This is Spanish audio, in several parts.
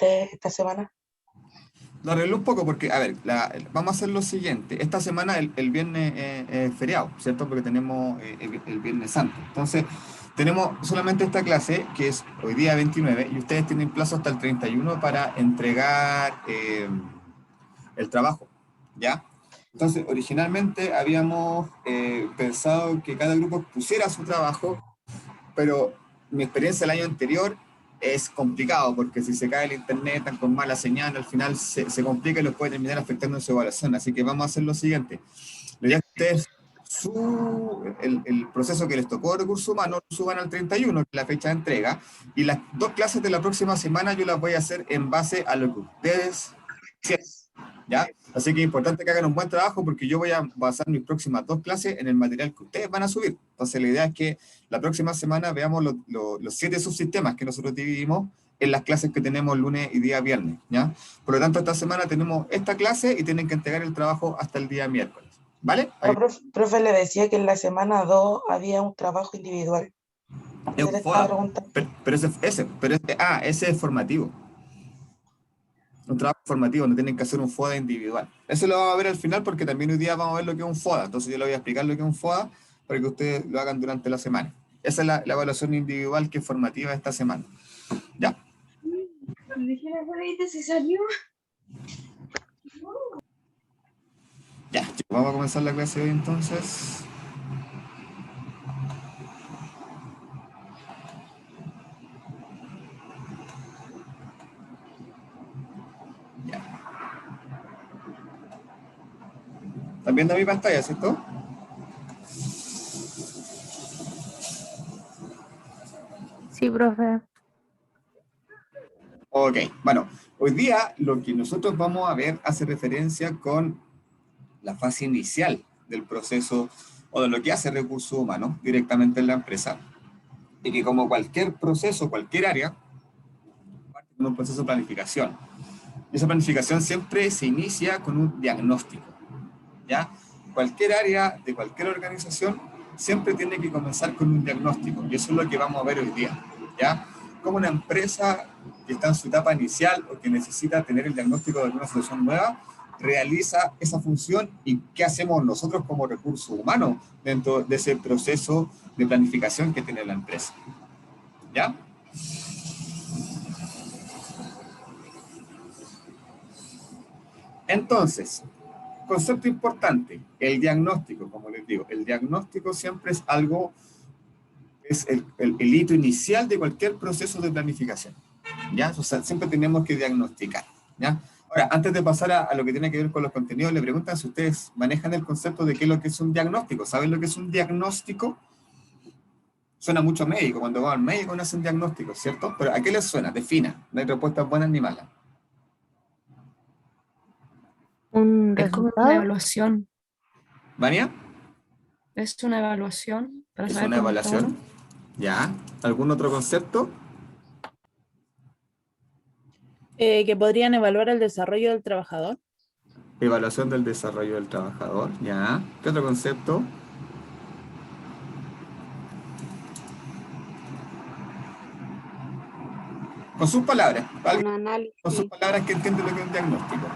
esta semana? Lo arreglé un poco porque, a ver, vamos a hacer lo siguiente. Esta semana el viernes es feriado, ¿cierto? Porque tenemos el Viernes Santo. Entonces, tenemos solamente esta clase, que es hoy día 29, y ustedes tienen plazo hasta el 31 para entregar el trabajo, ¿ya? Entonces, originalmente habíamos pensado que cada grupo pusiera su trabajo, pero mi experiencia el año anterior es complicado, porque si se cae el internet, están con mala señal, al final se complica y los puede terminar afectando en su evaluación. Así que vamos a hacer lo siguiente. Ya que ustedes el proceso que les tocó de recursos humanos lo suban al 31, que es la fecha de entrega, y las dos clases de la próxima semana yo las voy a hacer en base a lo que ustedes hicieron, ¿ya? Así que es importante que hagan un buen trabajo porque yo voy a basar mis próximas dos clases en el material que ustedes van a subir. Entonces la idea es que la próxima semana veamos los 7 subsistemas que nosotros dividimos en las clases que tenemos lunes y día viernes, ¿ya? Por lo tanto, esta semana tenemos esta clase y tienen que entregar el trabajo hasta el día miércoles, ¿vale? Ah, profe, le decía que en la semana 2 había un trabajo individual. Es Eso un le estaba FODA, preguntando. ese es formativo. Un trabajo formativo, no tienen que hacer un FODA individual. Eso lo vamos a ver al final porque también hoy día vamos a ver lo que es un FODA. Entonces yo le voy a explicar lo que es un FODA para que ustedes lo hagan durante la semana. Esa es la evaluación individual que es formativa esta semana. ¿Ya? Ya, chicos, vamos a comenzar la clase hoy entonces. Ya. ¿Están viendo mi pantalla, cierto? Sí, profe. Ok, bueno, hoy día lo que nosotros vamos a ver hace referencia con la fase inicial del proceso o de lo que hace recursos humanos directamente en la empresa. Y que como cualquier proceso, cualquier área, parte con un proceso de planificación. Y esa planificación siempre se inicia con un diagnóstico, ¿ya? Cualquier área de cualquier organización siempre tiene que comenzar con un diagnóstico. Y eso es lo que vamos a ver hoy día, ¿ya? Como una empresa que está en su etapa inicial o que necesita tener el diagnóstico de alguna solución nueva, realiza esa función y qué hacemos nosotros como recursos humanos dentro de ese proceso de planificación que tiene la empresa, ¿ya? Entonces, concepto importante, el diagnóstico, como les digo, el diagnóstico siempre es algo, es el hito inicial de cualquier proceso de planificación, ¿ya? O sea, siempre tenemos que diagnosticar, ¿ya? Ahora, antes de pasar a lo que tiene que ver con los contenidos, le preguntan si ustedes manejan el concepto de qué es lo que es un diagnóstico. ¿Saben lo que es un diagnóstico? Suena mucho médico, cuando va al médico no hace un diagnóstico, ¿cierto? Pero ¿a qué les suena? Defina, no hay respuestas buenas ni malas. ¿Un Es como una resultado? evaluación. ¿Vania? Es una evaluación para ¿Es saber una cómo está evaluación? uno. ¿Ya? ¿Algún otro concepto? Que podrían evaluar el desarrollo del trabajador. Evaluación del desarrollo del trabajador, ¿ya? ¿Qué otro concepto? Con sus palabras, Un alguien con sus análisis. palabras que entiende lo que es un diagnóstico.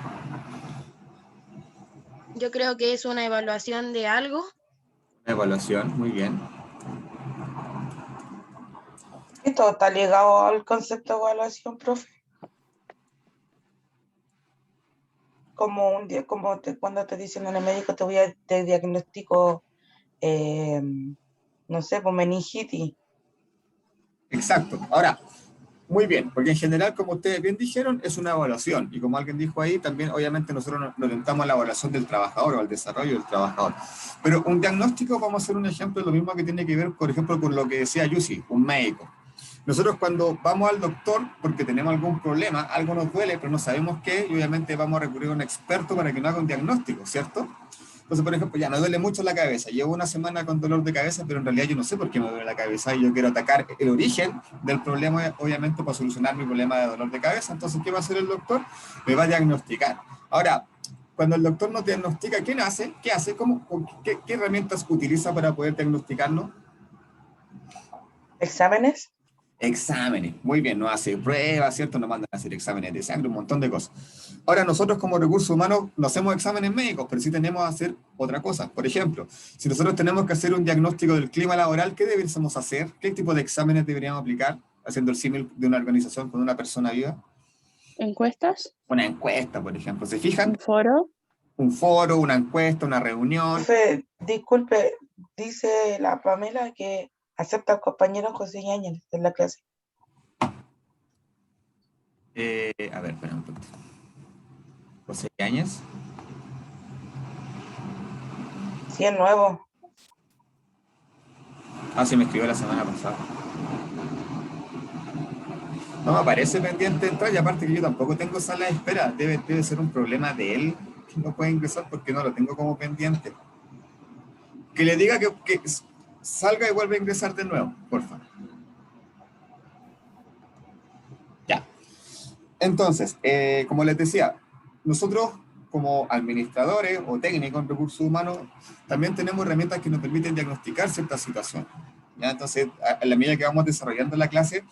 Yo creo que es una evaluación de algo. Una evaluación, muy bien. Esto está ligado al concepto de evaluación, profe. Como cuando te dicen en el médico te diagnostico, no sé, pues meningitis. Exacto. Ahora, muy bien, porque en general, como ustedes bien dijeron, es una evaluación. Y como alguien dijo ahí, también obviamente nosotros nos orientamos a la evaluación del trabajador o al desarrollo del trabajador. Pero un diagnóstico, vamos a hacer un ejemplo de lo mismo que tiene que ver, por ejemplo, con lo que decía Yusi, un médico. Nosotros cuando vamos al doctor porque tenemos algún problema, algo nos duele, pero no sabemos qué, y obviamente vamos a recurrir a un experto para que nos haga un diagnóstico, ¿cierto? Entonces, por ejemplo, ya me duele mucho la cabeza, llevo una semana con dolor de cabeza, pero en realidad yo no sé por qué me duele la cabeza y yo quiero atacar el origen del problema, obviamente, para solucionar mi problema de dolor de cabeza. Entonces, ¿qué va a hacer el doctor? Me va a diagnosticar. Ahora, cuando el doctor nos diagnostica, ¿qué hace? ¿Qué hace? ¿Qué herramientas utiliza para poder diagnosticarnos? ¿Exámenes? Exámenes, muy bien, nos hace pruebas, ¿cierto? Nos mandan a hacer exámenes de sangre, un montón de cosas. Ahora, nosotros como recursos humanos no hacemos exámenes médicos, pero sí tenemos que hacer otra cosa. Por ejemplo, si nosotros tenemos que hacer un diagnóstico del clima laboral, ¿qué deberíamos hacer? ¿Qué tipo de exámenes deberíamos aplicar? Haciendo el símil de una organización con una persona viva. ¿Encuestas? Una encuesta, por ejemplo. ¿Se fijan? ¿Un foro? Un foro, una encuesta, una reunión. Profe, disculpe, dice la Pamela que acepta al compañero José Yáñez en la clase. A ver, espera un poquito. José Yáñez. Sí, es nuevo. Ah, sí, me escribió la semana pasada. No me aparece pendiente de entrar y aparte que yo tampoco tengo sala de espera. Debe ser un problema de él que no puede ingresar porque no lo tengo como pendiente. Que le diga que salga y vuelva a ingresar de nuevo, por favor. Ya. Entonces, como les decía, nosotros como administradores o técnicos en recursos humanos también tenemos herramientas que nos permiten diagnosticar ciertas situaciones. ¿Ya? Entonces, a la medida que vamos desarrollando la clase,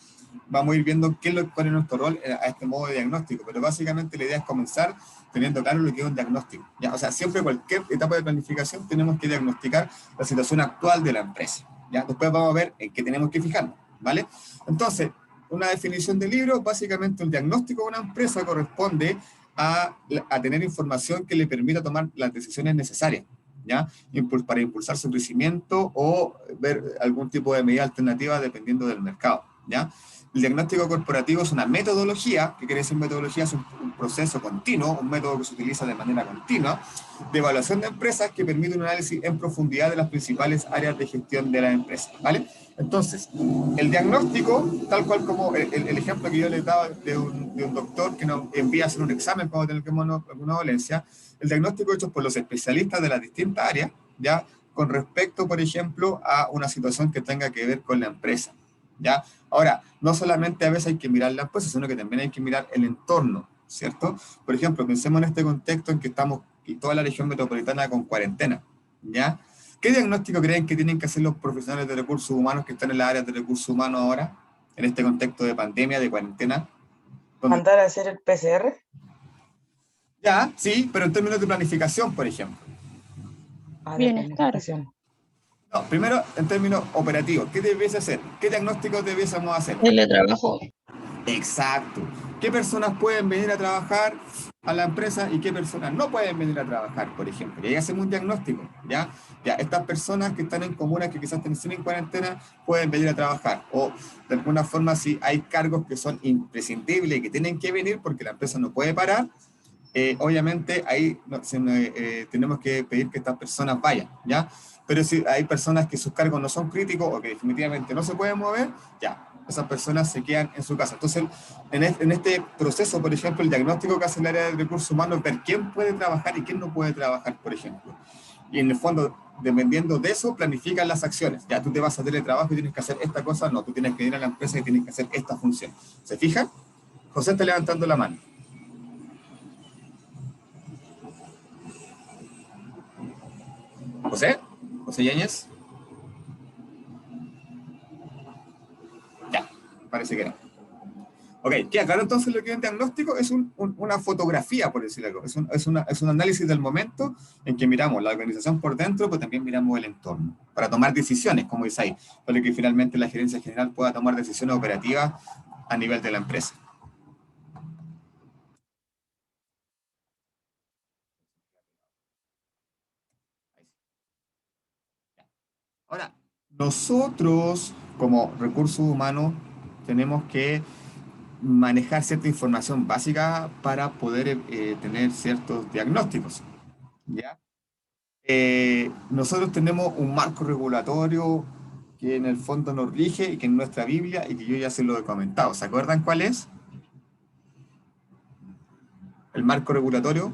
vamos a ir viendo cuál es nuestro rol a este modo de diagnóstico, pero básicamente la idea es comenzar teniendo claro lo que es un diagnóstico, ¿ya? O sea, siempre cualquier etapa de planificación tenemos que diagnosticar la situación actual de la empresa, ¿ya? Después vamos a ver en qué tenemos que fijarnos, ¿vale? Entonces, una definición de libro, básicamente un diagnóstico de una empresa corresponde a tener información que le permita tomar las decisiones necesarias, ¿ya? Para impulsar su crecimiento o ver algún tipo de medida alternativa dependiendo del mercado, ¿ya? El diagnóstico corporativo es una metodología, ¿qué quiere decir metodología? Es un proceso continuo, un método que se utiliza de manera continua, de evaluación de empresas que permite un análisis en profundidad de las principales áreas de gestión de la empresa, ¿vale? Entonces, el diagnóstico, tal cual como el ejemplo que yo les daba de un doctor que nos envía a hacer un examen cuando tenemos alguna dolencia, el diagnóstico hecho por los especialistas de las distintas áreas, ¿ya? Con respecto, por ejemplo, a una situación que tenga que ver con la empresa, ¿ya? Ahora, no solamente a veces hay que mirar la empresa, sino que también hay que mirar el entorno, ¿cierto? Por ejemplo, pensemos en este contexto en que estamos y toda la región metropolitana con cuarentena, ¿ya? ¿Qué diagnóstico creen que tienen que hacer los profesionales de recursos humanos que están en las áreas de recursos humanos ahora, en este contexto de pandemia, de cuarentena? ¿Mandar a hacer el PCR? Ya, sí, pero en términos de planificación, por ejemplo. Ah, de Bienestar. planificación. No, primero, en términos operativos, ¿qué debiese hacer? ¿Qué diagnósticos debiésemos hacer? Teletrabajo. Exacto. ¿Qué personas pueden venir a trabajar a la empresa y qué personas no pueden venir a trabajar, por ejemplo? Y ahí hacemos un diagnóstico, ¿ya? Ya, estas personas que están en comunas que quizás estén en cuarentena pueden venir a trabajar. O de alguna forma, si hay cargos que son imprescindibles y que tienen que venir porque la empresa no puede parar, obviamente ahí tenemos que pedir que estas personas vayan, ¿ya? Pero si hay personas que sus cargos no son críticos o que definitivamente no se pueden mover, ya, esas personas se quedan en su casa. Entonces, en este proceso, por ejemplo, el diagnóstico que hace el área de recursos humanos es ver quién puede trabajar y quién no puede trabajar, por ejemplo. Y en el fondo, dependiendo de eso, planifican las acciones. Ya tú te vas a teletrabajo y tienes que hacer esta cosa, no, tú tienes que ir a la empresa y tienes que hacer esta función. ¿Se fijan? José está levantando la mano. ¿José? ¿José Yáñez? Ya, parece que no. Ok, queda claro entonces lo que es un diagnóstico, es una fotografía, por decirlo algo. Es un análisis del momento en que miramos la organización por dentro, pero también miramos el entorno, para tomar decisiones, como dice ahí, para que finalmente la gerencia general pueda tomar decisiones operativas a nivel de la empresa. Ahora, nosotros como recursos humanos tenemos que manejar cierta información básica para poder tener ciertos diagnósticos, ¿ya? Nosotros tenemos un marco regulatorio que en el fondo nos rige y que en nuestra Biblia, y que yo ya se lo he comentado. ¿Se acuerdan cuál es? El marco regulatorio,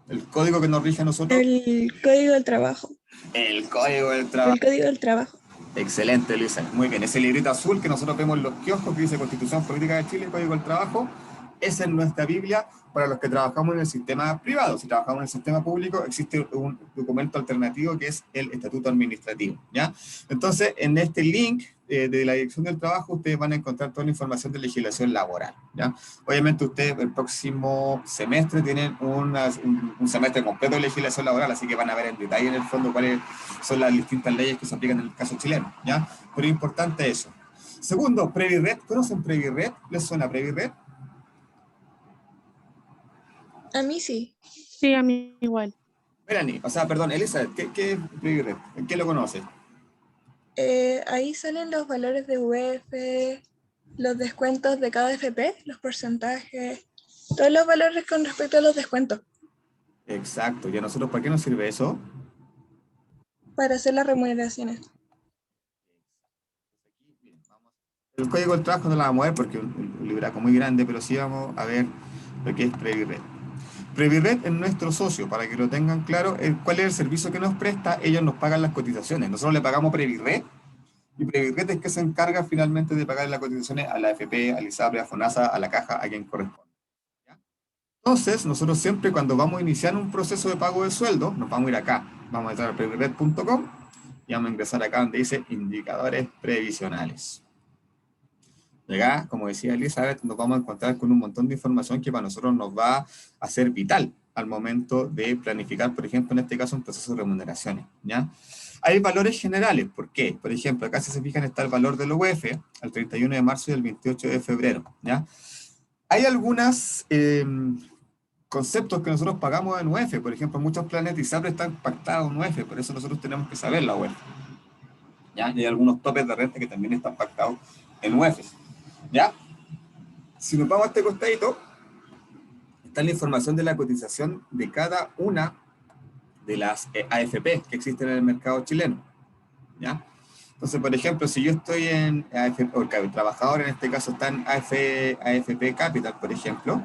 el código que nos rige a nosotros. El Código del Trabajo. El código del trabajo. El Código del Trabajo. Excelente, Luisa. Muy bien. Ese librito azul que nosotros vemos en los kioscos que dice Constitución Política de Chile, Código del Trabajo, esa es nuestra Biblia para los que trabajamos en el sistema privado. Si trabajamos en el sistema público, existe un documento alternativo que es el Estatuto Administrativo, ¿ya? Entonces, en este link de la Dirección del Trabajo, ustedes van a encontrar toda la información de legislación laboral, ¿ya? Obviamente, ustedes el próximo semestre tienen un semestre completo de legislación laboral, así que van a ver en detalle, en el fondo, cuáles son las distintas leyes que se aplican en el caso chileno, ¿ya? Pero es importante eso. Segundo, Previred. ¿Conocen Previred? ¿Les suena Previred? A mí sí. Sí, a mí igual. Melanie, o sea, perdón, Elizabeth, ¿qué es Previred? ¿Quién lo conoce? Ahí salen los valores de UF, los descuentos de cada FP, los porcentajes, todos los valores con respecto a los descuentos Exacto. ¿Y a nosotros para qué nos sirve eso? para hacer las remuneraciones. El código del trabajo no lo vamos a ver porque es un libraco muy grande, pero sí vamos a ver lo que es Previred. Previred es nuestro socio, para que lo tengan claro, cuál es el servicio que nos presta. Ellos nos pagan las cotizaciones. Nosotros le pagamos Previred, y Previred es que se encarga finalmente de pagar las cotizaciones a la AFP, al ISAPRE, a FONASA, a la caja, a quien corresponde. ¿Ya? Entonces, nosotros siempre cuando vamos a iniciar un proceso de pago de sueldo, nos vamos a ir acá, vamos a entrar a previred.com y vamos a ingresar acá donde dice indicadores previsionales. Y acá, como decía Elizabeth, nos vamos a encontrar con un montón de información que para nosotros nos va a ser vital al momento de planificar, por ejemplo, en este caso, un proceso de remuneraciones, ¿ya? Hay valores generales. ¿Por qué? Por ejemplo, acá si se fijan está el valor del UF al 31 de marzo y el 28 de febrero, ¿ya? Hay algunos conceptos que nosotros pagamos en UF. Por ejemplo, muchos planes de ISAPRE están pactados en UF, por eso nosotros tenemos que saber la UF, ¿ya? Y hay algunos topes de renta que también están pactados en UF, ¿ya? Si nos vamos a este costadito, está la información de la cotización de cada una de las AFP que existen en el mercado chileno, ¿ya? Entonces, por ejemplo, si yo estoy en AFP, o el trabajador en este caso está en AFP Capital, por ejemplo,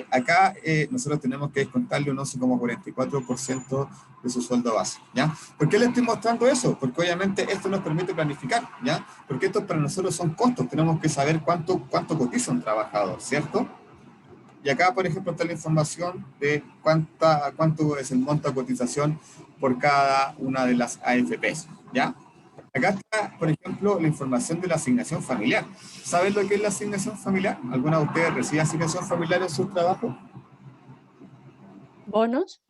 acá nosotros tenemos que descontarle un 11,44% de su sueldo base, ¿ya? ¿Por qué le estoy mostrando eso? Porque obviamente esto nos permite planificar, ¿ya? Porque esto para nosotros son costos, tenemos que saber cuánto cotiza un trabajador, ¿cierto? Y acá, por ejemplo, está la información de cuánto es el monto de cotización por cada una de las AFPs, ¿ya? Acá está, por ejemplo, la información de la asignación familiar. ¿Saben lo que es la asignación familiar? ¿Alguna de ustedes recibe asignación familiar en su trabajo? ¿Bonos?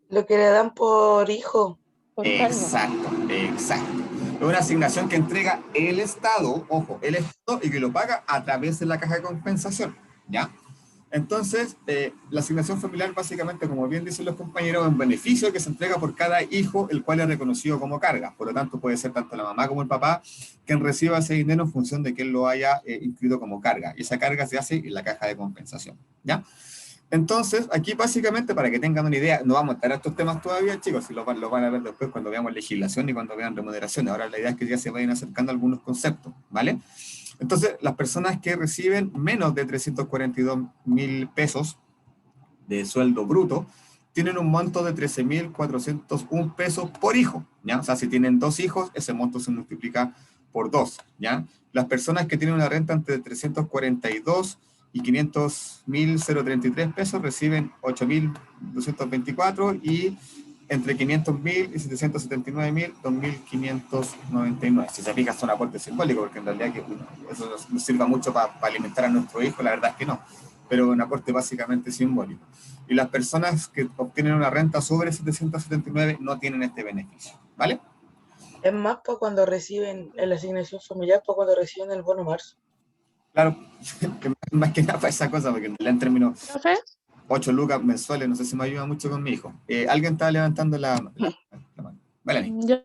Lo que le dan por hijo. Por cargo. Exacto. Es una asignación que entrega el Estado, ojo, el Estado, y que lo paga a través de la caja de compensación, ¿ya? Entonces, la asignación familiar básicamente, como bien dicen los compañeros, es un beneficio que se entrega por cada hijo, el cual es reconocido como carga. Por lo tanto, puede ser tanto la mamá como el papá quien reciba ese dinero en función de que él lo haya inscrito como carga. Y esa carga se hace en la caja de compensación, ¿ya? Entonces, aquí básicamente, para que tengan una idea, no vamos a estar a estos temas todavía, chicos, si lo van a ver después cuando veamos legislación y cuando vean remuneración. Ahora la idea es que ya se vayan acercando a algunos conceptos, ¿vale? Entonces, las personas que reciben menos de 342.000 pesos de sueldo bruto tienen un monto de 13.401 pesos por hijo, ¿ya? O sea, si tienen 2 hijos, ese monto se multiplica por 2, ¿ya? Las personas que tienen una renta entre 342 y 500.033 pesos reciben 8.224 y entre 500.000 y 779.000, 2.599. Si se fija, son aportes simbólicos, porque en realidad que eso nos sirva mucho para alimentar a nuestro hijo, la verdad es que no, pero un aporte básicamente simbólico. Y las personas que obtienen una renta sobre 779 no tienen este beneficio, ¿vale? Es más para cuando reciben la asignación familiar, para cuando reciben el bono marzo. Claro, más que nada para esa cosa, porque en realidad en términos... ¿Profe? 8 lucas mensuales, no sé si me ayuda mucho con mi hijo. Alguien estaba levantando la mano. Melanie. Yo.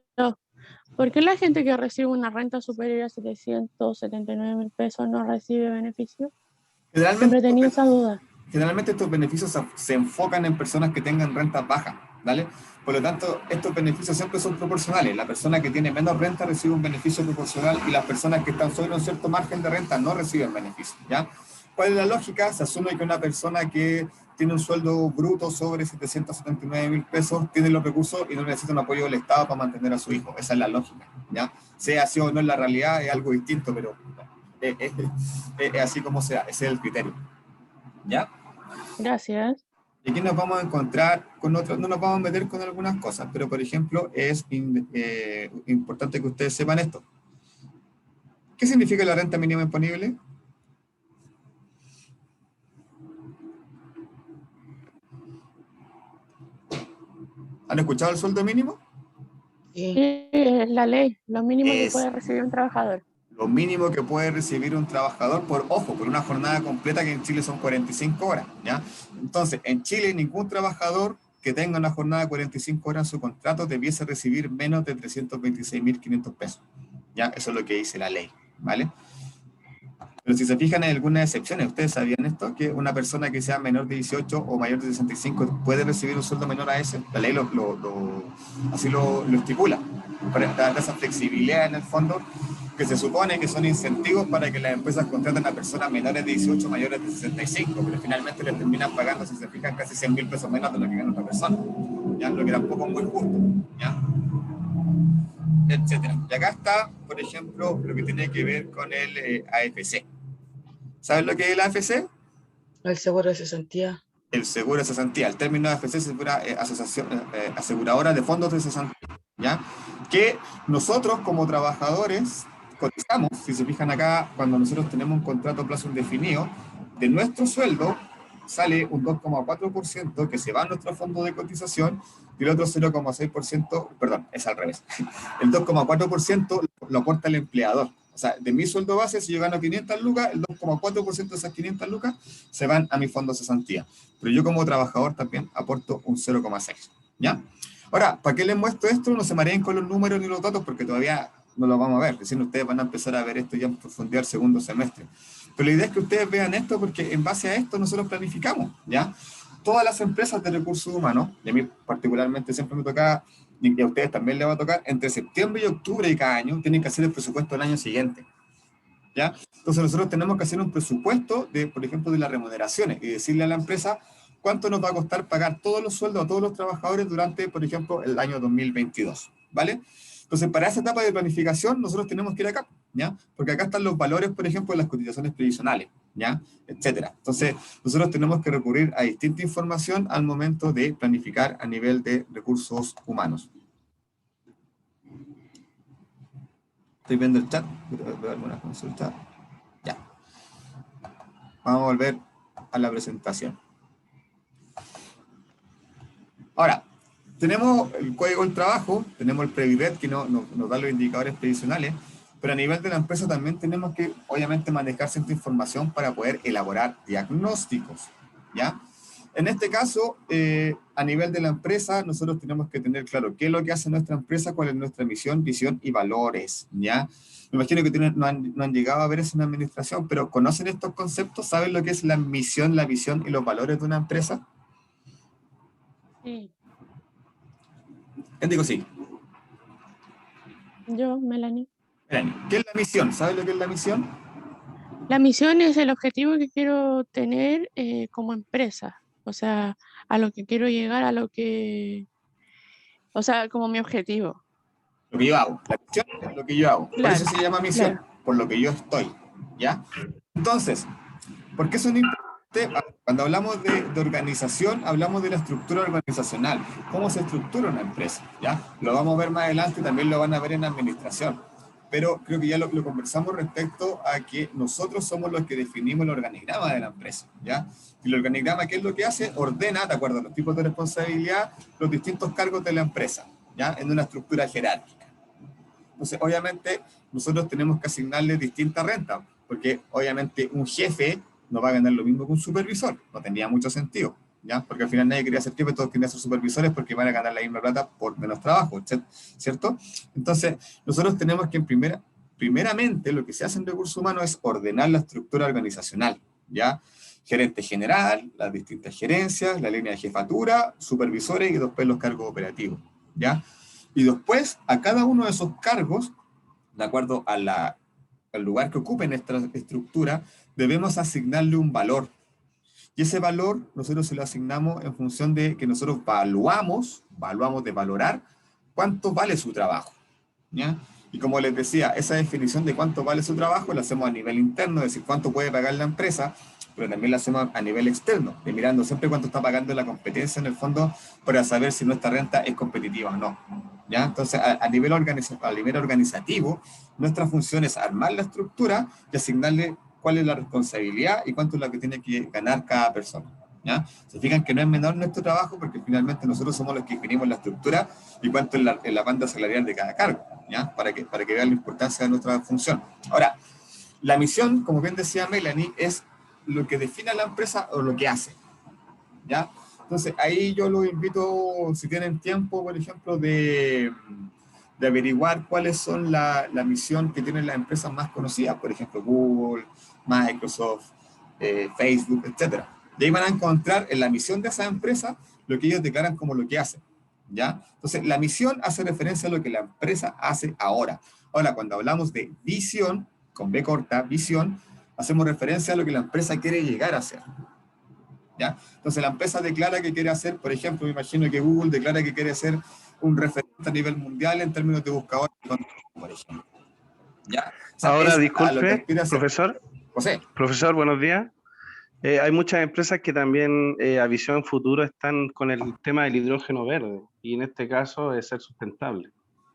¿Por qué la gente que recibe una renta superior a 779.000 pesos no recibe beneficio? Siempre he tenido esa duda. Generalmente estos beneficios se enfocan en personas que tengan rentas bajas, ¿vale? Por lo tanto, estos beneficios siempre son proporcionales. La persona que tiene menos renta recibe un beneficio proporcional y las personas que están sobre un cierto margen de renta no reciben beneficio, ¿ya? ¿Cuál es la lógica? Se asume que una persona que tiene un sueldo bruto sobre 779.000 pesos tiene los recursos y no necesita un apoyo del Estado para mantener a su hijo. Esa es la lógica, ¿ya? Sea así o no en la realidad es algo distinto, pero es así como sea, ese es el criterio. ¿Ya? Gracias. Y aquí nos vamos a encontrar con otros, no nos vamos a meter con algunas cosas, pero por ejemplo es importante que ustedes sepan esto. ¿Qué significa la renta mínima imponible? ¿Han escuchado el sueldo mínimo? Sí. Es la ley, lo mínimo que Es puede recibir un trabajador. lo mínimo que puede recibir un trabajador por una jornada completa que en Chile son 45 horas, ¿ya? Entonces, en Chile ningún trabajador que tenga una jornada de 45 horas en su contrato debiese recibir menos de 326.500 pesos, ¿ya? Eso es lo que dice la ley, ¿vale? Pero si se fijan en algunas excepciones, ¿ustedes sabían esto? Que una persona que sea menor de 18 o mayor de 65 puede recibir un sueldo menor a ese. La ley así lo estipula, para dar esa flexibilidad en el fondo, que se supone que son incentivos para que las empresas contraten a personas menores de 18 o mayores de 65, pero finalmente les terminan pagando, si se fijan, casi 100.000 pesos menos de lo que gana otra persona, ¿ya? Lo que tampoco es muy justo, ¿ya? Etcétera. Y acá está, por ejemplo, lo que tiene que ver con el AFC. ¿Saben lo que es el AFC? El seguro de cesantía. El seguro de cesantía. El término AFC es Asociación Aseguradora de Fondos de Cesantía, ¿ya? Que nosotros como trabajadores cotizamos, si se fijan acá, cuando nosotros tenemos un contrato a plazo indefinido, de nuestro sueldo sale un 2,4% que se va a nuestro fondo de cotización y el otro 0,6%, perdón, es al revés. El 2,4% lo aporta el empleador. O sea, de mi sueldo base, si yo gano 500 lucas, el 2,4% de esas 500 lucas se van a mi fondo de cesantía. Pero yo como trabajador también aporto un 0,6%, ¿ya? Ahora, ¿para qué les muestro esto? No se mareen con los números ni los datos porque todavía no lo vamos a ver. Recién ustedes van a empezar a ver esto ya en profundidad el segundo semestre. Pero la idea es que ustedes vean esto porque en base a esto nosotros planificamos, ¿ya? Todas las empresas de recursos humanos, y a mí particularmente siempre me toca, y a ustedes también les va a tocar, entre septiembre y octubre de cada año tienen que hacer el presupuesto del año siguiente, ¿ya? Entonces nosotros tenemos que hacer un presupuesto, por ejemplo, de las remuneraciones y decirle a la empresa cuánto nos va a costar pagar todos los sueldos a todos los trabajadores durante, por ejemplo, el año 2022, ¿vale? Entonces, para esa etapa de planificación, nosotros tenemos que ir acá, ¿ya? Porque acá están los valores, por ejemplo, de las cotizaciones previsionales, ¿ya? Etcétera. Entonces, nosotros tenemos que recurrir a distinta información al momento de planificar a nivel de recursos humanos. Estoy viendo el chat. Veo algunas consultas. Ya. Vamos a volver a la presentación. Ahora, tenemos el Código del Trabajo, tenemos el Previvet que nos da los indicadores previsionales, pero a nivel de la empresa también tenemos que, obviamente, manejar cierta información para poder elaborar diagnósticos, ¿ya? En este caso, a nivel de la empresa, nosotros tenemos que tener claro qué es lo que hace nuestra empresa, cuál es nuestra misión, visión y valores, ¿ya? Me imagino que no han llegado a ver eso en la administración, pero ¿conocen estos conceptos? ¿Saben lo que es la misión, la visión y los valores de una empresa? Sí. ¿Quién digo sí? Yo, Melanie. Melanie, ¿qué es la misión? ¿Sabes lo que es la misión? La misión es el objetivo que quiero tener como empresa. O sea, a lo que quiero llegar, o sea, como mi objetivo. Lo que yo hago. La misión es lo que yo hago. Claro, por eso se llama misión, claro. por lo que yo estoy, ¿ya? Entonces, ¿por qué son importantes? Cuando hablamos de organización, hablamos de la estructura organizacional. ¿Cómo se estructura una empresa? ¿Ya? Lo vamos a ver más adelante y también lo van a ver en administración. Pero creo que ya lo conversamos respecto a que nosotros somos los que definimos el organigrama de la empresa, ¿ya? Y el organigrama, ¿qué es lo que hace? Ordena, de acuerdo a los tipos de responsabilidad, los distintos cargos de la empresa, ¿ya? En una estructura jerárquica. Entonces, obviamente, nosotros tenemos que asignarle distinta renta, porque obviamente un jefe no va a ganar lo mismo que un supervisor, no tendría mucho sentido, ¿ya? Porque al final nadie quería ser jefe, todos querían ser supervisores porque van a ganar la misma plata por menos trabajo, ¿cierto? Entonces, nosotros tenemos que primeramente lo que se hace en recursos humanos es ordenar la estructura organizacional, ¿ya? Gerente general, las distintas gerencias, la línea de jefatura, supervisores y después los cargos operativos, ¿ya? Y después, a cada uno de esos cargos, de acuerdo al lugar que ocupe en esta estructura, debemos asignarle un valor. Y ese valor nosotros se lo asignamos en función de que nosotros evaluamos de valorar cuánto vale su trabajo, ¿ya? Y como les decía, esa definición de cuánto vale su trabajo la hacemos a nivel interno, es decir, cuánto puede pagar la empresa, pero también lo hacemos a nivel externo, de mirando siempre cuánto está pagando la competencia en el fondo para saber si nuestra renta es competitiva o no. ¿Ya? Entonces, a nivel organizativo, nuestra función es armar la estructura y asignarle cuál es la responsabilidad y cuánto es lo que tiene que ganar cada persona. ¿Ya? Se fijan que no es menor nuestro trabajo porque finalmente nosotros somos los que definimos la estructura y cuánto es la banda salarial de cada cargo, ¿ya? Para que vean la importancia de nuestra función. Ahora, la misión, como bien decía Melanie, es lo que define a la empresa o lo que hace, ¿ya? Entonces, ahí yo los invito, si tienen tiempo, por ejemplo, de averiguar cuáles son la misión que tienen las empresas más conocidas, por ejemplo, Google, Microsoft, Facebook, etcétera. Y ahí van a encontrar en la misión de esa empresa lo que ellos declaran como lo que hacen, ¿ya? Entonces, la misión hace referencia a lo que la empresa hace ahora. Ahora, cuando hablamos de visión, con B corta, visión, hacemos referencia a lo que la empresa quiere llegar a hacer, ¿ya? Entonces, la empresa declara que quiere hacer, por ejemplo, me imagino que Google declara que quiere ser un referente a nivel mundial en términos de buscadores, por ejemplo, ¿ya? O sea, Ahora, es a lo que disculpe, aspira a ser. profesor. José. Profesor, buenos días. Hay muchas empresas que también a visión futuro están con el tema del hidrógeno verde y en este caso es ser sustentable.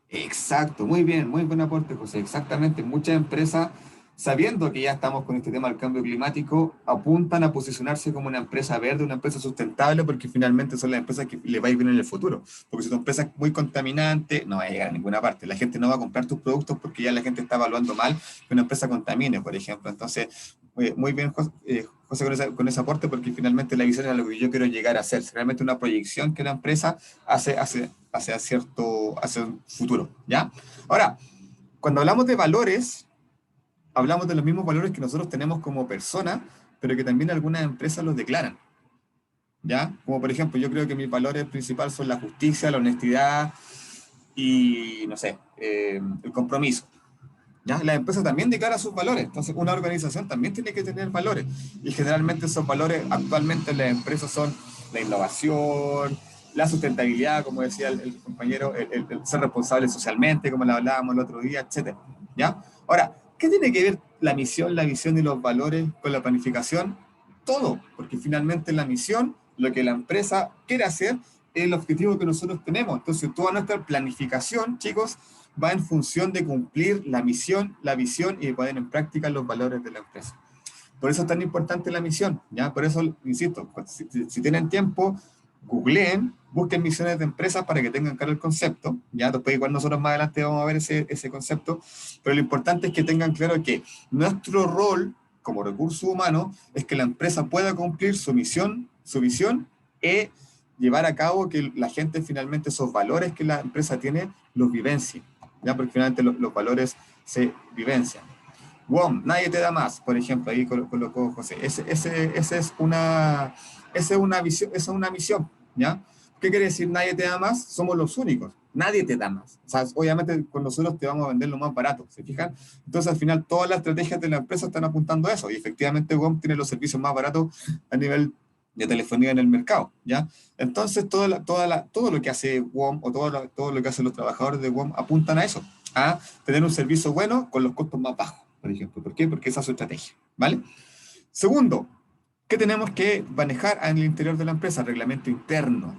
Exacto, muy bien, muy buen aporte, José. Exactamente, muchas empresas, sabiendo que ya estamos con este tema del cambio climático, apuntan a posicionarse como una empresa verde, una empresa sustentable, porque finalmente son las empresas que le va a ir bien en el futuro. Porque si tu empresa es muy contaminante, no va a llegar a ninguna parte. La gente no va a comprar tus productos porque ya la gente está evaluando mal que una empresa contamine, por ejemplo. Entonces, muy bien, José, con ese aporte, porque finalmente la visión es a lo que yo quiero llegar a hacer. Realmente una proyección que la empresa hace hacia un futuro, ¿ya? Ahora, cuando hablamos de valores, hablamos de los mismos valores que nosotros tenemos como personas, pero que también algunas empresas los declaran, ¿ya? Como por ejemplo, yo creo que mis valores principales son la justicia, la honestidad y, no sé, el compromiso, ¿ya? La empresa también declara sus valores, entonces una organización también tiene que tener valores, y generalmente esos valores actualmente en las empresas son la innovación, la sustentabilidad, como decía el compañero, el ser responsable socialmente, como lo hablábamos el otro día, etcétera, ¿ya? Ahora, ¿qué tiene que ver la misión, la visión y los valores con la planificación? Todo, porque finalmente la misión, lo que la empresa quiere hacer, es el objetivo que nosotros tenemos. Entonces, toda nuestra planificación, chicos, va en función de cumplir la misión, la visión y de poner en práctica los valores de la empresa. Por eso es tan importante la misión, ¿ya? Por eso, insisto, si tienen tiempo, googleen, busquen misiones de empresas para que tengan claro el concepto, ¿ya? Después igual nosotros más adelante vamos a ver ese concepto, pero lo importante es que tengan claro que nuestro rol como recurso humano es que la empresa pueda cumplir su misión, su visión, y llevar a cabo que la gente finalmente esos valores que la empresa tiene los vivencie, ¿ya? Porque finalmente los valores se vivencian. WOM, nadie te da más, por ejemplo, ahí colocó José. Esa es una visión, esa es una misión, ¿ya? ¿Qué quiere decir nadie te da más? Somos los únicos, nadie te da más. O sea, obviamente con nosotros te vamos a vender lo más barato, ¿se fijan? Entonces al final todas las estrategias de la empresa están apuntando a eso, y efectivamente WOM tiene los servicios más baratos a nivel de telefonía en el mercado, ¿ya? Entonces todo lo que hace WOM o todo lo que hacen los trabajadores de WOM apuntan a eso, a tener un servicio bueno con los costos más bajos, por ejemplo. ¿Por qué? Porque esa es su estrategia, ¿vale? Segundo, ¿qué tenemos que manejar en el interior de la empresa? El reglamento interno,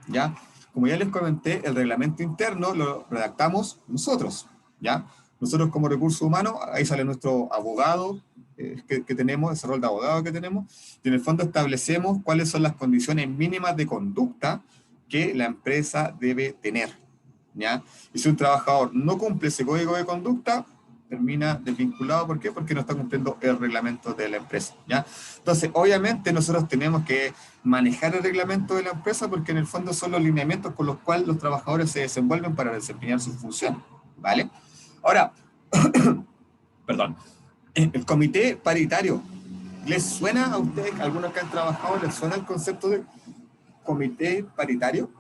¿ya? Como ya les comenté, el reglamento interno lo redactamos nosotros, ¿ya? Nosotros como recursos humanos, ahí sale nuestro abogado que tenemos, ese rol de abogado que tenemos, y en el fondo establecemos cuáles son las condiciones mínimas de conducta que la empresa debe tener, ¿ya? Y si un trabajador no cumple ese código de conducta, termina desvinculado. ¿Por qué? Porque no está cumpliendo el reglamento de la empresa, ¿ya? Entonces, obviamente nosotros tenemos que manejar el reglamento de la empresa porque en el fondo son los lineamientos con los cuales los trabajadores se desenvuelven para desempeñar su función, ¿vale? Ahora, perdón, el comité paritario, ¿les suena a ustedes, algunos que han trabajado, les suena el concepto de comité paritario?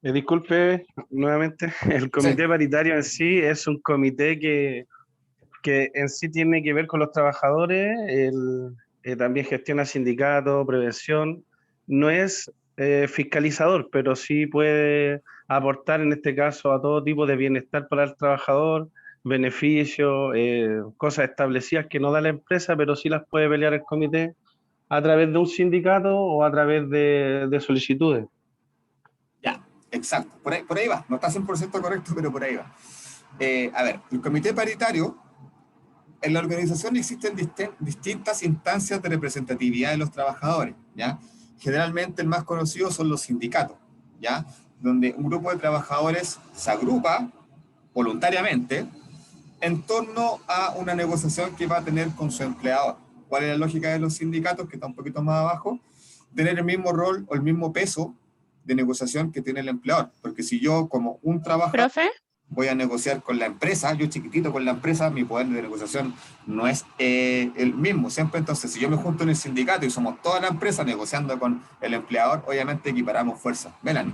Disculpe nuevamente, el comité paritario en sí es un comité que en sí tiene que ver con los trabajadores, también gestiona sindicatos, prevención, no es fiscalizador, pero sí puede aportar en este caso a todo tipo de bienestar para el trabajador, beneficios, cosas establecidas que no da la empresa, pero sí las puede pelear el comité a través de un sindicato o a través de solicitudes. Ya, exacto. Por ahí va. No está 100% correcto, pero por ahí va. A ver, el comité paritario, en la organización existen distintas instancias de representatividad de los trabajadores, ¿ya? Generalmente el más conocido son los sindicatos, ¿ya? Donde un grupo de trabajadores se agrupa voluntariamente en torno a una negociación que va a tener con su empleador. ¿Cuál es la lógica de los sindicatos, que está un poquito más abajo? Tener el mismo rol o el mismo peso de negociación que tiene el empleador. Porque si yo, como un trabajador, Profe, voy a negociar con la empresa, yo chiquitito con la empresa, mi poder de negociación no es el mismo. Siempre, entonces, si yo me junto en el sindicato y somos toda la empresa negociando con el empleador, obviamente equiparamos fuerzas. Melanie.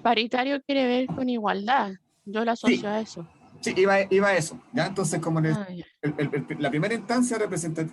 paritario quiere ver con igualdad. Yo lo asocio Sí. a eso. Sí, iba a eso, ¿ya? Entonces, como Ah, ya. la primera instancia de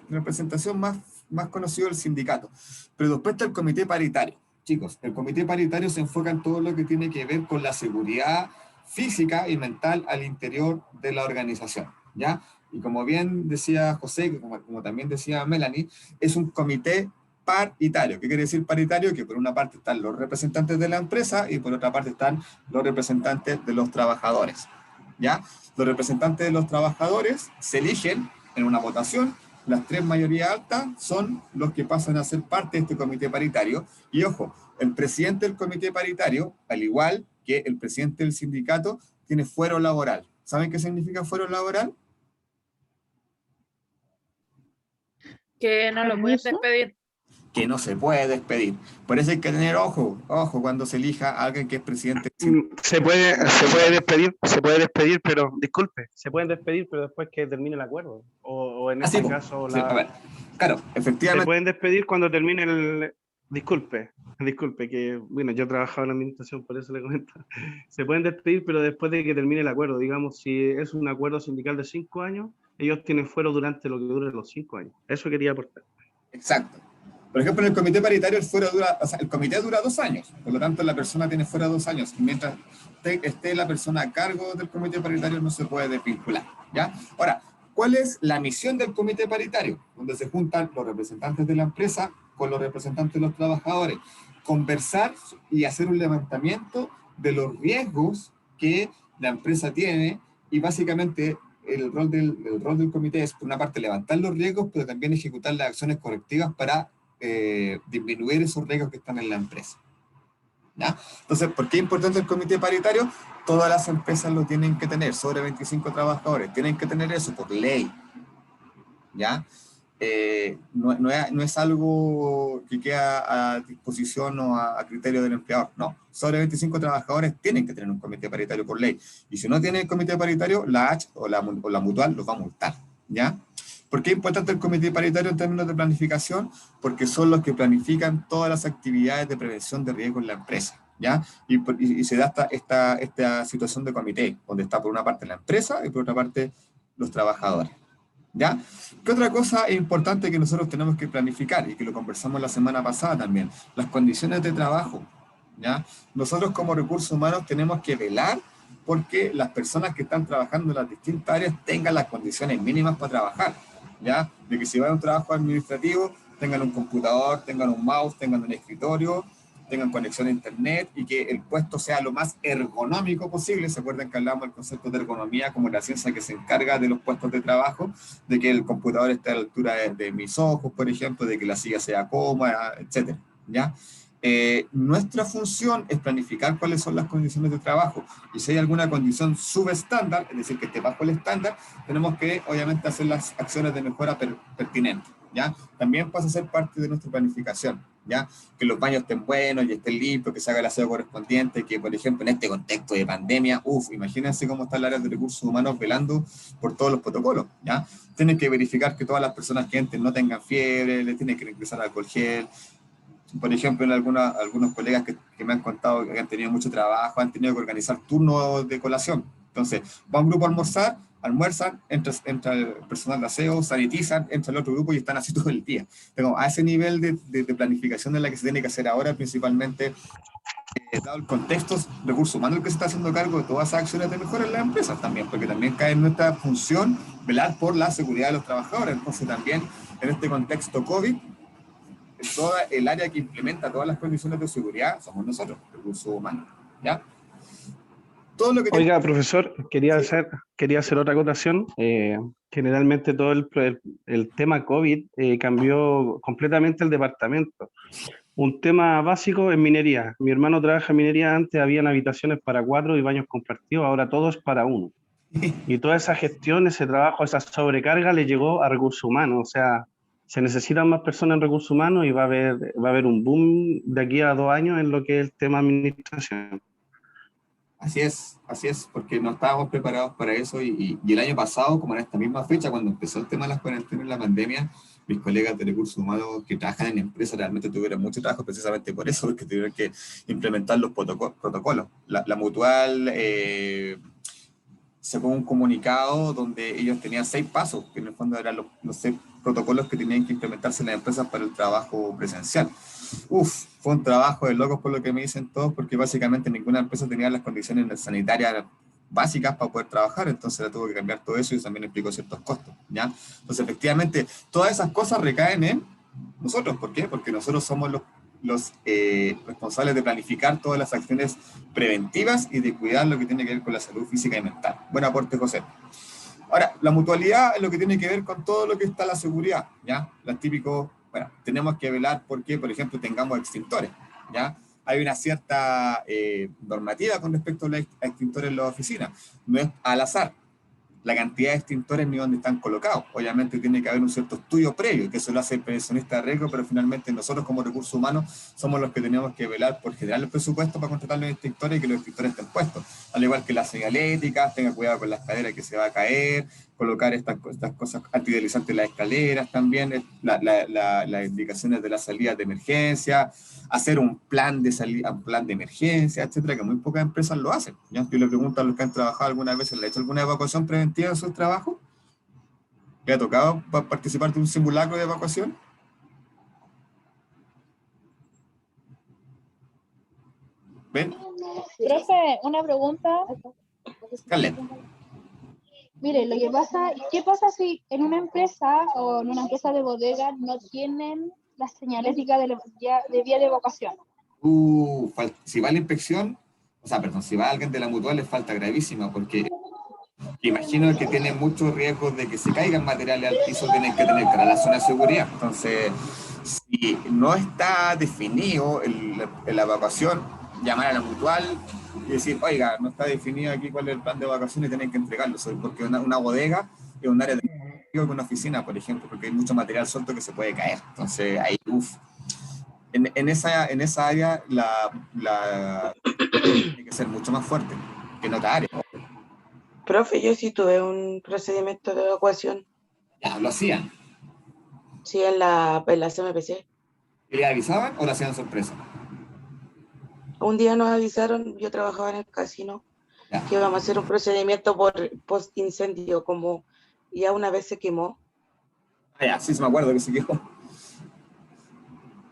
representación más conocido es el sindicato, pero después está el comité paritario. Chicos, el comité paritario se enfoca en todo lo que tiene que ver con la seguridad física y mental al interior de la organización, ¿ya? Y como bien decía José, que como también decía Melanie, es un comité paritario. ¿Qué quiere decir paritario? Que por una parte están los representantes de la empresa y por otra parte están los representantes de los trabajadores, ¿ya? Los representantes de los trabajadores se eligen en una votación. Las 3 mayorías altas son los que pasan a ser parte de este comité paritario. Y ojo, el presidente del comité paritario, al igual que el presidente del sindicato, tiene fuero laboral. ¿Saben qué significa fuero laboral? Que no lo pueden ¿Permiso? despedir. Que no se puede despedir. Por eso hay que tener ojo cuando se elija a alguien que es presidente. Se puede despedir, pero, disculpe, se pueden despedir, pero después que termine el acuerdo. O en este caso, sí, a ver, claro, se efectivamente. pueden despedir cuando termine el... Disculpe, que, bueno, yo he trabajado en la administración, por eso le comento. Se pueden despedir, pero después de que termine el acuerdo. Digamos, si es un acuerdo sindical de 5 años, ellos tienen fuero durante lo que dure los 5 años. Eso quería aportar. Exacto. Por ejemplo, en el comité paritario el comité dura 2 años, por lo tanto la persona tiene fuera 2 años. Mientras esté la persona a cargo del comité paritario no se puede desvincular, ¿ya? Ahora, ¿cuál es la misión del comité paritario? Donde se juntan los representantes de la empresa con los representantes de los trabajadores. Conversar y hacer un levantamiento de los riesgos que la empresa tiene y básicamente el rol del comité es, por una parte, levantar los riesgos, pero también ejecutar las acciones correctivas para disminuir esos riesgos que están en la empresa, ¿ya? Entonces, ¿por qué es importante el comité paritario? Todas las empresas lo tienen que tener, sobre 25 trabajadores, tienen que tener eso por ley, ¿ya? No es algo que queda a disposición o a criterio del empleador, no. Sobre 25 trabajadores tienen que tener un comité paritario por ley, y si no tienen el comité paritario, la H o la mutual los va a multar, ¿ya? ¿Por qué es importante el comité paritario en términos de planificación? Porque son los que planifican todas las actividades de prevención de riesgo en la empresa, ¿ya? Y se da esta situación de comité, donde está por una parte la empresa y por otra parte los trabajadores, ¿ya? ¿Qué otra cosa es importante que nosotros tenemos que planificar y que lo conversamos la semana pasada también? Las condiciones de trabajo, ¿ya? Nosotros como recursos humanos tenemos que velar porque las personas que están trabajando en las distintas áreas tengan las condiciones mínimas para trabajar, ¿ya? De que si van a un trabajo administrativo, tengan un computador, tengan un mouse, tengan un escritorio, tengan conexión a internet y que el puesto sea lo más ergonómico posible. ¿Se acuerdan que hablamos del concepto de ergonomía como la ciencia que se encarga de los puestos de trabajo? De que el computador esté a la altura de mis ojos, por ejemplo, de que la silla sea cómoda, etcétera, ¿ya? Nuestra función es planificar cuáles son las condiciones de trabajo, y si hay alguna condición subestándar, es decir, que esté bajo el estándar, tenemos que obviamente hacer las acciones de mejora pertinentes, ¿ya? También pasa a ser parte de nuestra planificación, ¿ya? Que los baños estén buenos y estén limpios, que se haga el aseo correspondiente, que por ejemplo en este contexto de pandemia, imagínense cómo está el área de recursos humanos velando por todos los protocolos, ¿ya? Tienen que verificar que todas las personas que entren no tengan fiebre, les tienen que ingresar alcohol gel. Por ejemplo, en algunos colegas que me han contado que han tenido mucho trabajo, han tenido que organizar turnos de colación. Entonces, va un grupo a almorzar, almuerzan, entra el personal de aseo, sanitizan, entra el otro grupo y están así todo el día. Pero a ese nivel de planificación en la que se tiene que hacer ahora, principalmente dado el contexto, recursos humanos el que se está haciendo cargo de todas esas acciones de mejora en las empresas también, porque también cae en nuestra función velar por la seguridad de los trabajadores. Entonces también en este contexto COVID, toda el área que implementa todas las condiciones de seguridad somos nosotros, recursos humanos, ¿ya? Todo lo que Oiga, profesor, quería hacer otra acotación. Generalmente todo el tema COVID cambió completamente el departamento. Un tema básico en minería. Mi hermano trabaja en minería, antes habían habitaciones para 4 y baños compartidos, ahora todo es para 1. Y toda esa gestión, ese trabajo, esa sobrecarga le llegó a recursos humanos. O sea, se necesitan más personas en recursos humanos y va a haber un boom de aquí a 2 años en lo que es el tema administración. Así es, porque no estábamos preparados para eso y el año pasado, como en esta misma fecha, cuando empezó el tema de las cuarentenas y la pandemia, mis colegas de recursos humanos que trabajan en empresas realmente tuvieron mucho trabajo precisamente por eso, porque tuvieron que implementar los protocolos. La Mutual sacó un comunicado donde ellos tenían 6 pasos, que en el fondo eran los 6 protocolos que tenían que implementarse en las empresas para el trabajo presencial. Fue un trabajo de locos por lo que me dicen todos, porque básicamente ninguna empresa tenía las condiciones sanitarias básicas para poder trabajar, entonces le tuvo que cambiar todo eso y también implicó ciertos costos, ¿ya? Entonces, efectivamente, todas esas cosas recaen en nosotros. ¿Por qué? Porque nosotros somos los responsables de planificar todas las acciones preventivas y de cuidar lo que tiene que ver con la salud física y mental. Buen aporte, José. Ahora, la mutualidad es lo que tiene que ver con todo lo que está la seguridad, ¿ya? Las típicos, bueno, tenemos que velar porque, por ejemplo, tengamos extintores, ¿ya? Hay una cierta normativa con respecto a los extintores en las oficinas. No es al azar la cantidad de extintores ni dónde están colocados. Obviamente tiene que haber un cierto estudio previo, que eso lo hace el pensionista de riesgo, pero finalmente nosotros como recursos humanos somos los que tenemos que velar por generar el presupuesto para contratar los extintores y que los extintores estén puestos. Al igual que las señaléticas, tenga cuidado con la escalera que se va a caer, colocar estas cosas antideslizantes en las escaleras también, las indicaciones de las salidas de emergencia, hacer un plan de salida, un plan de emergencia, etcétera, que muy pocas empresas lo hacen. ¿Ya? Yo le pregunto a los que han trabajado alguna vez, ¿le ha hecho alguna evacuación preventiva en sus trabajos? ¿Le ha tocado participar de un simulacro de evacuación? ¿Ven? Profe, una pregunta. Carlet. Mire, ¿qué pasa si en una empresa o en una empresa de bodega no tienen la señalética de vía de evacuación? Si va a la inspección, si va alguien de la mutual, es falta gravísima, porque imagino que tiene muchos riesgos de que se caigan materiales al piso, tienen que tener cara a la zona de seguridad. Entonces, si no está definido la evacuación, llamar a la mutual y decir, oiga, no está definido aquí cuál es el plan de evacuación y tienen que entregarlo, porque una bodega es un área de riesgo que una oficina, por ejemplo, porque hay mucho material suelto que se puede caer. Entonces, ahí, en esa área tiene que ser mucho más fuerte que en otra área. Profe, yo sí tuve un procedimiento de evacuación. Ya, lo hacían. Sí, en la CMPC. ¿Y le avisaban o lo hacían sorpresa? Un día nos avisaron, yo trabajaba en el casino, Ya. que íbamos a hacer un procedimiento por post-incendio, como ya una vez se quemó. Ya, sí, me acuerdo que se quemó.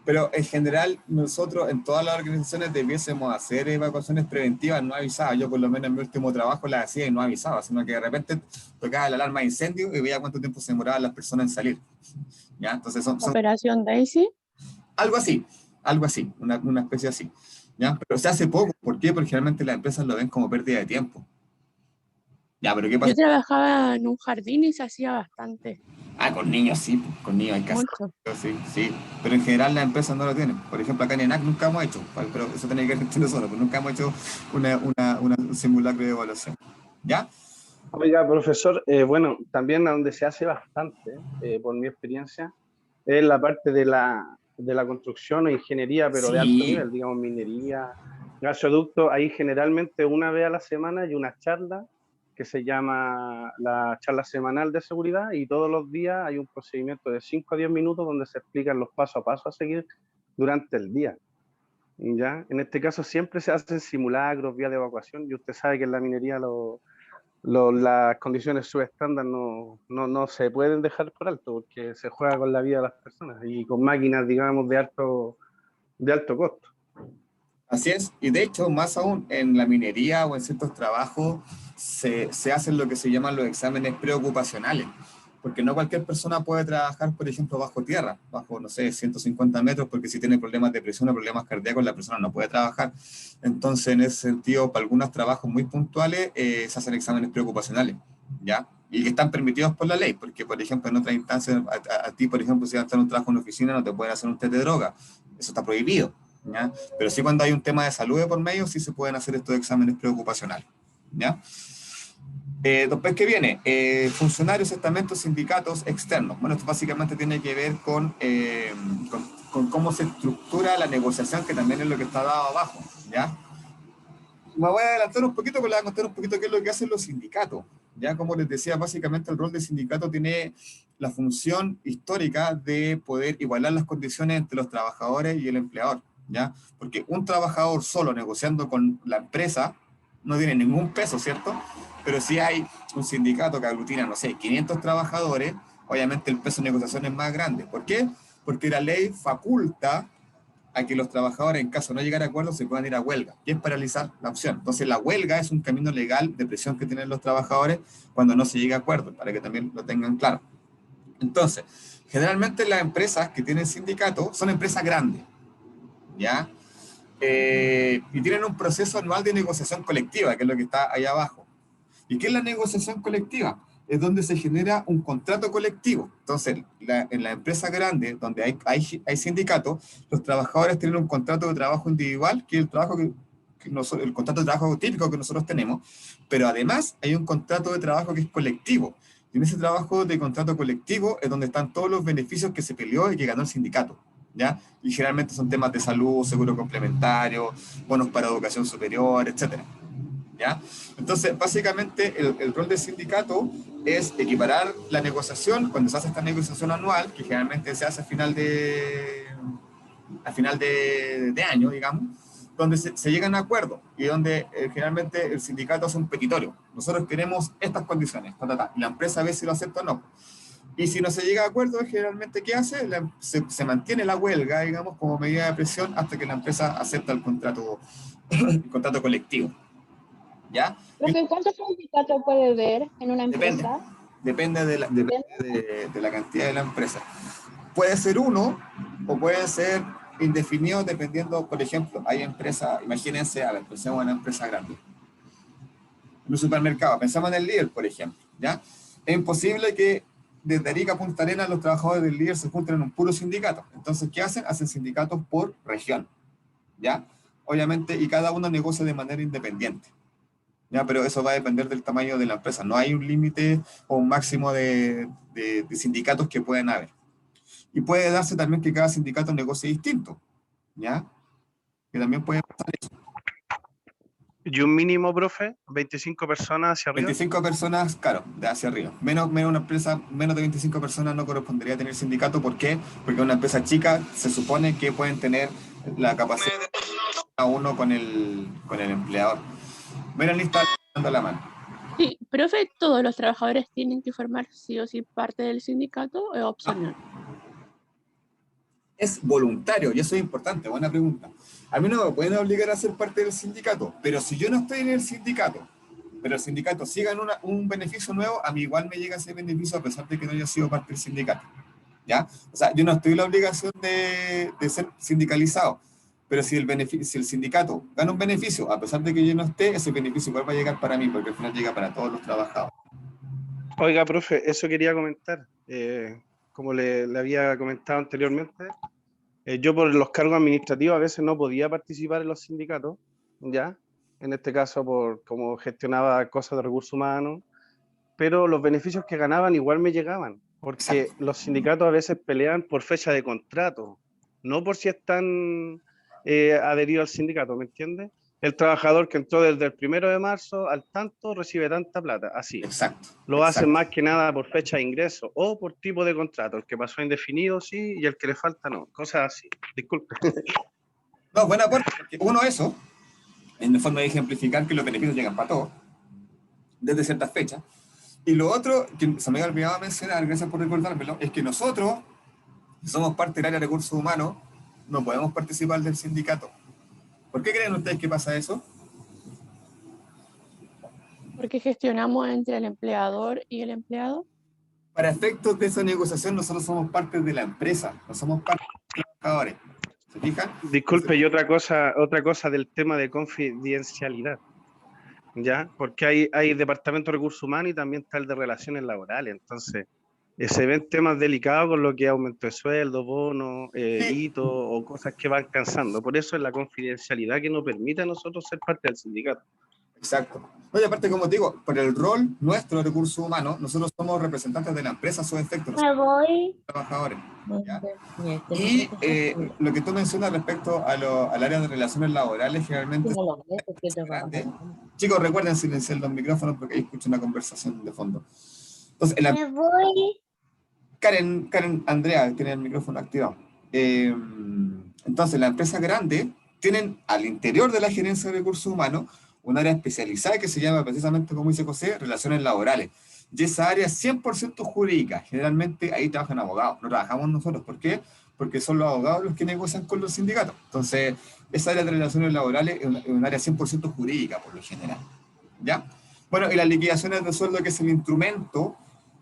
Pero en general, nosotros en todas las organizaciones debiésemos hacer evacuaciones preventivas no avisadas. Yo por lo menos en mi último trabajo las hacía y no avisaba, sino que de repente tocaba la alarma de incendio y veía cuánto tiempo se demoraban las personas en salir. ¿Ya? Entonces son Operación Daisy. algo así, una especie así. ¿Ya? Pero se hace poco. ¿Por qué? Porque generalmente las empresas lo ven como pérdida de tiempo. Ya, pero ¿qué pasa? Yo trabajaba en un jardín y se hacía bastante. Con niños sí, con niños hay que hacerlo, sí. Pero en general las empresas no lo tienen. Por ejemplo, acá en ENAC nunca hemos hecho, pero eso tiene que ver con nosotros, pero nunca hemos hecho un simulacro de evaluación. ¿Ya? Oiga, profesor, bueno, también a donde se hace bastante, por mi experiencia, es la parte de la construcción o ingeniería, pero de alto nivel, digamos, minería, gasoducto. Ahí generalmente una vez a la semana hay una charla que se llama la charla semanal de seguridad, y todos los días hay un procedimiento de 5 a 10 minutos donde se explican los pasos a paso a seguir durante el día. ¿Ya? En este caso siempre se hacen simulacros, vías de evacuación, y usted sabe que en la minería las condiciones subestándar no se pueden dejar por alto, porque se juega con la vida de las personas y con máquinas, digamos, de alto costo. Así es, y de hecho, más aún, en la minería o en ciertos trabajos se hacen lo que se llaman los exámenes preocupacionales, porque no cualquier persona puede trabajar, por ejemplo, bajo tierra, bajo, no sé, 150 metros, porque si tiene problemas de presión o problemas cardíacos, la persona no puede trabajar. Entonces, en ese sentido, para algunos trabajos muy puntuales, se hacen exámenes preocupacionales, ¿ya? Y que están permitidos por la ley, porque, por ejemplo, en otras instancias, a ti, por ejemplo, si vas a estar en un trabajo en una oficina, no te pueden hacer un test de droga, eso está prohibido, ¿ya? Pero sí cuando hay un tema de salud de por medio, sí se pueden hacer estos exámenes preocupacionales, ¿ya? Después, ¿qué viene? Funcionarios, estamentos, sindicatos externos. Bueno, esto básicamente tiene que ver con cómo se estructura la negociación, que también es lo que está dado abajo, ¿ya? Me voy a adelantar un poquito, pero les voy a contar un poquito qué es lo que hacen los sindicatos. Ya, como les decía, básicamente el rol del sindicato tiene la función histórica de poder igualar las condiciones entre los trabajadores y el empleador, ¿ya? Porque un trabajador solo negociando con la empresa no tiene ningún peso, ¿cierto? Pero si hay un sindicato que aglutina, no sé, 500 trabajadores, obviamente el peso de negociación es más grande. ¿Por qué? Porque la ley faculta a que los trabajadores, en caso de no llegar a acuerdo, se puedan ir a huelga, que es paralizar la opción. Entonces, la huelga es un camino legal de presión que tienen los trabajadores cuando no se llega a acuerdo, para que también lo tengan claro. Entonces, generalmente las empresas que tienen sindicato son empresas grandes, ¿ya? Y tienen un proceso anual de negociación colectiva, que es lo que está ahí abajo. ¿Y qué es la negociación colectiva? Es donde se genera un contrato colectivo. Entonces, en la empresa grande, donde hay sindicatos, los trabajadores tienen un contrato de trabajo individual, que es el trabajo el contrato de trabajo típico que nosotros tenemos, pero además hay un contrato de trabajo que es colectivo. Y en ese trabajo de contrato colectivo es donde están todos los beneficios que se peleó y que ganó el sindicato, ¿ya? Y generalmente son temas de salud, seguro complementario, bonos para educación superior, etcétera, ¿ya? Entonces, básicamente, el rol del sindicato es equiparar la negociación, cuando se hace esta negociación anual, que generalmente se hace a final de año, digamos, donde se llegan a acuerdos y donde generalmente el sindicato hace un petitorio. Nosotros queremos estas condiciones, y la empresa ve si lo acepta o no. Y si no se llega a acuerdo, generalmente, ¿qué hace? Se mantiene la huelga, digamos, como medida de presión hasta que la empresa acepta el contrato colectivo, ¿ya? Profe, ¿cuántos sindicatos puede haber en una empresa? Depende de la cantidad de la empresa. Puede ser uno o puede ser indefinido dependiendo, por ejemplo, hay empresas, imagínense, a ver, pensemos en una empresa grande. En un supermercado, pensamos en el líder, por ejemplo, ¿ya? Es imposible que desde Arica a Punta Arenas los trabajadores del líder se junten en un puro sindicato. Entonces, ¿qué hacen? Hacen sindicatos por región, ¿ya? Obviamente, y cada uno negocia de manera independiente, ¿ya? Pero eso va a depender del tamaño de la empresa. No hay un límite o un máximo de sindicatos que pueden haber. Y puede darse también que cada sindicato negocie distinto, ¿ya? Que también puede pasar eso. ¿Y un mínimo, profe? ¿25 personas hacia arriba? 25 personas, claro, de hacia arriba. Menos una empresa, menos de 25 personas no correspondería tener sindicato. ¿Por qué? Porque una empresa chica se supone que pueden tener la capacidad de a uno con el empleador. Melanie está dando la mano. Sí, profe, ¿todos los trabajadores tienen que formar sí o sí parte del sindicato o es opcional? Es voluntario, y eso es importante, buena pregunta. A mí no me pueden obligar a ser parte del sindicato, pero si yo no estoy en el sindicato, pero el sindicato sí gana un beneficio nuevo, a mí igual me llega ese beneficio a pesar de que no haya sido parte del sindicato, ¿ya? O sea, yo no estoy en la obligación de ser sindicalizado, pero si el sindicato gana un beneficio, a pesar de que yo no esté, ese beneficio igual va a llegar para mí, porque al final llega para todos los trabajadores. Oiga, profe, eso quería comentar. Como le había comentado anteriormente, yo por los cargos administrativos a veces no podía participar en los sindicatos, ¿ya? En este caso, por cómo gestionaba cosas de recursos humanos, pero los beneficios que ganaban igual me llegaban, porque Exacto. los sindicatos a veces pelean por fecha de contrato, no por si están adheridos al sindicato, ¿me entiendes? El trabajador que entró desde el 1 de marzo al tanto recibe tanta plata, así. Exacto. Lo hacen más que nada por fecha de ingreso o por tipo de contrato. El que pasó indefinido sí y el que le falta no. Cosas así. Disculpe. No, buena aporte, porque uno eso, en forma de ejemplificar que los beneficios llegan para todos, desde ciertas fechas. Y lo otro, que se me había olvidado mencionar, gracias por recordármelo, es que nosotros, que somos parte del área de recursos humanos, no podemos participar del sindicato. ¿Por qué creen ustedes que pasa eso? Porque gestionamos entre el empleador y el empleado. Para efectos de esa negociación, nosotros somos parte de la empresa, no somos parte de los trabajadores. ¿Se fijan? Disculpe, y otra cosa del tema de confidencialidad, ¿ya? Porque hay departamento de recursos humanos y también está el de relaciones laborales, entonces se ven temas delicados con lo que es aumento de sueldo, bono, hito o cosas que van cansando. Por eso es la confidencialidad que nos permite a nosotros ser parte del sindicato. Exacto. No, y aparte, como te digo, por el rol nuestro de recursos humanos, nosotros somos representantes de la empresa a su efecto, no somos trabajadores. ¿Ya? Y lo que tú mencionas respecto al área de relaciones laborales, generalmente es grande. Chicos, recuerden silenciar los micrófonos porque ahí escucho una conversación de fondo. Entonces, Karen Andrea tiene el micrófono activado. Entonces, las empresas grandes tienen al interior de la gerencia de recursos humanos un área especializada que se llama precisamente, como dice José, relaciones laborales. Y esa área es 100% jurídica. Generalmente ahí trabajan abogados, no trabajamos nosotros. ¿Por qué? Porque son los abogados los que negocian con los sindicatos. Entonces, esa área de relaciones laborales es un área 100% jurídica, por lo general. ¿Ya? Bueno, y las liquidaciones de sueldo, que es el instrumento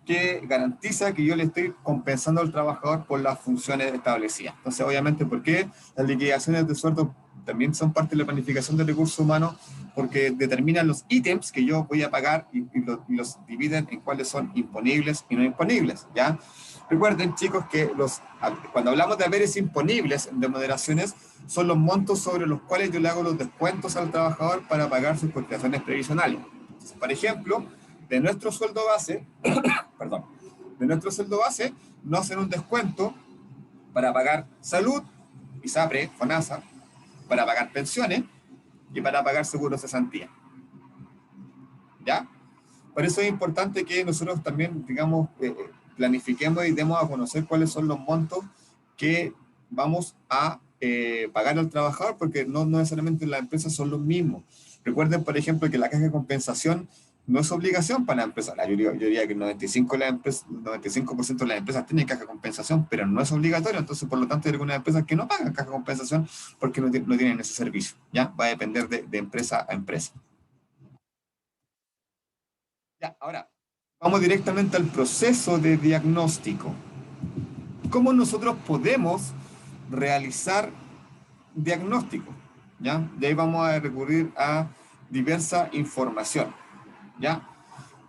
que garantiza que yo le estoy compensando al trabajador por las funciones establecidas. Entonces, obviamente, ¿por qué las liquidaciones de sueldo también son parte de la planificación de recursos humanos? Porque determinan los ítems que yo voy a pagar y los dividen en cuáles son imponibles y no imponibles, ¿ya? Recuerden, chicos, que cuando hablamos de haberes imponibles de moderaciones, son los montos sobre los cuales yo le hago los descuentos al trabajador para pagar sus cotizaciones previsionales. Entonces, por ejemplo, de nuestro sueldo base, no hacen un descuento para pagar salud, ISAPRE, FONASA, para pagar pensiones y para pagar seguros de cesantía. ¿Ya? Por eso es importante que nosotros también, digamos, planifiquemos y demos a conocer cuáles son los montos que vamos a pagar al trabajador, porque no necesariamente las empresas son los mismos. Recuerden, por ejemplo, que la caja de compensación no es obligación para la empresa. Yo diría que el 95% de las empresas tienen caja de compensación, pero no es obligatorio. Entonces, por lo tanto, hay algunas empresas que no pagan caja de compensación porque no tienen ese servicio. ¿Ya? Va a depender de empresa a empresa. Ya, ahora, vamos directamente al proceso de diagnóstico. ¿Cómo nosotros podemos realizar diagnóstico? ¿Ya? De ahí vamos a recurrir a diversa información. ¿Ya?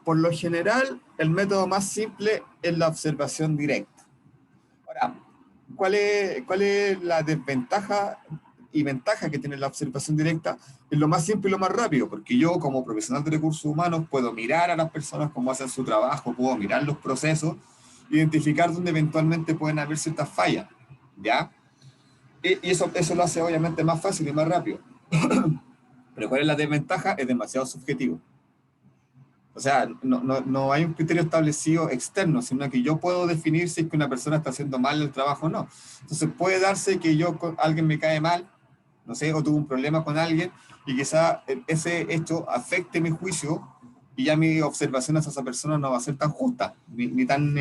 Por lo general, el método más simple es la observación directa. Ahora, ¿cuál es la desventaja y ventaja que tiene la observación directa? Es lo más simple y lo más rápido, porque yo, como profesional de recursos humanos, puedo mirar a las personas cómo hacen su trabajo, puedo mirar los procesos, identificar dónde eventualmente pueden haber ciertas fallas, ¿ya? Y eso lo hace obviamente más fácil y más rápido. Pero ¿cuál es la desventaja? Es demasiado subjetivo. O sea, no hay un criterio establecido externo, sino que yo puedo definir si es que una persona está haciendo mal el trabajo o no. Entonces puede darse que alguien me cae mal, no sé, o tuve un problema con alguien, y quizá ese hecho afecte mi juicio, y ya mi observación hacia esa persona no va a ser tan justa, ni tan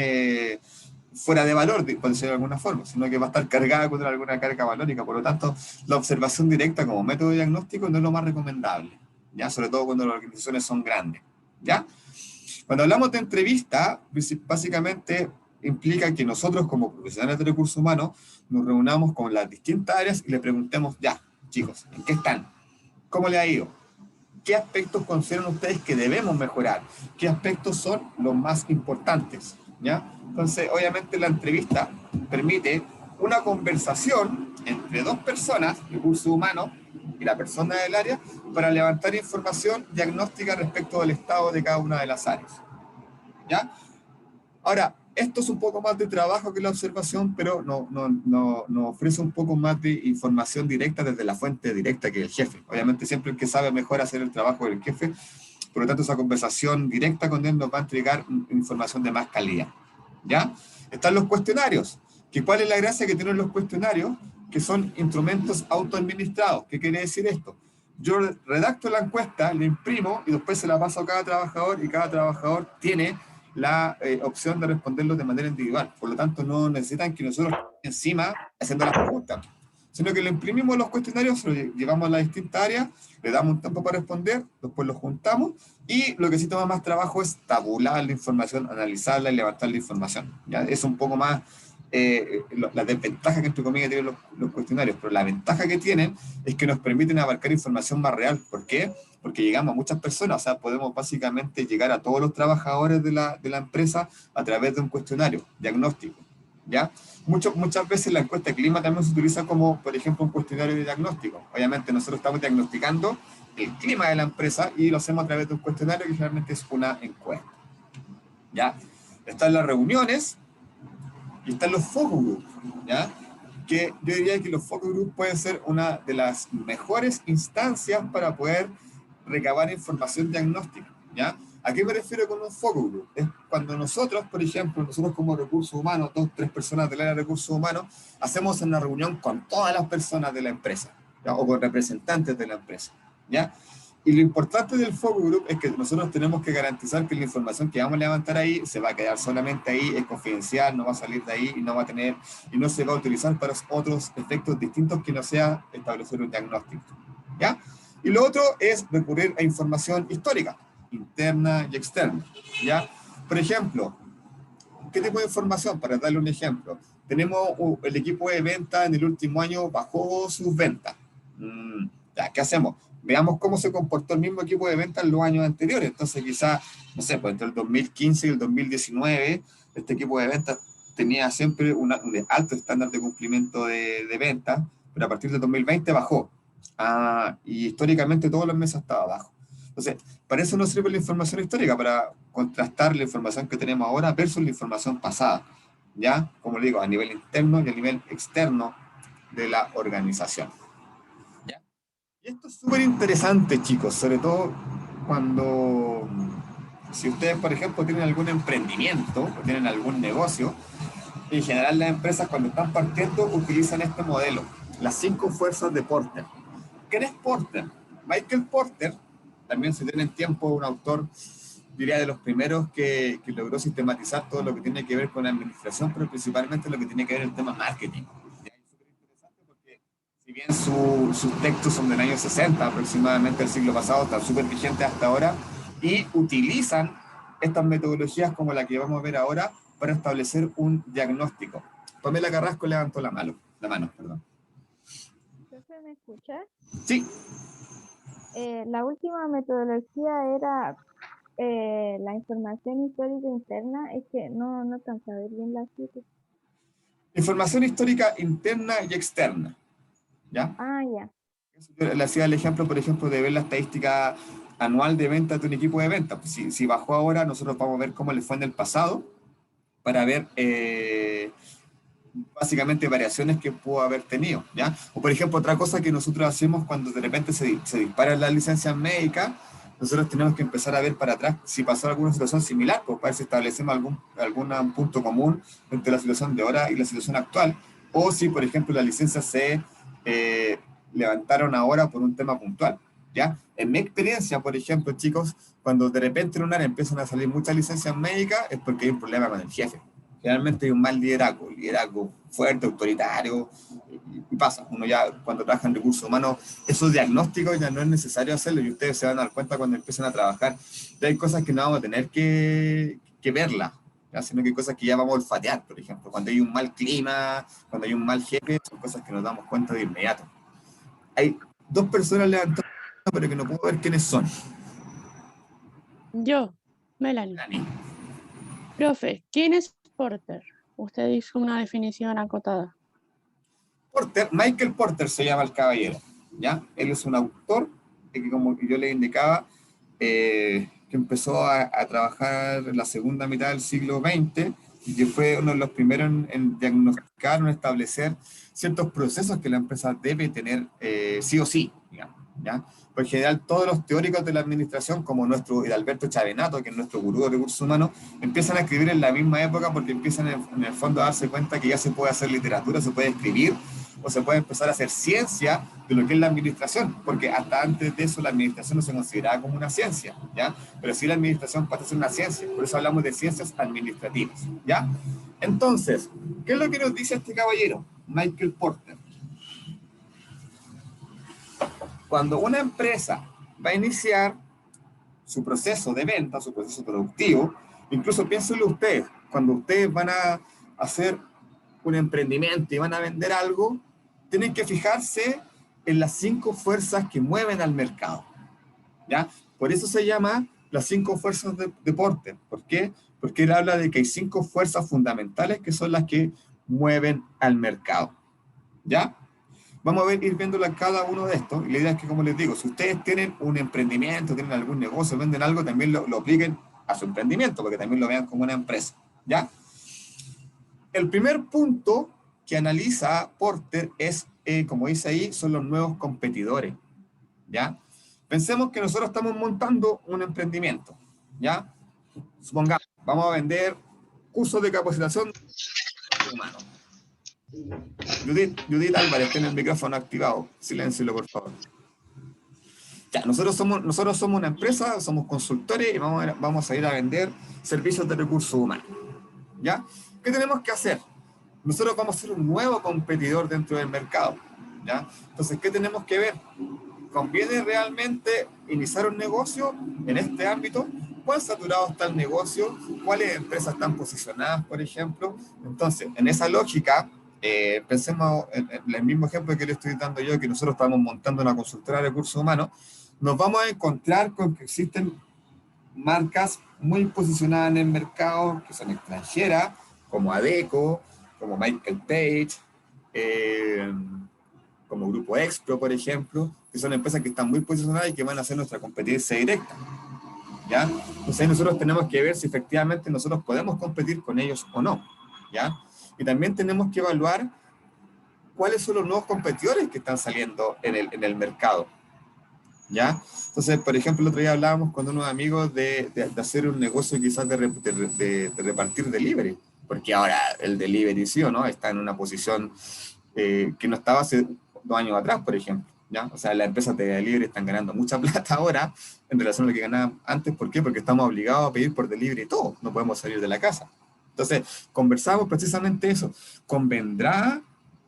fuera de valor, por decirlo de alguna forma, sino que va a estar cargada con alguna carga valórica. Por lo tanto, la observación directa como método de diagnóstico no es lo más recomendable, ¿ya? Sobre todo cuando las organizaciones son grandes. ¿Ya? Cuando hablamos de entrevista, básicamente implica que nosotros como profesionales de recursos humanos nos reunamos con las distintas áreas y le preguntemos, ya, chicos, ¿en qué están? ¿Cómo le ha ido? ¿Qué aspectos consideran ustedes que debemos mejorar? ¿Qué aspectos son los más importantes? ¿Ya? Entonces, obviamente la entrevista permite una conversación entre dos personas, recursos humanos, y la persona del área, para levantar información diagnóstica respecto del estado de cada una de las áreas. ¿Ya? Ahora, esto es un poco más de trabajo que la observación, pero nos ofrece un poco más de información directa desde la fuente directa, que es el jefe. Obviamente siempre el que sabe mejor hacer el trabajo del jefe, por lo tanto esa conversación directa con él nos va a entregar información de más calidad. ¿Ya? Están los cuestionarios. ¿Cuál es la gracia que tienen los cuestionarios? Que son instrumentos autoadministrados. ¿Qué quiere decir esto? Yo redacto la encuesta, la imprimo y después se la paso a cada trabajador, y cada trabajador tiene la opción de responderlo de manera individual. Por lo tanto, no necesitan que nosotros encima haciendo las preguntas. sino que le imprimimos los cuestionarios, se los llevamos a las distintas áreas, le damos un tiempo para responder, después los juntamos, y lo que sí toma más trabajo es tabular la información, analizarla y levantar la información. ¿Ya? Es un poco más la desventaja que entre comillas tienen los cuestionarios, pero la ventaja que tienen es que nos permiten abarcar información más real. ¿Por qué? Porque llegamos a muchas personas, o sea, podemos básicamente llegar a todos los trabajadores de la empresa a través de un cuestionario diagnóstico, ¿ya? Muchas veces la encuesta de clima también se utiliza como, por ejemplo, un cuestionario de diagnóstico. Obviamente nosotros estamos diagnosticando el clima de la empresa y lo hacemos a través de un cuestionario que generalmente es una encuesta, ¿ya? Están las reuniones y están los focus group, ¿ya? Que yo diría que los focus group pueden ser una de las mejores instancias para poder recabar información diagnóstica, ¿ya? ¿A qué me refiero con un focus group? Es cuando nosotros, por ejemplo, nosotros como recursos humanos, 2 o 3 personas del área de recursos humanos, hacemos una reunión con todas las personas de la empresa, ¿ya? O con representantes de la empresa, ¿ya? Y lo importante del focus group es que nosotros tenemos que garantizar que la información que vamos a levantar ahí se va a quedar solamente ahí, es confidencial, no va a salir de ahí y no va a tener, y no se va a utilizar para otros efectos distintos que no sea establecer un diagnóstico, ¿ya? Y lo otro es recurrir a información histórica, interna y externa, ¿ya? Por ejemplo, ¿qué tipo de información? Para darle un ejemplo, tenemos el equipo de venta en el último año bajó sus ventas. Ya, ¿qué hacemos? Veamos cómo se comportó el mismo equipo de venta en los años anteriores. Entonces, quizás, no sé, pues entre el 2015 y el 2019, este equipo de ventas tenía siempre un alto estándar de cumplimiento de venta, pero a partir del 2020 bajó. Y históricamente todos los meses estaba abajo. Entonces, para eso nos sirve la información histórica, para contrastar la información que tenemos ahora versus la información pasada, ¿ya? Como le digo, a nivel interno y a nivel externo de la organización. ¿Ya? Y esto es súper interesante, chicos, sobre todo cuando, si ustedes, por ejemplo, tienen algún emprendimiento o tienen algún negocio, en general las empresas cuando están partiendo utilizan este modelo, las 5 fuerzas de Porter. ¿Quién es Porter? Michael Porter, también si tienen tiempo, un autor, diría de los primeros que logró sistematizar todo lo que tiene que ver con la administración, pero principalmente lo que tiene que ver el tema marketing. Y es súper interesante porque si bien sus textos son del año 60, aproximadamente del siglo pasado, están súper vigentes hasta ahora, y utilizan estas metodologías como la que vamos a ver ahora para establecer un diagnóstico. Pamela Carrasco levantó la mano, perdón. ¿Me escucha? Sí. La última metodología era la información histórica interna. Es que no alcanzo a ver bien la cita. Información histórica interna y externa, ¿ya? Ya. Yo le hacía el ejemplo, por ejemplo, de ver la estadística anual de ventas de un equipo de ventas. Pues si bajó ahora, nosotros vamos a ver cómo le fue en el pasado para ver básicamente variaciones que pudo haber tenido, ¿ya? O por ejemplo, otra cosa que nosotros hacemos cuando de repente se disparan las licencias médicas, nosotros tenemos que empezar a ver para atrás si pasó alguna situación similar, pues para ver si establecemos algún punto común entre la situación de ahora y la situación actual, o si, por ejemplo, las licencias se levantaron ahora por un tema puntual, ¿ya? En mi experiencia, por ejemplo, chicos, cuando de repente en un área empiezan a salir muchas licencias médicas, es porque hay un problema con el jefe. Generalmente hay un mal liderazgo fuerte, autoritario, y pasa. Uno ya, cuando trabaja en recursos humanos, esos diagnósticos ya no es necesario hacerlo, y ustedes se van a dar cuenta cuando empiezan a trabajar. Ya hay cosas que no vamos a tener que verlas, ¿ya? Sino que hay cosas que ya vamos a olfatear, por ejemplo. Cuando hay un mal clima, cuando hay un mal jefe, son cosas que nos damos cuenta de inmediato. Hay 2 personas levantando, pero que no puedo ver quiénes son. Yo, Melanie. Profe, ¿quién es Porter? Usted hizo una definición acotada. Porter, Michael Porter se llama el caballero, ¿ya? Él es un autor que, como yo le indicaba, que empezó a trabajar en la segunda mitad del siglo XX y que fue uno de los primeros en diagnosticar, en establecer ciertos procesos que la empresa debe tener sí o sí, digamos, ¿ya? Por general, todos los teóricos de la administración, como nuestro Alberto Chavenato, que es nuestro gurú de recursos humanos, empiezan a escribir en la misma época porque empiezan en el fondo a darse cuenta que ya se puede hacer literatura, se puede escribir, o se puede empezar a hacer ciencia de lo que es la administración, porque hasta antes de eso la administración no se consideraba como una ciencia, ¿ya? Pero sí la administración puede ser una ciencia, por eso hablamos de ciencias administrativas, ¿ya? Entonces, ¿qué es lo que nos dice este caballero, Michael Porter? cuando una empresa va a iniciar su proceso de venta, su proceso productivo, incluso piénsenlo ustedes, cuando ustedes van a hacer un emprendimiento y van a vender algo, tienen que fijarse en las 5 fuerzas que mueven al mercado, ¿ya? Por eso se llama las 5 fuerzas de Porter. ¿Por qué? Porque él habla de que hay 5 fuerzas fundamentales que son las que mueven al mercado, ¿ya? Vamos a ir viendo cada uno de estos, y la idea es que, como les digo, si ustedes tienen un emprendimiento, tienen algún negocio, venden algo, también lo apliquen a su emprendimiento, porque también lo vean como una empresa, ¿ya? El primer punto que analiza Porter es, como dice ahí, son los nuevos competidores, ¿ya? Pensemos que nosotros estamos montando un emprendimiento, ¿ya? Supongamos, vamos a vender cursos de capacitación humano. Judith Álvarez tiene el micrófono activado. Siléncielo, por favor. Ya, nosotros somos una empresa, somos consultores y vamos a ir a vender servicios de recursos humanos. ¿Ya? ¿Qué tenemos que hacer? Nosotros vamos a ser un nuevo competidor dentro del mercado. ¿Ya? Entonces, ¿qué tenemos que ver? ¿Conviene realmente iniciar un negocio en este ámbito? ¿Cuán saturado está el negocio? ¿Cuáles empresas están posicionadas, por ejemplo? Entonces, en esa lógica, pensemos en el mismo ejemplo que le estoy dando yo, que nosotros estamos montando una consultora de recursos humanos, nos vamos a encontrar con que existen marcas muy posicionadas en el mercado, que son extranjeras, como Adecco, como Michael Page, como Grupo Expro, por ejemplo, que son empresas que están muy posicionadas y que van a hacer nuestra competencia directa, ¿ya? Entonces nosotros tenemos que ver si efectivamente nosotros podemos competir con ellos o no, ¿ya? Y también tenemos que evaluar cuáles son los nuevos competidores que están saliendo en el mercado, ¿ya? Entonces, por ejemplo, el otro día hablábamos con unos amigos de hacer un negocio quizás de repartir delivery, porque ahora el delivery, sí o no, está en una posición que no estaba hace 2 años atrás, por ejemplo, ¿ya? O sea, las empresas de delivery están ganando mucha plata ahora en relación a lo que ganaban antes. ¿Por qué? Porque estamos obligados a pedir por delivery todo, no podemos salir de la casa. Entonces, conversamos precisamente eso. ¿Convendrá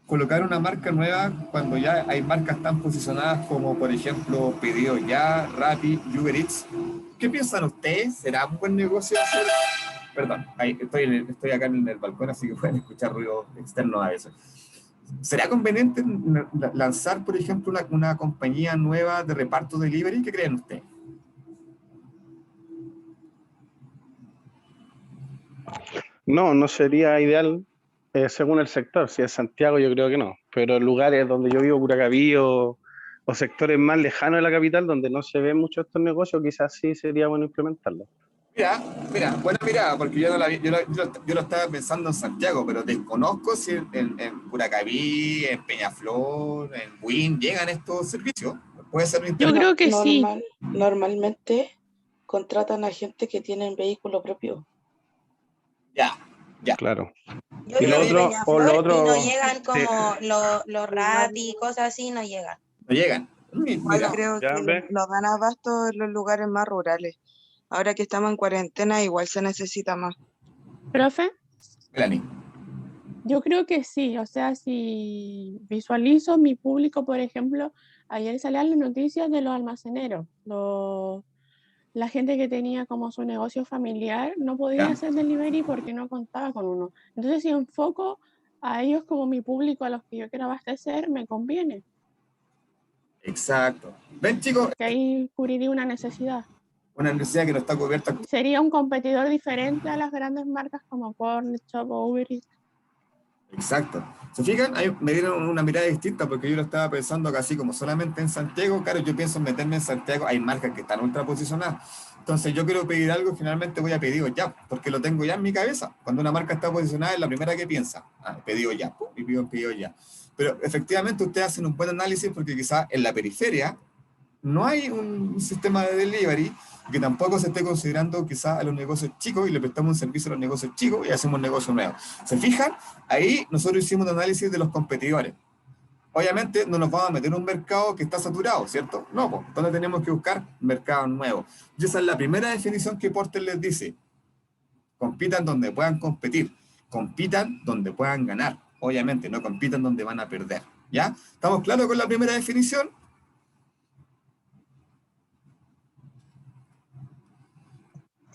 colocar una marca nueva cuando ya hay marcas tan posicionadas como, por ejemplo, Pedido Ya, Rappi, Uber Eats? ¿Qué piensan ustedes? ¿Será un buen negocio hacer? Perdón, estoy acá en el balcón, así que pueden escuchar ruido externo a veces. ¿Será conveniente lanzar, por ejemplo, una compañía nueva de reparto delivery? ¿Qué creen ustedes? No sería ideal según el sector. Si es Santiago, yo creo que no. Pero en lugares donde yo vivo, Curacaví o sectores más lejanos de la capital, donde no se ven mucho estos negocios, quizás sí sería bueno implementarlo. Mira, buena mirada, porque yo lo estaba pensando en Santiago, pero desconozco si en Curacaví, en Peñaflor, en Buin, llegan estos servicios. Puede ser Yo creo que sí. Normalmente contratan a gente que tiene vehículo propio. Ya. Claro. Yo Y lo creo otro, que y no llegan como los Rappi y cosas así, no llegan. No llegan. Igual creo Ya, que ve. nos dan abasto en los lugares más rurales. Ahora que estamos en cuarentena, igual se necesita más. ¿Profe? Melanie. Yo creo que sí, o sea, si visualizo mi público, por ejemplo, ayer salían las noticias de los almaceneros, la gente que tenía como su negocio familiar no podía hacer delivery porque no contaba con uno. Entonces, si enfoco a ellos como mi público, a los que yo quiero abastecer, me conviene. Exacto. ¿Ven, chicos? Porque ahí cubriría una necesidad. Una necesidad que no está cubierta. Sería un competidor diferente a las grandes marcas como Cornershop o Uber Eats. Exacto. ¿Se fijan? Ahí me dieron una mirada distinta porque yo lo estaba pensando casi como solamente en Santiago. Claro, yo pienso en meterme en Santiago. Hay marcas que están ultra posicionadas. Entonces yo quiero pedir algo, finalmente voy a Pedido Ya, porque lo tengo ya en mi cabeza. Cuando una marca está posicionada es la primera que piensa. Pedido Ya, y pido en Pedido Ya. Pero efectivamente ustedes hacen un buen análisis porque quizás en la periferia no hay un sistema de delivery que tampoco se esté considerando quizás a los negocios chicos y le prestamos un servicio a los negocios chicos y hacemos un negocio nuevo. ¿Se fijan? Ahí nosotros hicimos un análisis de los competidores. Obviamente no nos vamos a meter en un mercado que está saturado, ¿cierto? No, pues, ¿dónde tenemos que buscar? Mercados nuevos. Y esa es la primera definición que Porter les dice. Compitan donde puedan competir. Compitan donde puedan ganar. Obviamente, no compitan donde van a perder. ¿Ya? ¿Estamos claros con la primera definición?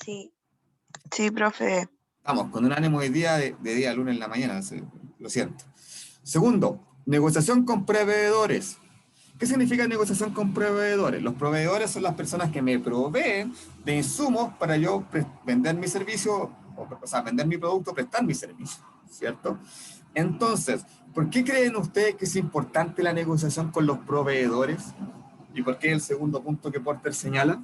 Sí, sí, profe. Vamos, con un ánimo de día, de día lunes en la mañana, lo siento. Segundo, negociación con proveedores. ¿Qué significa negociación con proveedores? Los proveedores son las personas que me proveen de insumos para yo vender mi servicio, o sea, vender mi producto, prestar mi servicio, ¿cierto? Entonces, ¿por qué creen ustedes que es importante la negociación con los proveedores? ¿Y por qué es el segundo punto que Porter señala?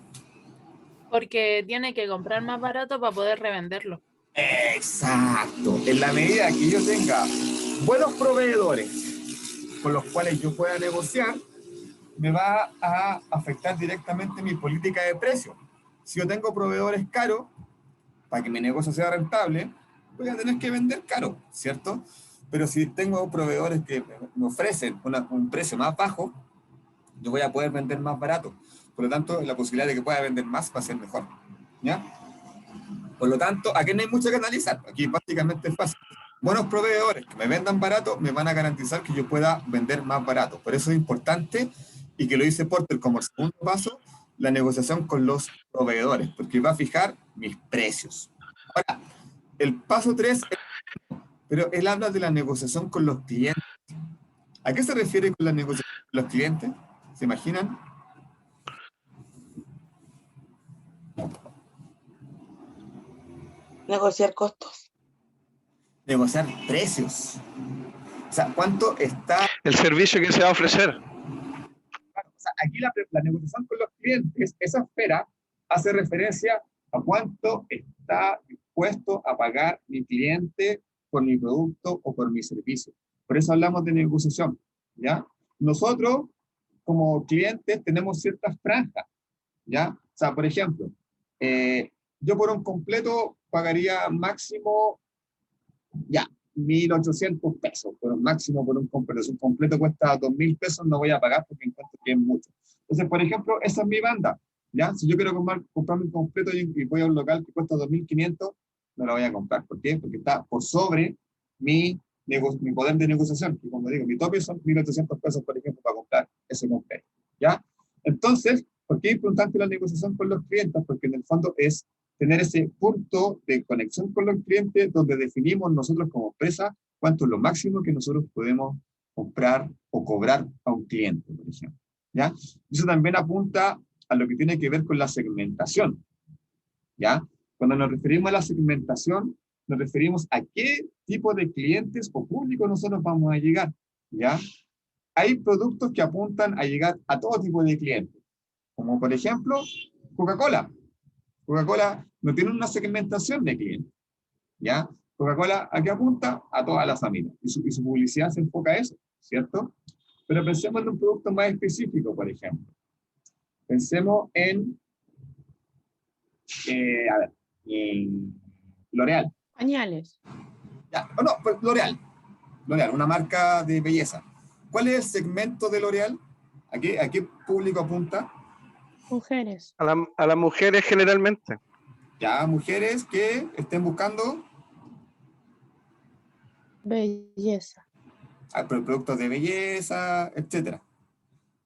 Porque tiene que comprar más barato para poder revenderlo. Exacto. En la medida que yo tenga buenos proveedores con los cuales yo pueda negociar, me va a afectar directamente mi política de precios. Si yo tengo proveedores caros, para que mi negocio sea rentable, voy a tener que vender caro, ¿cierto? Pero si tengo proveedores que me ofrecen un precio más bajo, yo voy a poder vender más barato. Por lo tanto, la posibilidad de que pueda vender más va a ser mejor, ¿ya? Por lo tanto, aquí no hay mucho que analizar. Aquí básicamente es fácil. Buenos proveedores que me vendan barato me van a garantizar que yo pueda vender más barato. Por eso es importante, y que lo dice Porter como el segundo paso, la negociación con los proveedores, porque va a fijar mis precios. Ahora, el paso 3, pero él habla de la negociación con los clientes. ¿A qué se refiere con la negociación con los clientes? ¿Se imaginan? Negociar costos. Negociar precios. O sea, ¿cuánto está? El servicio que se va a ofrecer. O sea, aquí la negociación con los clientes, esa esfera hace referencia a cuánto está dispuesto a pagar mi cliente por mi producto o por mi servicio. Por eso hablamos de negociación, ¿ya? Nosotros, como clientes, tenemos ciertas franjas, ¿ya? O sea, por ejemplo, yo por un completo pagaría máximo, ya, 1.800 pesos, por un máximo por un completo. Si un completo cuesta 2.000 pesos, no voy a pagar porque encuentro que es mucho. Entonces, por ejemplo, esa es mi banda, ¿ya? Si yo quiero comprarme un completo y voy a un local que cuesta 2.500, no lo voy a comprar. ¿Por qué? Porque está por sobre mi poder de negociación, que como digo, mi tope son 1.800 pesos, por ejemplo, para comprar ese completo, ¿ya? Entonces, ¿por qué es importante la negociación con los clientes? Porque en el fondo es tener ese punto de conexión con los clientes donde definimos nosotros como empresa cuánto es lo máximo que nosotros podemos comprar o cobrar a un cliente, por ejemplo, ¿ya? Eso también apunta a lo que tiene que ver con la segmentación, ¿ya? Cuando nos referimos a la segmentación, nos referimos a qué tipo de clientes o público nosotros vamos a llegar, ¿ya? Hay productos que apuntan a llegar a todo tipo de clientes, como por ejemplo Coca-Cola. Coca-Cola no tiene una segmentación de clientes, ¿ya? Coca-Cola, ¿a qué apunta? A toda la familia. Y su publicidad se enfoca a eso, ¿cierto? Pero pensemos en un producto más específico, por ejemplo. Pensemos en, L'Oreal. Pañales. Ya, no, pues L'Oreal. L'Oreal, una marca de belleza. ¿Cuál es el segmento de L'Oreal? ¿A qué público apunta? Mujeres. A las mujeres generalmente. Ya, mujeres que estén buscando Belleza. productos de belleza, etcétera.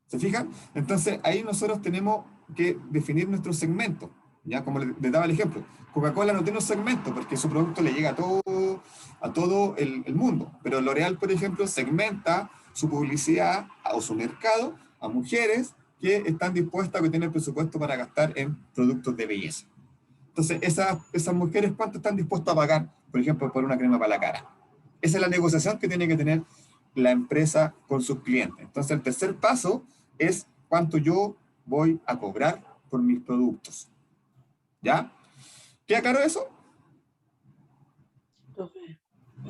¿Se fijan? Entonces, ahí nosotros tenemos que definir nuestro segmento. Ya, como les daba el ejemplo, Coca-Cola no tiene un segmento porque su producto le llega a todo el mundo. Pero L'Oreal, por ejemplo, segmenta su publicidad o su mercado a mujeres que están dispuestas, que tienen presupuesto para gastar en productos de belleza. Entonces, esas mujeres, ¿cuánto están dispuestas a pagar, por ejemplo, por una crema para la cara? Esa es la negociación que tiene que tener la empresa con sus clientes. Entonces, el tercer paso es cuánto yo voy a cobrar por mis productos. ¿Ya? ¿Queda claro eso?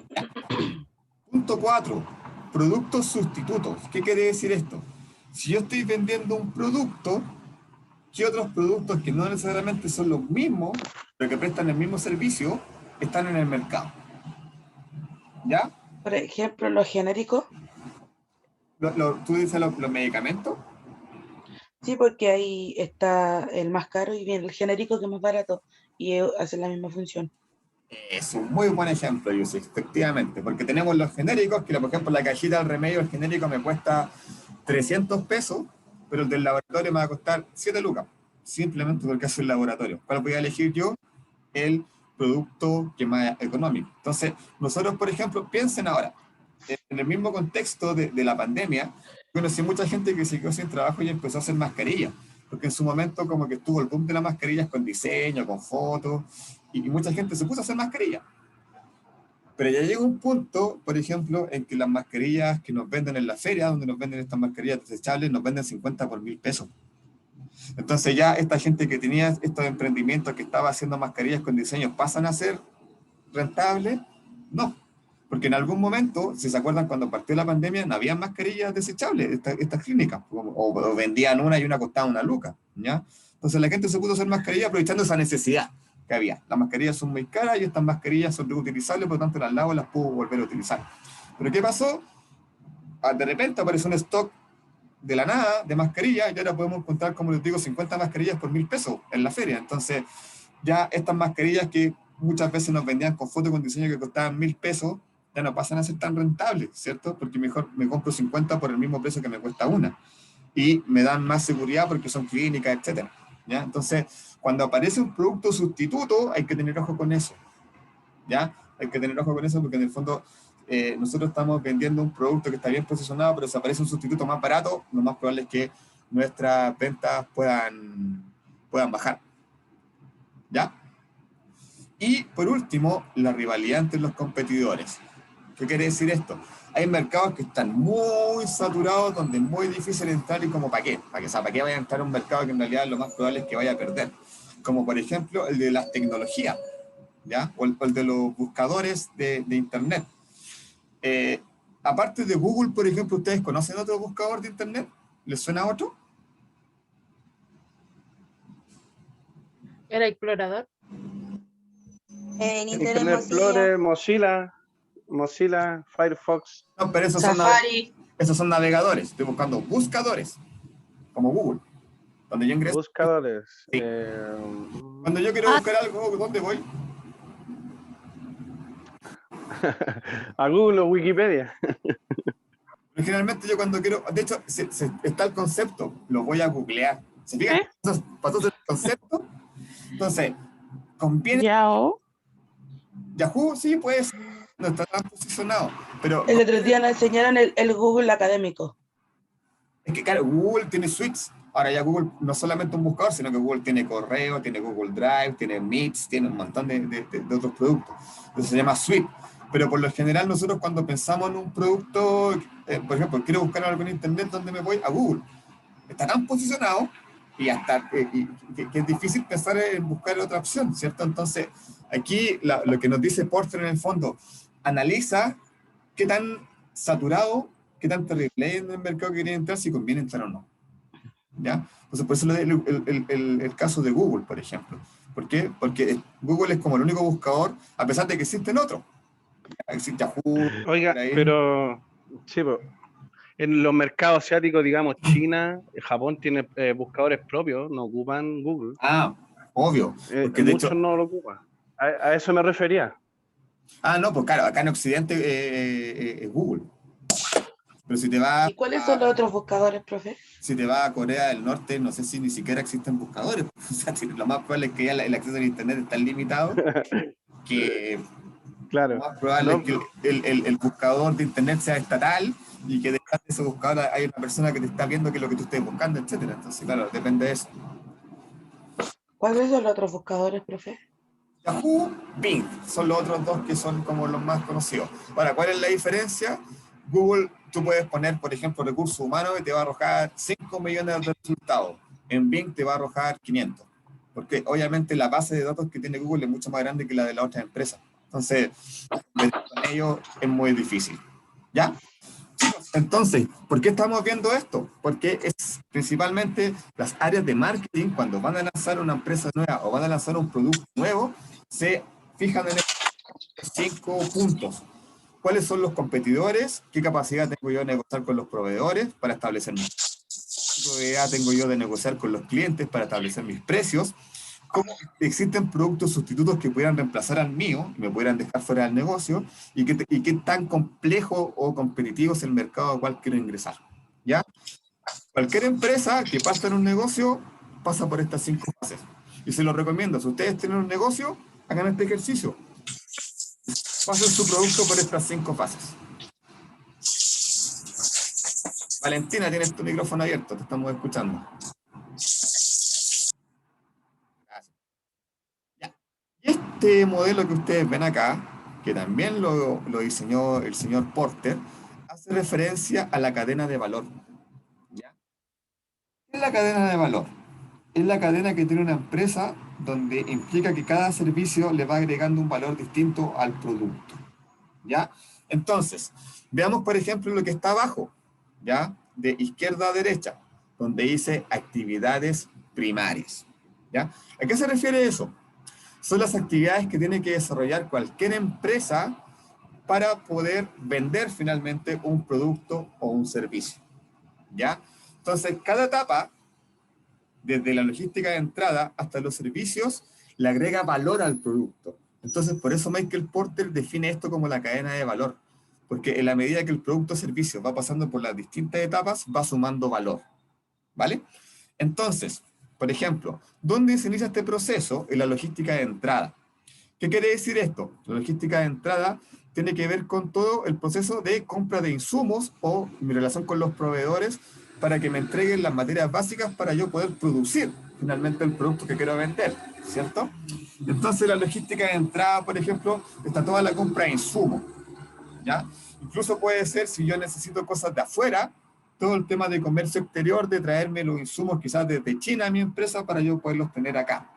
Ya. Punto 4. Productos sustitutos. ¿Qué quiere decir esto? Si yo estoy vendiendo un producto, ¿qué otros productos que no necesariamente son los mismos, pero que prestan el mismo servicio, están en el mercado? ¿Ya? Por ejemplo, los genéricos. ¿Tú dices los medicamentos? Sí, porque ahí está el más caro y viene el genérico que es más barato y hace la misma función. Es un muy buen ejemplo, Yussi, efectivamente, porque tenemos los genéricos, que por ejemplo la cajita del remedio, el genérico me cuesta 300 pesos, pero el del laboratorio me va a costar 7 lucas, simplemente porque hace el laboratorio. ¿Cuál voy a elegir yo? el producto que más económico. Entonces, nosotros, por ejemplo, piensen ahora, en el mismo contexto de la pandemia, conocí mucha gente que se quedó sin trabajo y empezó a hacer mascarillas, porque en su momento como que estuvo el boom de las mascarillas con diseño, con fotos, y mucha gente se puso a hacer mascarillas. Pero ya llega un punto, por ejemplo, en que las mascarillas que nos venden en la feria, donde nos venden estas mascarillas desechables, nos venden 50 por 1.000 pesos. Entonces ya esta gente que tenía estos emprendimientos que estaba haciendo mascarillas con diseño, ¿pasan a ser rentables? No. Porque en algún momento, si se acuerdan, cuando partió la pandemia, no había mascarillas desechables, estas clínicas, o vendían una y una costaba una luca, ¿ya? Entonces la gente se puso a hacer mascarillas aprovechando esa necesidad que había. Las mascarillas son muy caras y estas mascarillas son reutilizables, por lo tanto las lavo y las puedo volver a utilizar. Pero ¿qué pasó? De repente apareció un stock de la nada de mascarillas y ahora podemos encontrar, como les digo, 50 mascarillas por 1.000 pesos en la feria. Entonces ya estas mascarillas que muchas veces nos vendían con fotos con diseño que costaban 1.000 pesos, ya no pasan a ser tan rentables, ¿cierto? Porque mejor me compro 50 por el mismo precio que me cuesta una. Y me dan más seguridad porque son clínicas, etcétera, ¿ya? Entonces, cuando aparece un producto sustituto, hay que tener ojo con eso, ¿ya? Hay que tener ojo con eso porque en el fondo nosotros estamos vendiendo un producto que está bien posicionado, pero si aparece un sustituto más barato, lo más probable es que nuestras ventas puedan bajar, ¿ya? Y por último, la rivalidad entre los competidores. ¿Qué quiere decir esto? Hay mercados que están muy saturados, donde es muy difícil entrar y como ¿para qué? ¿Para qué vaya a entrar a un mercado que en realidad lo más probable es que vaya a perder? Como por ejemplo el de las tecnologías, ¿ya? O el de los buscadores de Internet. Aparte de Google, por ejemplo, ¿ustedes conocen otro buscador de Internet? ¿Les suena otro? ¿Era explorador? Internet Explorer, Mozilla, Firefox. No, pero esos son navegadores. Estoy buscando buscadores, como Google. Donde yo ingreso. Buscadores. Sí. Cuando yo quiero buscar algo, ¿dónde voy? A Google o Wikipedia. Pero generalmente yo cuando quiero, de hecho, está el concepto, lo voy a googlear. ¿Se fijan? Pasó el concepto. Entonces, conviene. Yahoo, sí, pues, no está tan posicionado. Pero el otro día nos enseñaron el Google académico. Es que, claro, Google tiene suites. Ahora ya Google no solamente un buscador, sino que Google tiene correo, tiene Google Drive, tiene Meets, tiene un montón de otros productos. Entonces se llama suite. Pero por lo general nosotros cuando pensamos en un producto, por ejemplo, quiero buscar algo en internet, ¿dónde me voy? A Google. Está tan posicionado y hasta que es difícil pensar en buscar otra opción, ¿cierto? Entonces, aquí lo que nos dice Porter en el fondo, analiza qué tan saturado, qué tan terrible es en el mercado que quiere entrar, si conviene entrar o no. ¿Ya? Entonces, por eso el caso de Google, por ejemplo. ¿Por qué? Porque Google es como el único buscador, a pesar de que existen otros. Existe Yahoo. Oiga, pero sí, en los mercados asiáticos, digamos, China, Japón tiene buscadores propios, no ocupan Google. Ah, obvio. Porque de muchos hecho, no lo ocupan. A eso me refería. Ah, no, pues claro, acá en Occidente es Google. Pero si te vas... ¿Y cuáles son los otros buscadores, profe? Si te vas a Corea del Norte, no sé si ni siquiera existen buscadores. O sea, lo más probable es que ya el acceso a internet es tan limitado que claro, lo más probable es que el buscador de internet sea estatal y que detrás de ese buscador hay una persona que te está viendo qué es lo que tú estés buscando, etcétera. Entonces, claro, depende de eso. ¿Cuáles son los otros buscadores, profe? Yahoo, Bing, son los otros dos que son como los más conocidos. Ahora, ¿cuál es la diferencia? Google, tú puedes poner, por ejemplo, recursos humanos y te va a arrojar 5 millones de resultados. En Bing te va a arrojar 500. Porque obviamente la base de datos que tiene Google es mucho más grande que la de las otras empresas. Entonces, con ello es muy difícil. ¿Ya? Entonces, ¿por qué estamos viendo esto? Porque es principalmente las áreas de marketing, cuando van a lanzar una empresa nueva o van a lanzar un producto nuevo, se fijan en estos 5 puntos. ¿Cuáles son los competidores? ¿Qué capacidad tengo yo de negociar con los proveedores para establecer mis precios? ¿Qué capacidad tengo yo de negociar con los clientes para establecer mis precios? ¿Cómo existen productos sustitutos que pudieran reemplazar al mío y me pudieran dejar fuera del negocio? ¿Y qué tan complejo o competitivo es el mercado al cual quiero ingresar? ¿Ya? Cualquier empresa que pasa en un negocio pasa por estas 5 fases. Y se lo recomiendo. Si ustedes tienen un negocio, Hagan este ejercicio. Pasen su producto por estas 5 fases. Valentina, tienes tu micrófono abierto, te estamos escuchando. Gracias. Ya. Y este modelo que ustedes ven acá, que también lo diseñó el señor Porter, hace referencia a la cadena de valor. ¿Ya? ¿Qué es la cadena de valor? Es la cadena que tiene una empresa donde implica que cada servicio le va agregando un valor distinto al producto. ¿Ya? Entonces, veamos por ejemplo lo que está abajo, ¿ya? De izquierda a derecha, donde dice actividades primarias. ¿Ya? ¿A qué se refiere eso? Son las actividades que tiene que desarrollar cualquier empresa para poder vender finalmente un producto o un servicio. ¿Ya? Entonces, cada etapa, desde la logística de entrada hasta los servicios, le agrega valor al producto. Entonces, por eso Michael Porter define esto como la cadena de valor, porque en la medida que el producto o servicio va pasando por las distintas etapas, va sumando valor. ¿Vale? Entonces, por ejemplo, ¿dónde se inicia este proceso? En la logística de entrada. ¿Qué quiere decir esto? La logística de entrada tiene que ver con todo el proceso de compra de insumos o mi relación con los proveedores para que me entreguen las materias básicas para yo poder producir finalmente el producto que quiero vender, ¿cierto? Entonces la logística de entrada, por ejemplo, está toda la compra de insumos, ¿ya? Incluso puede ser, si yo necesito cosas de afuera, todo el tema de comercio exterior, de traerme los insumos quizás desde China a mi empresa para yo poderlos tener acá,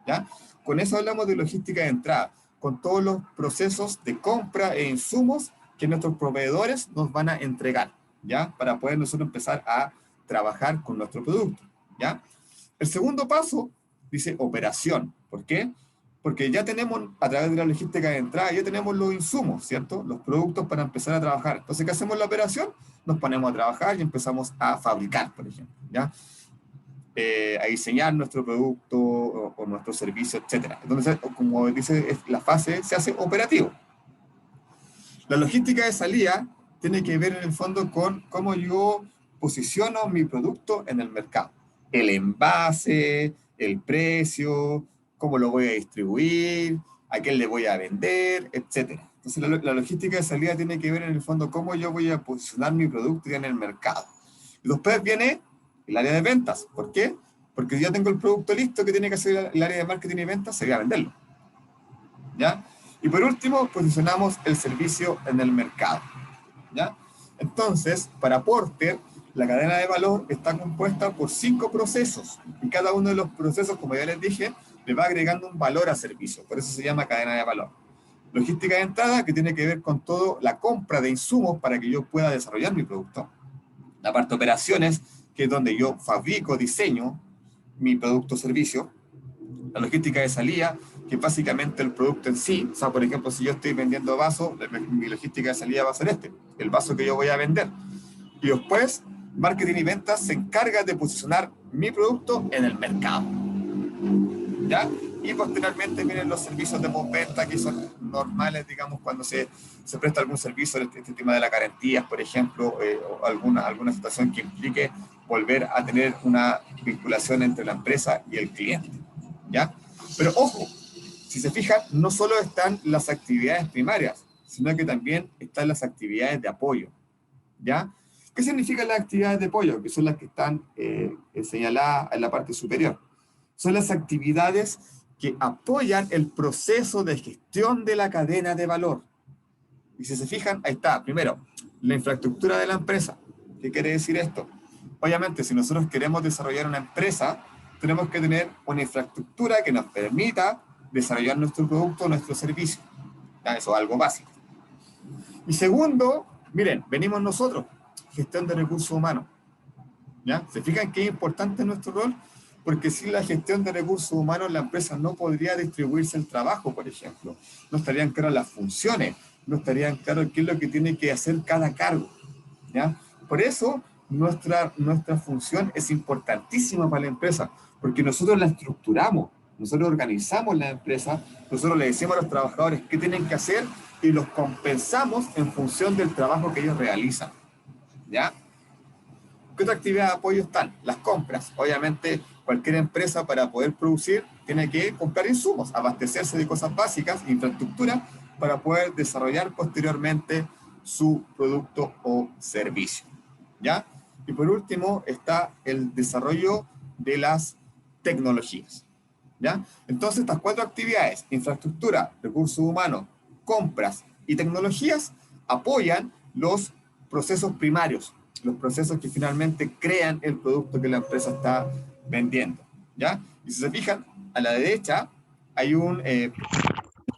¿ya? Con eso hablamos de logística de entrada, con todos los procesos de compra e insumos que nuestros proveedores nos van a entregar, ¿ya? Para poder nosotros empezar a trabajar con nuestro producto, ¿ya? El segundo paso dice operación. ¿Por qué? Porque ya tenemos, a través de la logística de entrada, ya tenemos los insumos, ¿cierto? Los productos para empezar a trabajar. Entonces, ¿qué hacemos en la operación? Nos ponemos a trabajar y empezamos a fabricar, por ejemplo, ¿ya? A diseñar nuestro producto o nuestro servicio, etc. Entonces, como dice la fase, se hace operativo. La logística de salida tiene que ver en el fondo con cómo yo posiciono mi producto en el mercado. El envase, el precio, cómo lo voy a distribuir, a quién le voy a vender, etc. Entonces la logística de salida tiene que ver en el fondo cómo yo voy a posicionar mi producto en el mercado. Y después viene el área de ventas. ¿Por qué? Porque si ya tengo el producto listo, que tiene que hacer el área de marketing y ventas, sería venderlo. ¿Ya? Y por último, posicionamos el servicio en el mercado. ¿Ya? Entonces, para Porter, la cadena de valor está compuesta por 5 procesos. Y cada uno de los procesos, como ya les dije, le va agregando un valor al servicio. Por eso se llama cadena de valor. Logística de entrada, que tiene que ver con toda la compra de insumos para que yo pueda desarrollar mi producto. La parte de operaciones, que es donde yo fabrico, diseño mi producto o servicio. La logística de salida, que es básicamente el producto en sí. O sea, por ejemplo, si yo estoy vendiendo vasos, mi logística de salida va a ser el vaso que yo voy a vender. Y después, marketing y ventas se encarga de posicionar mi producto en el mercado. ¿Ya? Y posteriormente vienen los servicios de postventa, que son normales, digamos, cuando se presta algún servicio, este tema de las garantías, por ejemplo, o alguna situación que implique volver a tener una vinculación entre la empresa y el cliente. ¿Ya? Pero ojo, si se fijan, no solo están las actividades primarias, sino que también están las actividades de apoyo. ¿Ya? ¿Qué significan las actividades de apoyo? Que son las que están señaladas en la parte superior. Son las actividades que apoyan el proceso de gestión de la cadena de valor. Y si se fijan, ahí está, primero, la infraestructura de la empresa. ¿Qué quiere decir esto? Obviamente, si nosotros queremos desarrollar una empresa, tenemos que tener una infraestructura que nos permita desarrollar nuestro producto o nuestro servicio. ¿Ya? Eso es algo básico. Y segundo, miren, venimos nosotros, gestión de recursos humanos. ¿Ya? ¿Se fijan qué importante es nuestro rol? Porque sin la gestión de recursos humanos la empresa no podría distribuirse el trabajo, por ejemplo. No estarían claras las funciones, no estarían claros qué es lo que tiene que hacer cada cargo. ¿Ya? Por eso nuestra función es importantísima para la empresa, porque nosotros la estructuramos, nosotros organizamos la empresa, nosotros le decimos a los trabajadores qué tienen que hacer y los compensamos en función del trabajo que ellos realizan. ¿Ya? ¿Qué otra actividad de apoyo están? Las compras. Obviamente, cualquier empresa para poder producir tiene que comprar insumos, abastecerse de cosas básicas, infraestructura, para poder desarrollar posteriormente su producto o servicio, ¿ya? Y por último está el desarrollo de las tecnologías, ¿ya? Entonces estas 4 actividades, infraestructura, recursos humanos, compras y tecnologías, apoyan los procesos primarios, los procesos que finalmente crean el producto que la empresa está vendiendo, ¿ya? Y si se fijan, a la derecha hay un... el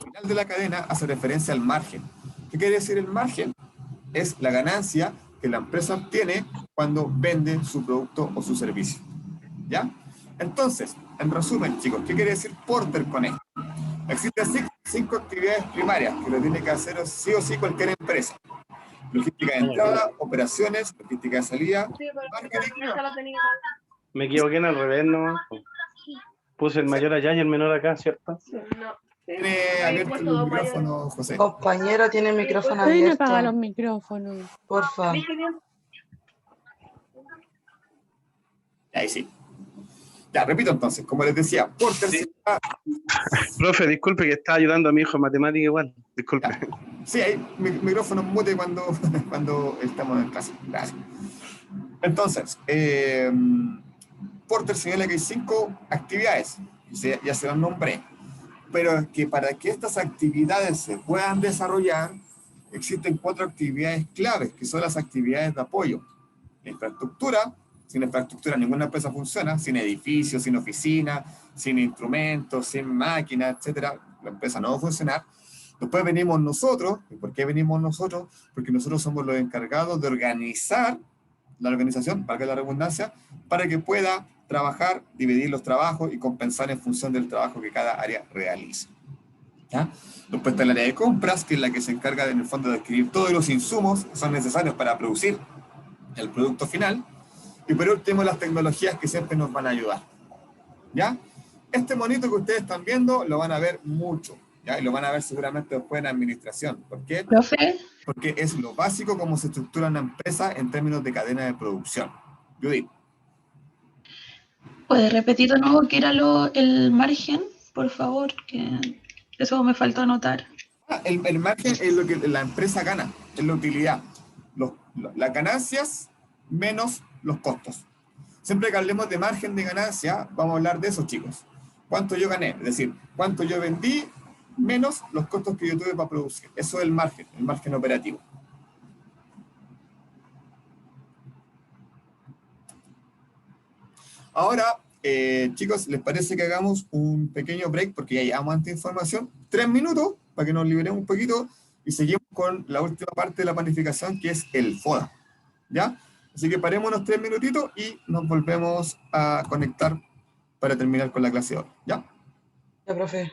final de la cadena hace referencia al margen. ¿Qué quiere decir el margen? Es la ganancia que la empresa obtiene cuando vende su producto o su servicio, ¿ya? Entonces, en resumen, chicos, ¿qué quiere decir Porter con esto? Existen 5 actividades primarias que lo tiene que hacer sí o sí cualquier empresa. Logística de entrada, operaciones, logística de salida, marketing. Me equivoqué en el revés, ¿no? Puse el mayor allá y el menor acá, ¿cierto? No. Tiene abierto el micrófono, José. Compañero, tiene el micrófono Pueden apagar los abierto. micrófonos. Porfa. Ahí sí. Ya, repito entonces, como les decía, Porter Sí. significa... Profe, disculpe que estaba ayudando a mi hijo en matemática igual. Disculpe. Ya. Sí, hay micrófono mute cuando, cuando estamos en clase. Gracias. Entonces, Porter señala que hay 5 actividades, ya se las nombré, pero que para que estas actividades se puedan desarrollar, existen 4 actividades claves, que son las actividades de apoyo. La infraestructura, sin infraestructura ninguna empresa funciona, sin edificios, sin oficinas, sin instrumentos, sin máquinas, etcétera, la empresa no va a funcionar. Después venimos nosotros. ¿Y por qué venimos nosotros? Porque nosotros somos los encargados de organizar la organización, valga la redundancia, para que pueda trabajar, dividir los trabajos y compensar en función del trabajo que cada área realiza, ¿ya? Después está el área de compras, que es la que se encarga en el fondo de adquirir todos los insumos que son necesarios para producir el producto final. Y por último, las tecnologías que siempre nos van a ayudar, ¿ya? Este monito que ustedes están viendo lo van a ver mucho, ¿ya? Y lo van a ver seguramente después en administración. ¿Por qué? Profe, Porque es lo básico como se estructura una empresa en términos de cadena de producción. Judith. ¿puedes repetir de nuevo qué era el margen, por favor? Que eso me faltó anotar. El margen es lo que la empresa gana, es la utilidad. Las ganancias menos los costos. Siempre que hablemos de margen de ganancia, vamos a hablar de eso, chicos. ¿Cuánto yo gané? Es decir, cuánto yo vendí menos los costos que yo tuve para producir. Eso es el margen operativo. Ahora, chicos, ¿les parece que hagamos un pequeño break? Porque ya llevamos ante información. 3 minutos para que nos liberemos un poquito y seguimos con la última parte de la planificación, que es el FODA, ¿ya? Así que paremos unos 3 minutitos y nos volvemos a conectar para terminar con la clase de hoy, ¿ya? Ya, profe.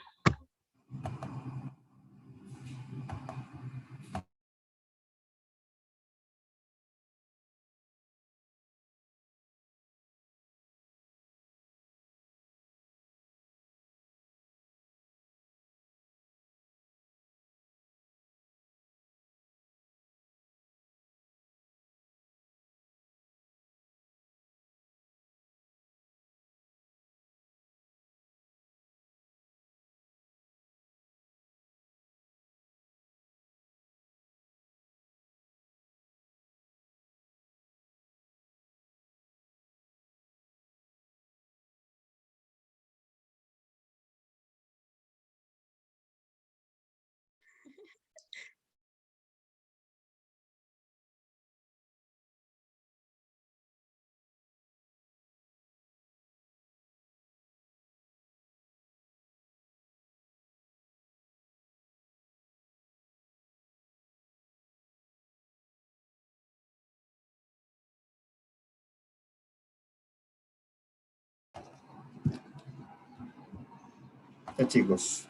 Ya, chicos.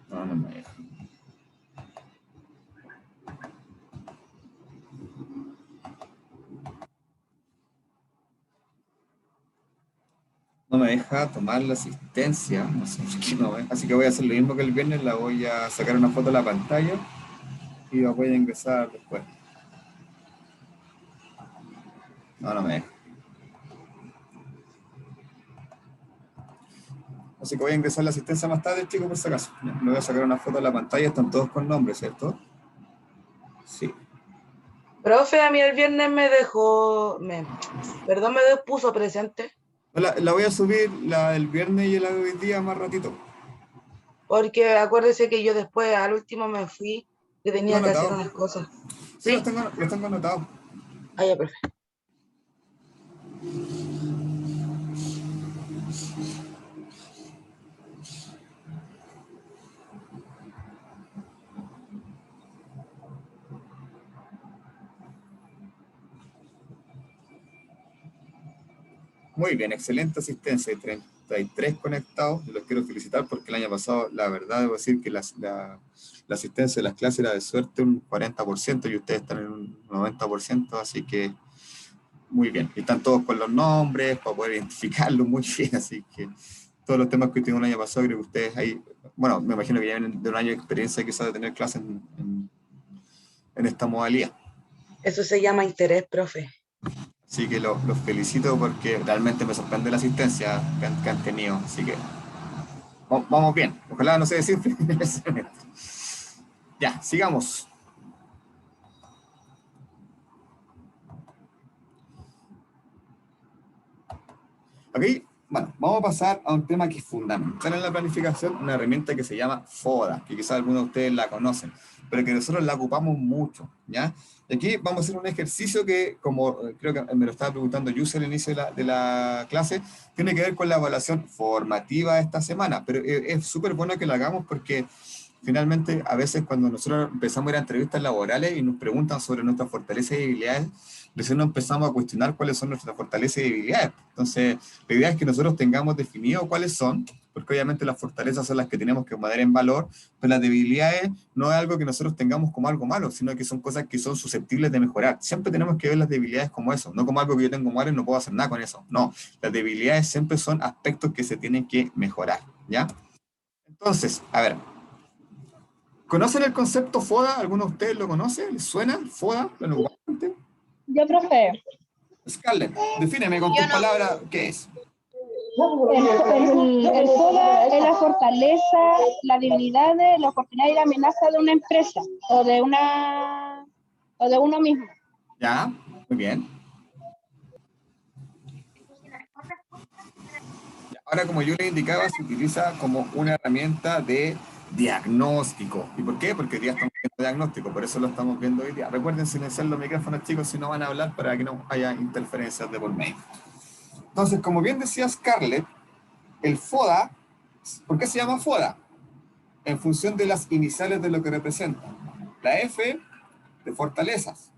No me deja. No me deja tomar la asistencia, no sé por qué no, así que voy a hacer lo mismo que el viernes, la voy a sacar una foto de la pantalla y voy a ingresar después. No me deja. Así que voy a ingresar la asistencia más tarde, chicos, por si acaso. Me voy a sacar una foto de la pantalla, están todos con nombre, ¿cierto? Sí. Profe, a mí el viernes me dejó, me puso presente. La voy a subir el viernes y la de hoy día más ratito. Porque acuérdese que yo después al último me fui, que tenía que hacer unas cosas. Sí, los tengo anotados. Ah, ya, perfecto. Muy bien, excelente asistencia, 33 conectados, los quiero felicitar porque el año pasado, la verdad, debo decir que la asistencia de las clases era de suerte un 40% y ustedes están en un 90%, así que muy bien. Y están todos con los nombres para poder identificarlos muy bien, así que todos los temas que tuvimos el año pasado, creo que ustedes ahí, bueno, me imagino que ya vienen de un año de experiencia quizás de tener clases en esta modalidad. Eso se llama interés, profe. Así que los felicito porque realmente me sorprende la asistencia que han tenido. Así que vamos bien. Ojalá no se desinfle en el semestre. Ya, sigamos. Ok, bueno, vamos a pasar a un tema que es fundamental en la planificación, una herramienta que se llama FODA, que quizás algunos de ustedes la conocen, pero que nosotros la ocupamos mucho, ¿ya? Y aquí vamos a hacer un ejercicio que, como creo que me lo estaba preguntando Yuse al inicio de la clase, tiene que ver con la evaluación formativa de esta semana, pero es súper bueno que lo hagamos porque finalmente a veces cuando nosotros empezamos a ir a entrevistas laborales y nos preguntan sobre nuestras fortalezas y debilidades, recién nos empezamos a cuestionar cuáles son nuestras fortalezas y debilidades. Entonces, la idea es que nosotros tengamos definido cuáles son, porque obviamente las fortalezas son las que tenemos que poner en valor, pero las debilidades no es algo que nosotros tengamos como algo malo, sino que son cosas que son susceptibles de mejorar. Siempre tenemos que ver las debilidades como eso, no como algo que yo tengo malo y no puedo hacer nada con eso. No, las debilidades siempre son aspectos que se tienen que mejorar, ¿ya? Entonces, a ver, ¿conocen el concepto FODA? ¿Alguno de ustedes lo conoce? ¿Les suena FODA? Yo, profe. Scarlett, defíneme con tus palabras qué es. El FODA es la fortaleza, las debilidades, la oportunidad y la amenaza de una empresa o de uno mismo. Ya, muy bien. Ahora, como yo les indicaba, se utiliza como una herramienta de diagnóstico. ¿Y por qué? Porque hoy día estamos viendo diagnóstico, por eso lo estamos viendo hoy día. Recuerden silenciar los micrófonos, chicos, si no van a hablar para que no haya interferencias de por medio. Entonces, como bien decía Scarlett, el FODA, ¿por qué se llama FODA? En función de las iniciales de lo que representa. La F de fortalezas,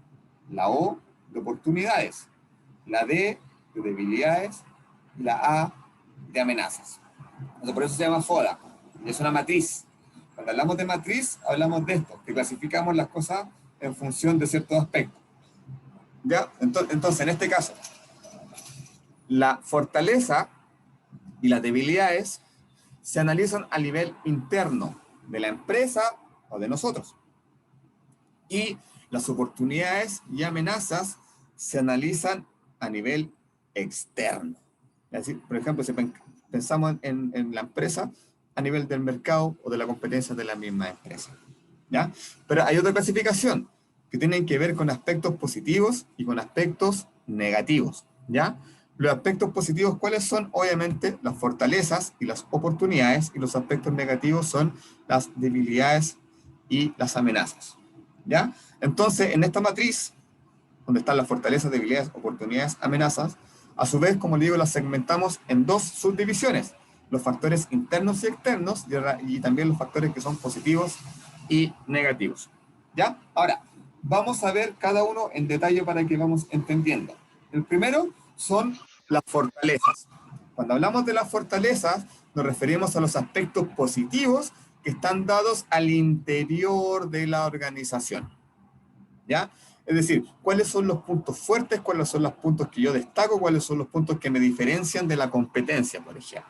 la O de oportunidades, la D de debilidades y la A de amenazas. Entonces, por eso se llama FODA. Es una matriz. Cuando hablamos de matriz, hablamos de esto, que clasificamos las cosas en función de ciertos aspectos. ¿Ya? Entonces, en este caso, la fortaleza y las debilidades se analizan a nivel interno de la empresa o de nosotros. Y las oportunidades y amenazas se analizan a nivel externo. Es decir, por ejemplo, si pensamos en la empresa a nivel del mercado o de la competencia de la misma empresa, ¿ya? Pero hay otra clasificación que tienen que ver con aspectos positivos y con aspectos negativos, ¿ya? Los aspectos positivos, ¿cuáles son? Obviamente, las fortalezas y las oportunidades, y los aspectos negativos son las debilidades y las amenazas, ¿ya? Entonces, en esta matriz, donde están las fortalezas, debilidades, oportunidades, amenazas, a su vez, como le digo, las segmentamos en dos subdivisiones, los factores internos y externos, y también los factores que son positivos y negativos, ¿ya? Ahora, vamos a ver cada uno en detalle para que vamos entendiendo. El primero son las fortalezas. Cuando hablamos de las fortalezas, nos referimos a los aspectos positivos que están dados al interior de la organización, ¿ya? Es decir, cuáles son los puntos fuertes, cuáles son los puntos que yo destaco, cuáles son los puntos que me diferencian de la competencia, por ejemplo,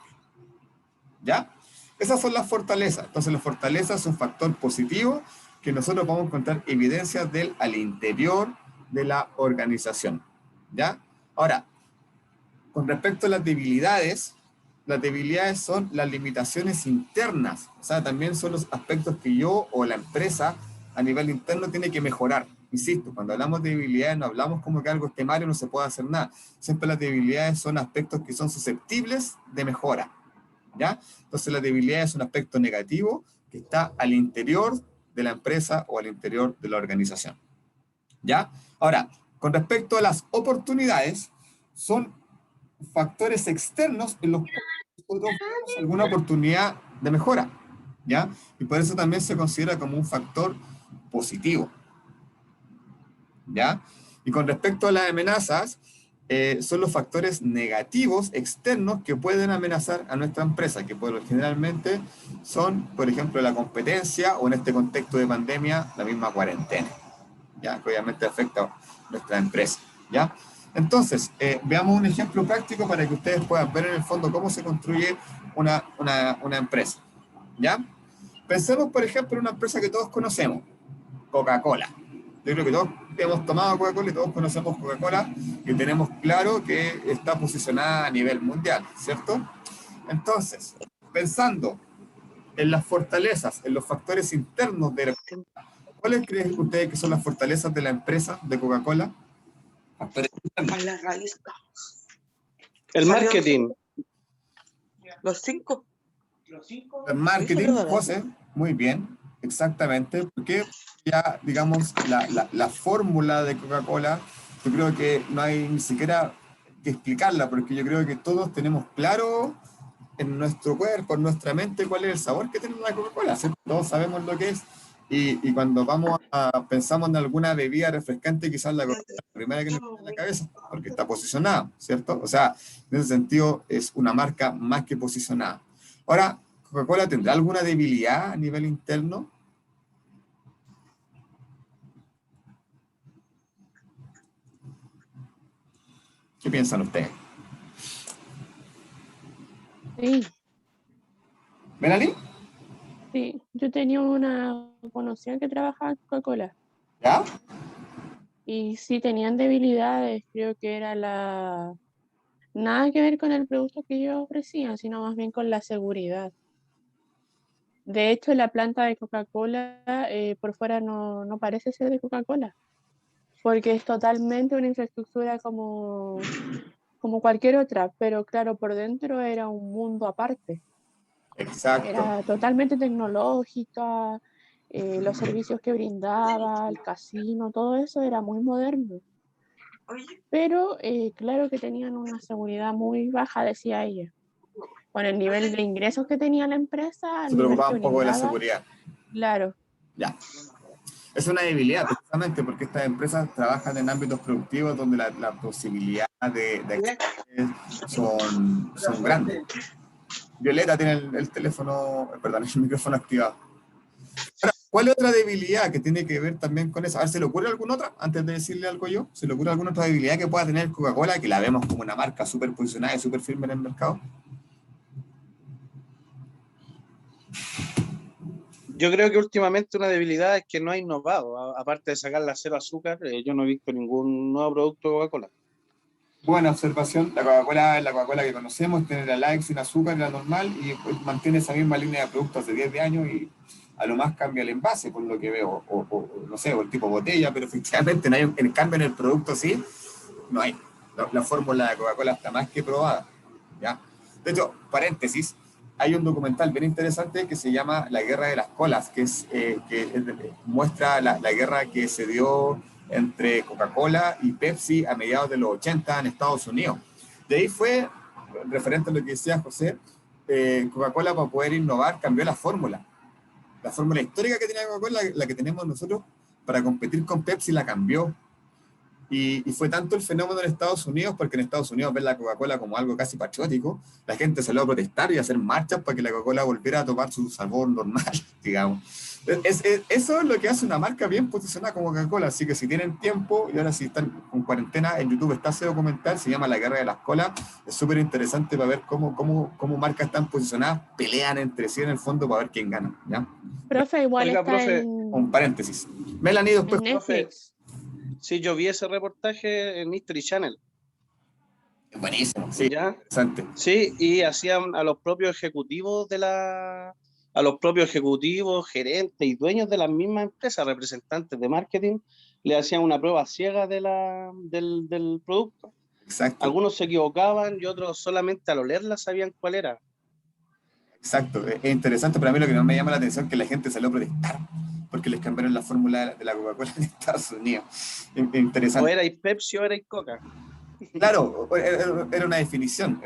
¿ya? Esas son las fortalezas. Entonces, la fortaleza es un factor positivo que nosotros vamos a encontrar evidencias al interior de la organización, ¿ya? Ahora, con respecto a las debilidades son las limitaciones internas, o sea, también son los aspectos que yo o la empresa a nivel interno tiene que mejorar. Insisto, cuando hablamos de debilidades no hablamos como que algo esté mal y no se puede hacer nada. Siempre las debilidades son aspectos que son susceptibles de mejora, ¿ya? Entonces las debilidades son un aspecto negativo que está al interior de la empresa o al interior de la organización, ¿ya? Ahora, con respecto a las oportunidades, son factores externos en los cuales nosotros vemos alguna oportunidad de mejora, ¿ya? Y por eso también se considera como un factor positivo, ¿ya? Y con respecto a las amenazas, son los factores negativos externos que pueden amenazar a nuestra empresa, que generalmente son, por ejemplo, la competencia o en este contexto de pandemia, la misma cuarentena, ¿ya? Que obviamente afecta a nuestra empresa, ¿ya? Entonces, veamos un ejemplo práctico para que ustedes puedan ver en el fondo cómo se construye una empresa, ¿ya? Pensemos, por ejemplo, en una empresa que todos conocemos, Coca-Cola. Yo creo que todos hemos tomado Coca-Cola y todos conocemos Coca-Cola y tenemos claro que está posicionada a nivel mundial, ¿cierto? Entonces, pensando en las fortalezas, en los factores internos de la empresa, ¿cuáles creen ustedes que son las fortalezas de la empresa de Coca-Cola? El marketing. Los 5. El marketing, José, muy bien, exactamente, porque ya, digamos, la fórmula de Coca-Cola, yo creo que no hay ni siquiera que explicarla, porque yo creo que todos tenemos claro en nuestro cuerpo, en nuestra mente, cuál es el sabor que tiene la Coca-Cola, ¿cierto? Todos sabemos lo que es, y cuando pensamos en alguna bebida refrescante, quizás la Coca-Cola es la primera que nos viene a la cabeza, porque está posicionada, ¿cierto? O sea, en ese sentido es una marca más que posicionada. Ahora, ¿Coca-Cola tendrá alguna debilidad a nivel interno? ¿Qué piensan ustedes? Sí, ¿Melanie? sí. Yo tenía una conocida que trabajaba en Coca-Cola ¿Ya? y sí tenían debilidades. Creo que era nada que ver con el producto que ellos ofrecían, sino más bien con la seguridad. De hecho, la planta de Coca-Cola por fuera no parece ser de Coca-Cola, porque es totalmente una infraestructura como cualquier otra, pero claro, por dentro era un mundo aparte. Exacto. Era totalmente tecnológica, los servicios que brindaba, el casino, todo eso era muy moderno. Pero claro que tenían una seguridad muy baja, decía ella. Con el nivel de ingresos que tenía la empresa, Se preocupaba un poco de la seguridad. Claro. Ya. Es una debilidad, precisamente, porque estas empresas trabajan en ámbitos productivos donde la posibilidad de acciones son grandes. Violeta tiene el teléfono, perdón, el micrófono activado. Ahora, ¿cuál es otra debilidad que tiene que ver también con eso? A ver, ¿se le ocurre alguna otra? Antes de decirle algo yo, ¿se le ocurre alguna otra debilidad que pueda tener Coca-Cola, que la vemos como una marca súper posicionada y súper firme en el mercado? Yo creo que últimamente una debilidad es que no ha innovado. Aparte de sacar la cero azúcar, yo no he visto ningún nuevo producto de Coca-Cola. Buena observación. La Coca-Cola es la Coca-Cola que conocemos, tiene la light sin azúcar, la normal, y pues mantiene esa misma línea de productos hace 10 años y a lo más cambia el envase, por lo que veo, o no sé, o el tipo botella, pero efectivamente no hay el cambio en el producto, sí, no hay. La fórmula de Coca-Cola está más que probada, ¿ya? De hecho, paréntesis, hay un documental bien interesante que se llama La Guerra de las Colas, que muestra la guerra que se dio entre Coca-Cola y Pepsi a mediados de los 80 en Estados Unidos. De ahí fue, referente a lo que decía José, Coca-Cola, para poder innovar, cambió la fórmula. La fórmula histórica que tenía Coca-Cola, la que tenemos nosotros, para competir con Pepsi, la cambió. Y fue tanto el fenómeno en Estados Unidos, porque en Estados Unidos ven la Coca-Cola como algo casi patriótico, la gente salió a protestar y a hacer marchas para que la Coca-Cola volviera a tomar su sabor normal, digamos. Eso es lo que hace una marca bien posicionada como Coca-Cola, así que si tienen tiempo, y ahora si están con cuarentena, en YouTube está ese documental, se llama La Guerra de las Colas, es súper interesante para ver cómo marcas están posicionadas, pelean entre sí en el fondo para ver quién gana, ¿ya? Profe, igual Oiga, está profe. un paréntesis. Melanie, después. En Netflix. Sí, yo vi ese reportaje en History Channel. Buenísimo, sí, ¿Ya? interesante. Sí, y hacían a los propios ejecutivos gerentes y dueños de las mismas empresas, representantes de marketing, le hacían una prueba ciega del producto. Exacto. Algunos se equivocaban y otros solamente al olerla sabían cuál era. Exacto, es interesante. Para mí lo que no me llama la atención es que la gente salió a protestar porque les cambiaron la fórmula de la Coca-Cola en Estados Unidos. O Interesante. era Pepsi o era Coca. Claro, era una definición,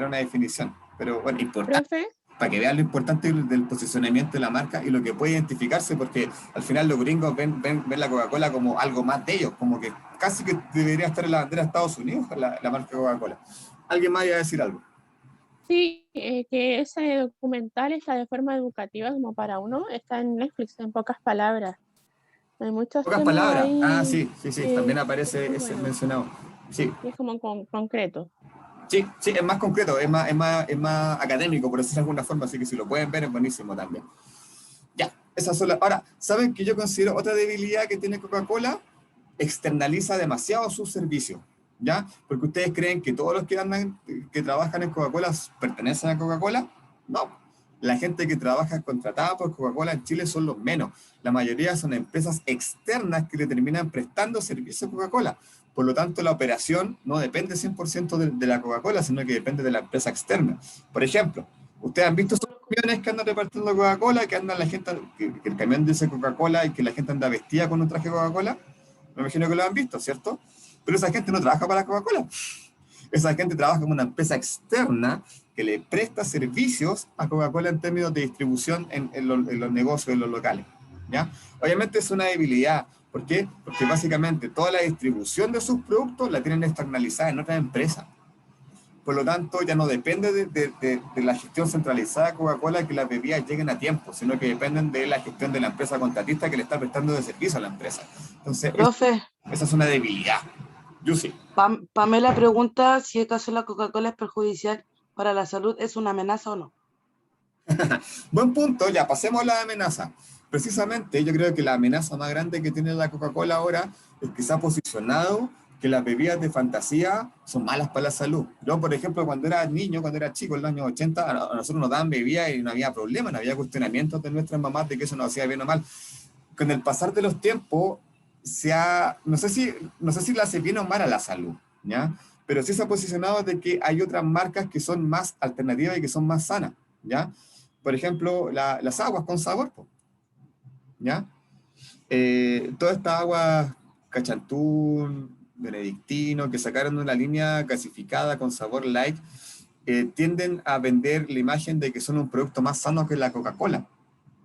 pero bueno, importante, Profe, para que vean lo importante del posicionamiento de la marca y lo que puede identificarse, porque al final los gringos ven la Coca-Cola como algo más de ellos, como que casi que debería estar en la bandera de Estados Unidos, la marca Coca-Cola. ¿Alguien más iba a decir algo? sí, que ese documental está de forma educativa como para uno, está en Netflix, en pocas palabras. Hay muchos Pocas temas palabras. ahí. Ah, sí, también es aparece muy ese bueno. mencionado. Sí. Y es como concreto. Sí, es más concreto, es más académico, por decirlo de alguna forma, así que si lo pueden ver es buenísimo también. Ya, esas son las... Ahora, ¿saben que yo considero otra debilidad que tiene Coca-Cola? Externaliza demasiado sus servicios, ¿ya? Porque ustedes creen que todos los que trabajan en Coca-Cola pertenecen a Coca-Cola. No, la gente que trabaja contratada por Coca-Cola en Chile son los menos. La mayoría son empresas externas que le terminan prestando servicio a Coca-Cola. Por lo tanto, la operación no depende 100% de la Coca-Cola, sino que depende de la empresa externa. Por ejemplo, ustedes han visto esos camiones que andan repartiendo Coca-Cola, que andan la gente, que el camión dice Coca-Cola y que la gente anda vestida con un traje Coca-Cola. Me imagino que lo han visto, ¿cierto? Pero esa gente no trabaja para Coca-Cola. Esa gente trabaja con una empresa externa que le presta servicios a Coca-Cola en términos de distribución en los negocios, en los locales, ¿ya? Obviamente es una debilidad. ¿Por qué? Porque básicamente toda la distribución de sus productos la tienen externalizada en otras empresas. Por lo tanto, ya no depende de la gestión centralizada de Coca-Cola que las bebidas lleguen a tiempo, sino que dependen de la gestión de la empresa contratista que le está prestando de servicio a la empresa. Entonces, Profe, esa es una debilidad. Yo sí. Pamela pregunta si acaso la Coca-Cola es perjudicial para la salud, ¿es una amenaza o no? Buen punto, ya pasemos a la amenaza. Precisamente yo creo que la amenaza más grande que tiene la Coca-Cola ahora es que se ha posicionado que las bebidas de fantasía son malas para la salud. Yo, por ejemplo, cuando era niño, cuando era chico en los años 80, a nosotros nos daban bebidas y no había problema, no había cuestionamientos de nuestras mamás de que eso nos hacía bien o mal. Con el pasar de los tiempos, no sé si le hace bien o mal a la salud, ¿ya? Pero sí se ha posicionado de que hay otras marcas que son más alternativas y que son más sanas, ¿ya? Por ejemplo, las aguas con sabor, ¿ya? Todas estas aguas Cachantún, Benedictino, que sacaron una línea gasificada con sabor light, tienden a vender la imagen de que son un producto más sano que la Coca-Cola,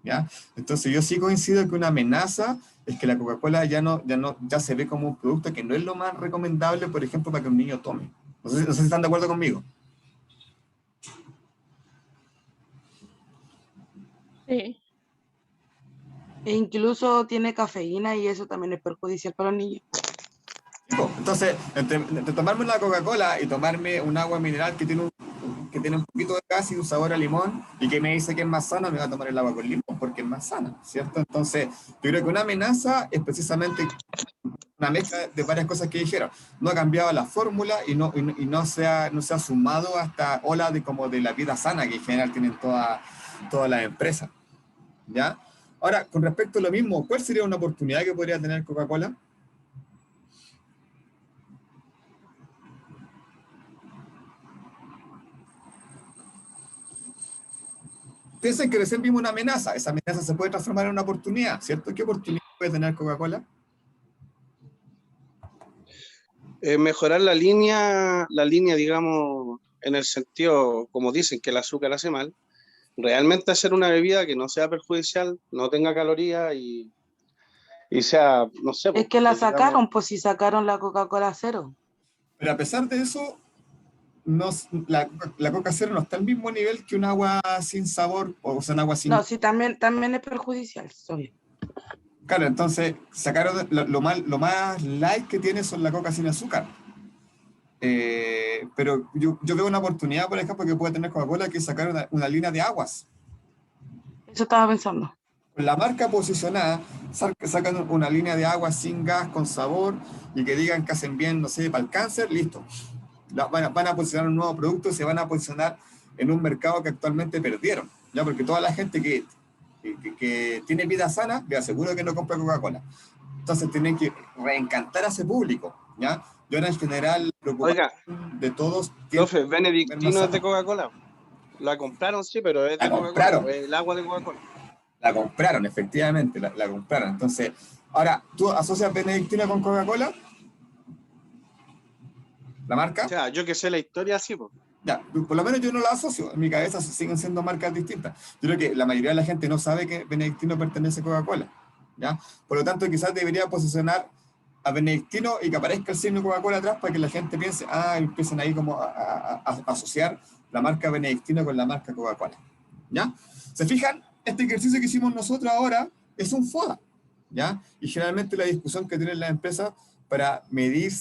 ¿ya? Entonces yo sí coincido que una amenaza es que la Coca-Cola ya se ve como un producto que no es lo más recomendable, por ejemplo, para que un niño tome. No sé si están de acuerdo conmigo. Sí. E incluso tiene cafeína y eso también es perjudicial para los niños. Entonces, entre tomarme una Coca-Cola y tomarme un agua mineral que tiene un poquito de gas y un sabor a limón y que me dice que es más sana, me va a tomar el agua con limón porque es más sana, ¿cierto? Entonces, yo creo que una amenaza es precisamente una mezcla de varias cosas que dijeron. No ha cambiado la fórmula y no se ha sumado a esta ola de la vida sana que en general tienen todas las empresas, ¿ya? Ahora, con respecto a lo mismo, ¿cuál sería una oportunidad que podría tener Coca-Cola? Piensen que recién vimos una amenaza. Esa amenaza se puede transformar en una oportunidad, ¿cierto? ¿Qué oportunidad puede tener Coca-Cola? Mejorar la línea, digamos, en el sentido, como dicen, que el azúcar hace mal, realmente hacer una bebida que no sea perjudicial, no tenga calorías y sea, no sé. Es que la digamos, sacaron, pues si sacaron la Coca-Cola cero. Pero a pesar de eso, la Coca Cero no está al mismo nivel que un agua sin sabor, o sea, un agua sin... No, sí, también es perjudicial, obvio. Claro, entonces sacaron lo más light que tiene son la Coca sin azúcar. Pero yo veo una oportunidad, por ejemplo, que puede tener Coca-Cola, que es sacar una línea de aguas. Eso estaba pensando. Con la marca posicionada, sacan una línea de agua sin gas, con sabor, y que digan que hacen bien, no sé, para el cáncer, listo. Van a posicionar un nuevo producto y se van a posicionar en un mercado que actualmente perdieron, ¿ya? Porque toda la gente que tiene vida sana, le aseguro que no compra Coca-Cola. Entonces tienen que reencantar a ese público, ¿ya? Yo en general, la preocupación de todos... Profe, Benedictino es de Coca-Cola. La compraron, sí, pero es de Coca-Cola. El agua de Coca-Cola. La compraron, efectivamente, la compraron. Entonces, ahora, ¿tú asocias Benedictino con Coca-Cola? ¿La marca? O sea, yo que sé la historia, sí, pues. Ya, por lo menos yo no la asocio. En mi cabeza siguen siendo marcas distintas. Yo creo que la mayoría de la gente no sabe que Benedictino pertenece a Coca-Cola, ¿ya? Por lo tanto, quizás debería posicionar a Benedictino y que aparezca el signo Coca-Cola atrás para que la gente piense, empiecen ahí como a asociar la marca Benedictino con la marca Coca-Cola, ¿ya? ¿Se fijan? Este ejercicio que hicimos nosotros ahora es un FODA, ¿ya? Y generalmente la discusión que tienen las empresas para medir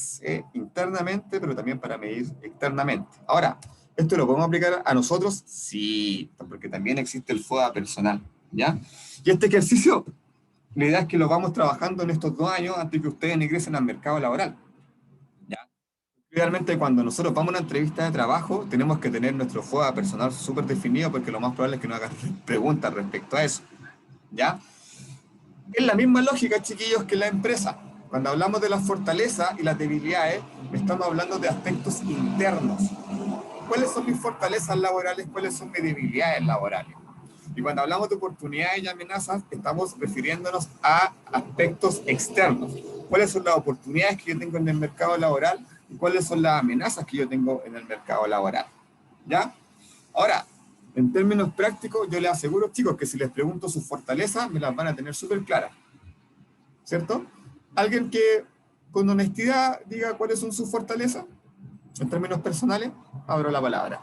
internamente, pero también para medir externamente. Ahora, ¿esto lo podemos aplicar a nosotros? Sí, porque también existe el FODA personal, ¿ya? Y este ejercicio, la idea es que lo vamos trabajando en estos 2 años antes que ustedes ingresen al mercado laboral, ¿ya? Realmente cuando nosotros vamos a una entrevista de trabajo, tenemos que tener nuestro FODA personal súper definido, porque lo más probable es que nos hagan preguntas respecto a eso, ¿ya? Es la misma lógica, chiquillos, que la empresa. Cuando hablamos de las fortalezas y las debilidades, estamos hablando de aspectos internos. ¿Cuáles son mis fortalezas laborales? ¿Cuáles son mis debilidades laborales? Y cuando hablamos de oportunidades y amenazas, estamos refiriéndonos a aspectos externos. ¿Cuáles son las oportunidades que yo tengo en el mercado laboral? ¿Y cuáles son las amenazas que yo tengo en el mercado laboral? ¿Ya? Ahora, en términos prácticos, yo les aseguro, chicos, que si les pregunto sus fortalezas, me las van a tener súper claras. ¿Cierto? ¿Alguien que con honestidad diga cuáles son sus fortalezas? En términos personales, abro la palabra.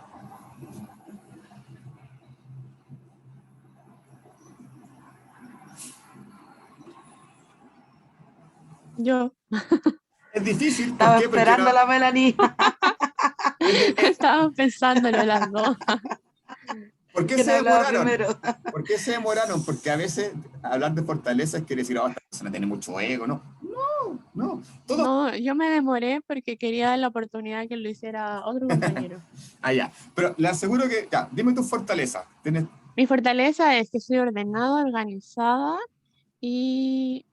Yo. Es difícil. Estaba esperando a la Melanie. Estaba pensándolo las dos. ¿Por qué se demoraron? ¿Por qué se demoraron? Porque a veces hablar de fortalezas quiere decir, esta persona tiene mucho ego, ¿no? No. No, yo me demoré porque quería dar la oportunidad que lo hiciera otro compañero. Ya. Pero le aseguro que, ya, dime tu fortaleza. Mi fortaleza es que soy ordenada, organizada y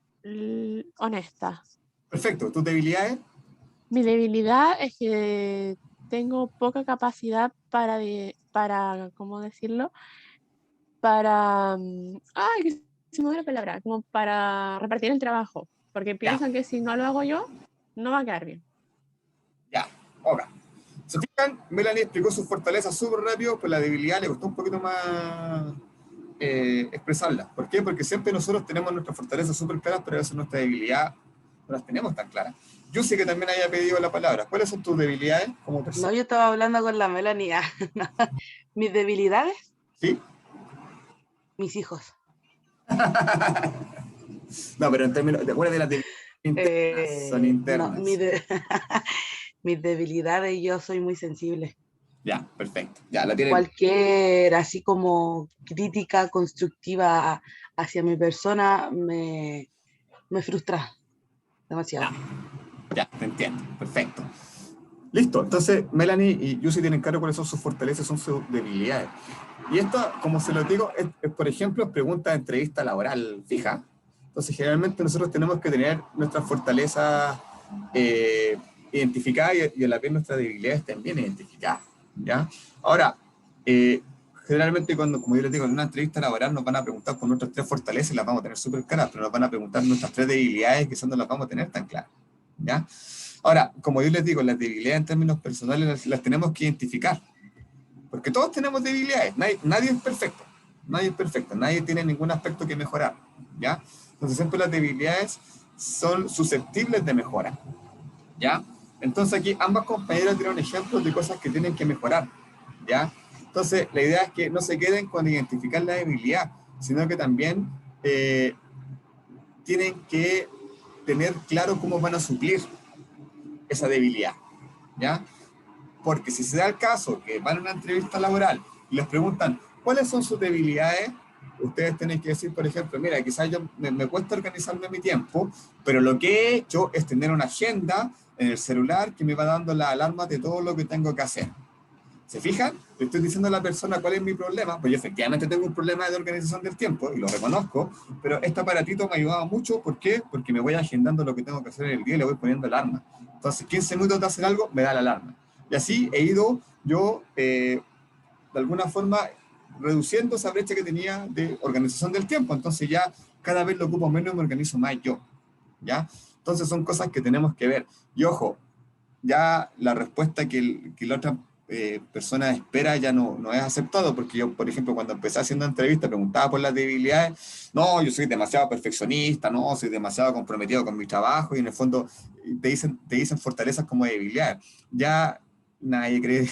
honesta. Perfecto. ¿Tus debilidades? Mi debilidad es que tengo poca capacidad para ¿cómo decirlo? Para, que se me da la palabra, como para repartir el trabajo, porque piensan que si no lo hago yo, no va a quedar bien. Ya, ok. ¿Se fijan? Melanie explicó sus fortalezas súper rápido, pues la debilidad le costó un poquito más expresarla. ¿Por qué? Porque siempre nosotros tenemos nuestras fortalezas súper claras, pero a veces nuestra debilidad no las tenemos tan claras. Yo sé que también haya pedido la palabra. ¿Cuáles son tus debilidades como persona? No, yo estaba hablando con la Melanie. ¿Mis debilidades? Sí. Mis hijos. No, pero en términos de las debilidades internas, son internas. No, mis debilidades, yo soy muy sensible. Ya, perfecto. Ya, la tiene. Cualquier así como crítica constructiva hacia mi persona me frustra demasiado. Ya, te entiendo. Perfecto. Listo. Entonces, Melanie y Yusi tienen claro cuáles son sus fortalezas, son sus debilidades. Y esto, como se lo digo, es por ejemplo, pregunta de entrevista laboral fija. Entonces, generalmente nosotros tenemos que tener nuestras fortalezas identificadas y a la vez nuestras debilidades también identificadas, ¿ya? Ahora, generalmente como yo les digo, en una entrevista laboral nos van a preguntar por nuestras 3 fortalezas y las vamos a tener súper claras, pero nos van a preguntar nuestras 3 debilidades, quizás no las vamos a tener tan claras, ¿ya? Ahora, como yo les digo, las debilidades en términos personales las tenemos que identificar, porque todos tenemos debilidades, nadie es perfecto, nadie tiene ningún aspecto que mejorar, ¿ya? Entonces siempre las debilidades son susceptibles de mejora, ¿ya? Entonces aquí ambas compañeras dieron ejemplos de cosas que tienen que mejorar, ¿ya? Entonces la idea es que no se queden con identificar la debilidad, sino que también tienen que tener claro cómo van a suplir esa debilidad, ¿ya? Porque si se da el caso que van a una entrevista laboral y les preguntan cuáles son sus debilidades, ustedes tienen que decir, por ejemplo, mira, quizás yo me cuesta organizarme mi tiempo, pero lo que he hecho es tener una agenda en el celular que me va dando las alarmas de todo lo que tengo que hacer. ¿Se fijan? Le estoy diciendo a la persona cuál es mi problema, pues yo efectivamente tengo un problema de organización del tiempo y lo reconozco, pero este aparatito me ha ayudado mucho. ¿Por qué? Porque me voy agendando lo que tengo que hacer en el día y le voy poniendo alarma. Entonces, 15 minutos de hacer algo, me da la alarma. Y así he ido yo, de alguna forma, reduciendo esa brecha que tenía de organización del tiempo. Entonces ya cada vez lo ocupo menos y me organizo más yo. ¿Ya? Entonces son cosas que tenemos que ver. Y ojo, ya la respuesta que la otra persona espera ya no es aceptado, porque yo, por ejemplo, cuando empecé haciendo entrevistas, preguntaba por las debilidades. No, yo soy demasiado perfeccionista, no, soy demasiado comprometido con mi trabajo, y en el fondo te dicen fortalezas como debilidades. Ya nadie cree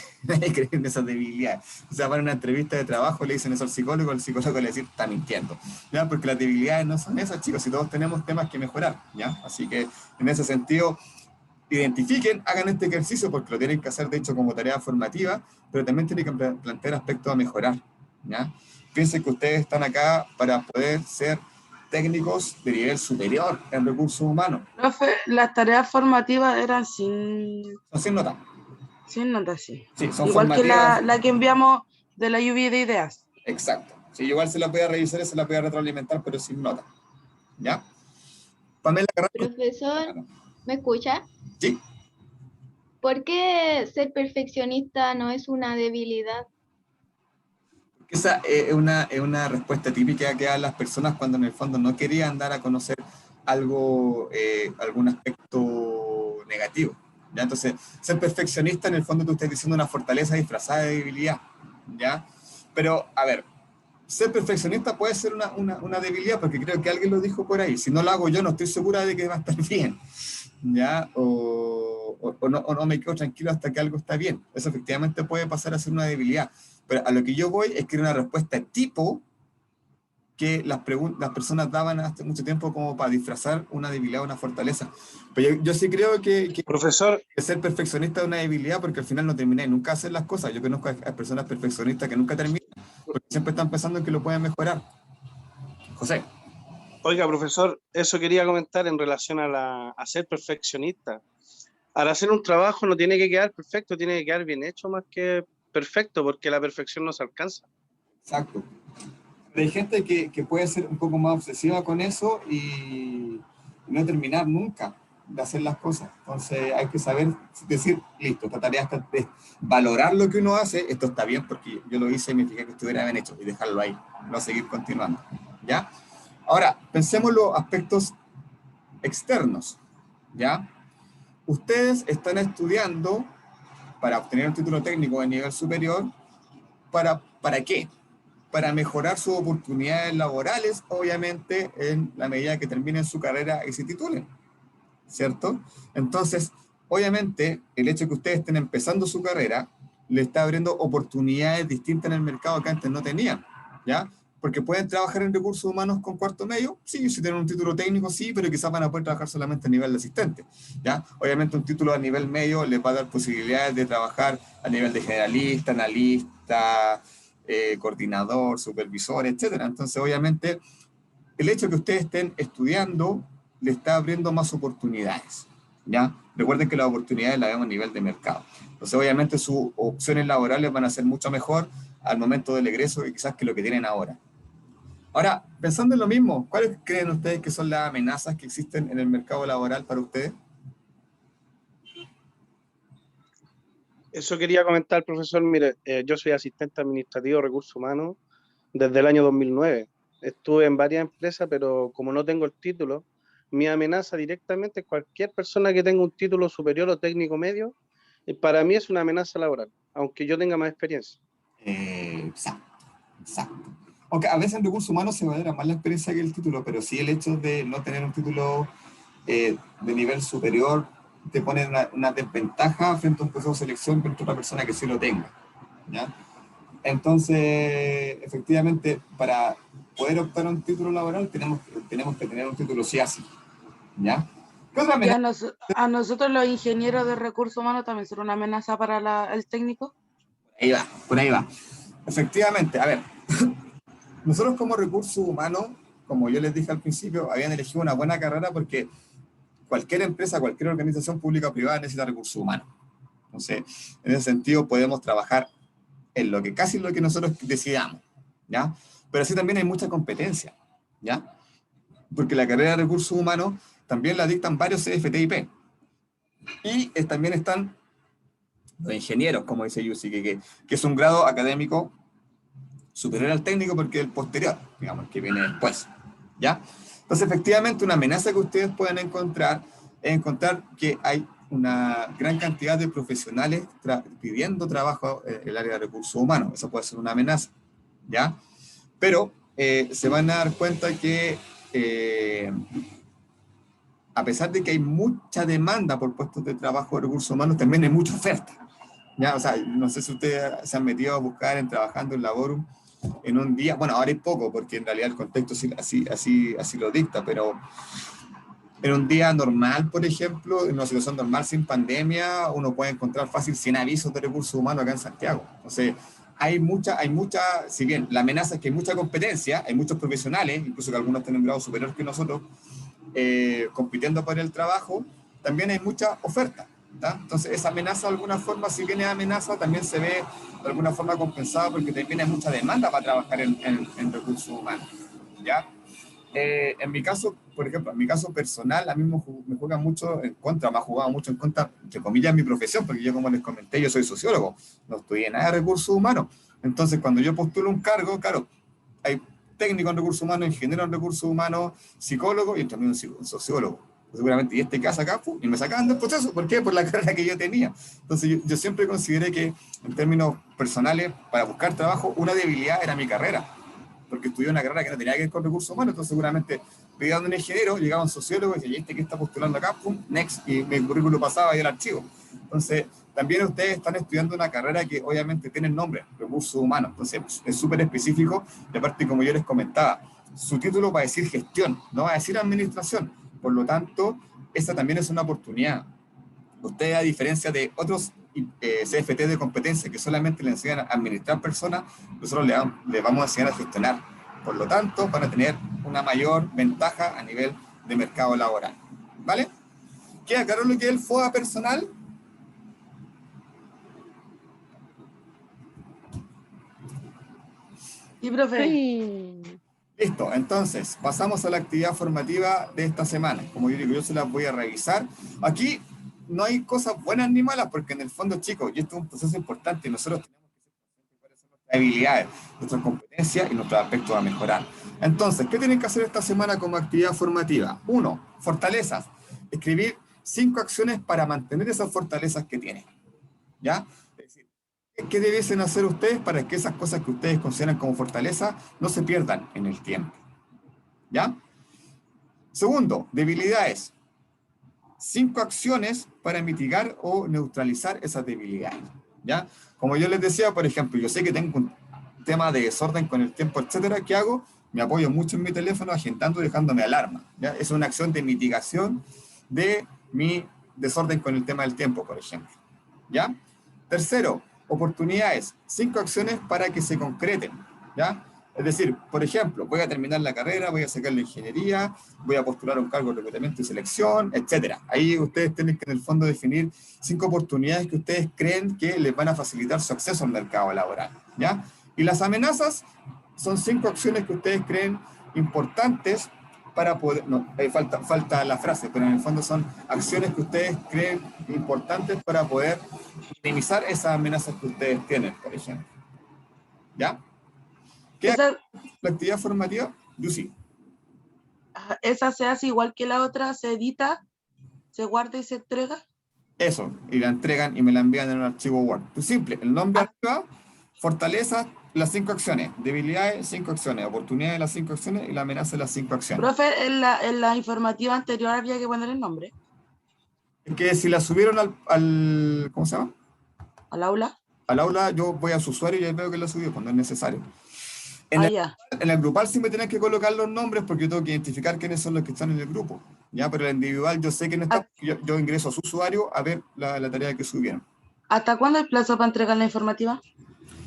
en esas debilidades. O sea, para una entrevista de trabajo le dicen eso al psicólogo, el psicólogo le dice, está mintiendo, ¿ya? Porque las debilidades no son esas, chicos, y todos tenemos temas que mejorar, ¿ya? Así que, en ese sentido, identifiquen, hagan este ejercicio, porque lo tienen que hacer, de hecho, como tarea formativa, pero también tienen que plantear aspectos a mejorar, ¿ya? Piensen que ustedes están acá para poder ser técnicos de nivel superior en recursos humanos. Profe, las tareas formativas eran sin nota. Sin nota, sí. Sí, son igual formativas. que la que enviamos de la lluvia de ideas. Exacto. Sí, igual se la voy a revisar y se la voy a retroalimentar, pero sin nota. ¿Ya? Pamela Carrasco. Profesor, ¿me escucha? Sí. ¿Por qué ser perfeccionista no es una debilidad? Esa es una respuesta típica que dan las personas cuando en el fondo no querían dar a conocer algo, algún aspecto negativo. ¿Ya? Entonces, ser perfeccionista en el fondo tú estás diciendo una fortaleza disfrazada de debilidad, ¿ya? Pero, a ver, ser perfeccionista puede ser una debilidad, porque creo que alguien lo dijo por ahí. Si no lo hago yo, no estoy segura de que va a estar bien, ¿ya? O no me quedo tranquilo hasta que algo está bien. Eso efectivamente puede pasar a ser una debilidad. Pero a lo que yo voy es que era una respuesta tipo que las personas daban hace mucho tiempo como para disfrazar una debilidad o una fortaleza. Pero yo sí creo que profesor, que ser perfeccionista es una debilidad, porque al final no terminé nunca hacer las cosas. Yo conozco a personas perfeccionistas que nunca terminan, porque siempre están pensando en que lo pueden mejorar. José. Oiga, profesor, eso quería comentar en relación a ser perfeccionista. Al hacer un trabajo no tiene que quedar perfecto, tiene que quedar bien hecho más que perfecto, porque la perfección no se alcanza. Exacto. Pero hay gente que puede ser un poco más obsesiva con eso y no terminar nunca de hacer las cosas. Entonces hay que saber decir, listo, esta tarea es valorar lo que uno hace, esto está bien porque yo lo hice y me fijé que estuviera bien hecho, y dejarlo ahí, no seguir continuando, ¿ya? Ahora, pensemos los aspectos externos, ¿ya? Ustedes están estudiando para obtener un título técnico de nivel superior, ¿para qué? Para mejorar sus oportunidades laborales, obviamente, en la medida que terminen su carrera y se titulen, ¿cierto? Entonces, obviamente, el hecho de que ustedes estén empezando su carrera le está abriendo oportunidades distintas en el mercado que antes no tenían, ¿ya? Porque pueden trabajar en recursos humanos con cuarto medio, sí, si tienen un título técnico, sí, pero quizás van a poder trabajar solamente a nivel de asistente, ¿ya? Obviamente un título a nivel medio les va a dar posibilidades de trabajar a nivel de generalista, analista, coordinador, supervisor, etcétera. Entonces, obviamente, el hecho de que ustedes estén estudiando le está abriendo más oportunidades, ¿ya? Recuerden que las oportunidades las vemos a nivel de mercado. Entonces, obviamente, sus opciones laborales van a ser mucho mejor al momento del egreso y quizás que lo que tienen ahora. Ahora, pensando en lo mismo, ¿cuáles creen ustedes que son las amenazas que existen en el mercado laboral para ustedes? Eso quería comentar, profesor. Mire, yo soy asistente administrativo de recursos humanos desde el año 2009. Estuve en varias empresas, pero como no tengo el título, mi amenaza directamente es cualquier persona que tenga un título superior o técnico medio, para mí es una amenaza laboral, aunque yo tenga más experiencia. Exacto. Aunque a veces en recursos humanos se valora más la experiencia que el título, pero sí el hecho de no tener un título de nivel superior te pone una desventaja frente a un proceso de selección frente a otra persona que sí lo tenga, ¿ya? Entonces, efectivamente, para poder optar a un título laboral tenemos que tener un título sí así, ¿ya? ¿Qué otra amenaza? A nosotros los ingenieros de recursos humanos también son una amenaza para el técnico. Por ahí va. Efectivamente, a ver, nosotros como recursos humanos, como yo les dije al principio, habían elegido una buena carrera porque cualquier empresa, cualquier organización pública o privada necesita recursos humanos. Entonces, en ese sentido podemos trabajar en lo que casi lo que nosotros decidamos, ¿ya? Pero así también hay mucha competencia, ¿ya? Porque la carrera de recursos humanos también la dictan varios CFTIP. Y también están los ingenieros, como dice Yusi, que es un grado académico superior al técnico porque es el posterior, digamos, que viene después, ¿ya? Entonces, efectivamente, una amenaza que ustedes pueden encontrar es encontrar que hay una gran cantidad de profesionales pidiendo trabajo en el área de recursos humanos. Eso puede ser una amenaza, ¿ya? Pero se van a dar cuenta que a pesar de que hay mucha demanda por puestos de trabajo de recursos humanos, también hay mucha oferta, ¿ya? O sea, no sé si ustedes se han metido a buscar trabajando en Laborum en un día. Bueno, ahora hay poco, porque en realidad el contexto así lo dicta, pero en un día normal, por ejemplo, en una situación normal sin pandemia, uno puede encontrar fácil 100 avisos de recursos humanos acá en Santiago. Entonces, hay mucha, si bien la amenaza es que hay mucha competencia, hay muchos profesionales, incluso que algunos tienen un grado superior que nosotros, compitiendo por el trabajo, también hay mucha oferta, ¿tá? Entonces, esa amenaza de alguna forma, si bien es amenaza, también se ve de alguna forma compensada porque también hay mucha demanda para trabajar en recursos humanos, ¿ya? En mi caso, por ejemplo, en mi caso personal, a mí me juega mucho en contra, me ha jugado mucho en contra, entre comillas, mi profesión, porque yo, como les comenté, yo soy sociólogo, no estudié nada de recursos humanos. Entonces, cuando yo postulo un cargo, claro, hay técnico en recursos humanos, ingeniero en recursos humanos, psicólogo y también un sociólogo. Seguramente, y este caso acá, y me sacaban del proceso. ¿Por qué? Por la carrera que yo tenía. Entonces, yo siempre consideré que, en términos personales, para buscar trabajo, una debilidad era mi carrera, porque estudié una carrera que no tenía que ver con recursos humanos. Entonces, seguramente, pidiendo un ingeniero, llegaba un sociólogo y decía, ¿y este que está postulando acá? Pum, next, y mi currículum pasaba y el archivo. Entonces, también ustedes están estudiando una carrera que obviamente tiene el nombre, recursos humanos. Entonces, es súper específico, y aparte, como yo les comentaba, su título va a decir gestión, no va a decir administración. Por lo tanto, esa también es una oportunidad. Ustedes, a diferencia de otros CFT de competencia que solamente le enseñan a administrar personas, nosotros les vamos a enseñar a gestionar. Por lo tanto, van a tener una mayor ventaja a nivel de mercado laboral. ¿Vale? ¿Queda claro lo que es el FOA personal? Sí, profe. Sí. Listo, entonces, pasamos a la actividad formativa de esta semana. Como yo digo, yo se las voy a revisar. Aquí no hay cosas buenas ni malas, porque en el fondo, chicos, y esto es un proceso importante, nosotros tenemos que ser conscientes de cuáles son nuestras habilidades, nuestras competencias y nuestros aspectos a mejorar. Entonces, ¿qué tienen que hacer esta semana como actividad formativa? 1, fortalezas. Escribir 5 acciones para mantener esas fortalezas que tienen. ¿Ya? Es decir, ¿qué debiesen hacer ustedes para que esas cosas que ustedes consideran como fortaleza no se pierdan en el tiempo? ¿Ya? Segundo, debilidades. 5 acciones para mitigar o neutralizar esas debilidades, ¿ya? Como yo les decía, por ejemplo, yo sé que tengo un tema de desorden con el tiempo, etcétera. ¿Qué hago? Me apoyo mucho en mi teléfono, agendando y dejándome alarma, ¿ya? Es una acción de mitigación de mi desorden con el tema del tiempo, por ejemplo, ¿ya? Tercero, oportunidades. 5 acciones para que se concreten, ¿ya? Es decir, por ejemplo, voy a terminar la carrera, voy a sacar la ingeniería, voy a postular un cargo de reclutamiento y selección, etcétera. Ahí ustedes tienen que, en el fondo, definir 5 oportunidades que ustedes creen que les van a facilitar su acceso al mercado laboral, ¿ya? Y las amenazas son 5 acciones que ustedes creen importantes para poder... No, falta la frase, pero en el fondo son acciones que ustedes creen importantes para poder minimizar esas amenazas que ustedes tienen, por ejemplo. ¿Ya? ¿Qué la actividad formativa? Lucy. ¿Esa se hace igual que la otra? ¿Se edita? ¿Se guarda y se entrega? Eso, y la entregan y me la envían en un archivo Word. Pues simple, el nombre arriba, fortaleza, las 5 acciones, debilidades, 5 acciones, oportunidades, las 5 acciones, y la amenaza, las 5 acciones. Profe, en la informativa anterior había que poner el nombre. Es que si la subieron al ¿cómo se llama? ¿Al aula? Al aula, yo voy a su usuario y ahí veo que la subió cuando es necesario. En el grupal sí me tienen que colocar los nombres porque yo tengo que identificar quiénes son los que están en el grupo, ¿ya? Pero el individual yo sé que no está, yo ingreso a su usuario a ver la tarea que subieron. ¿Hasta cuándo hay plazo para entregar la informativa?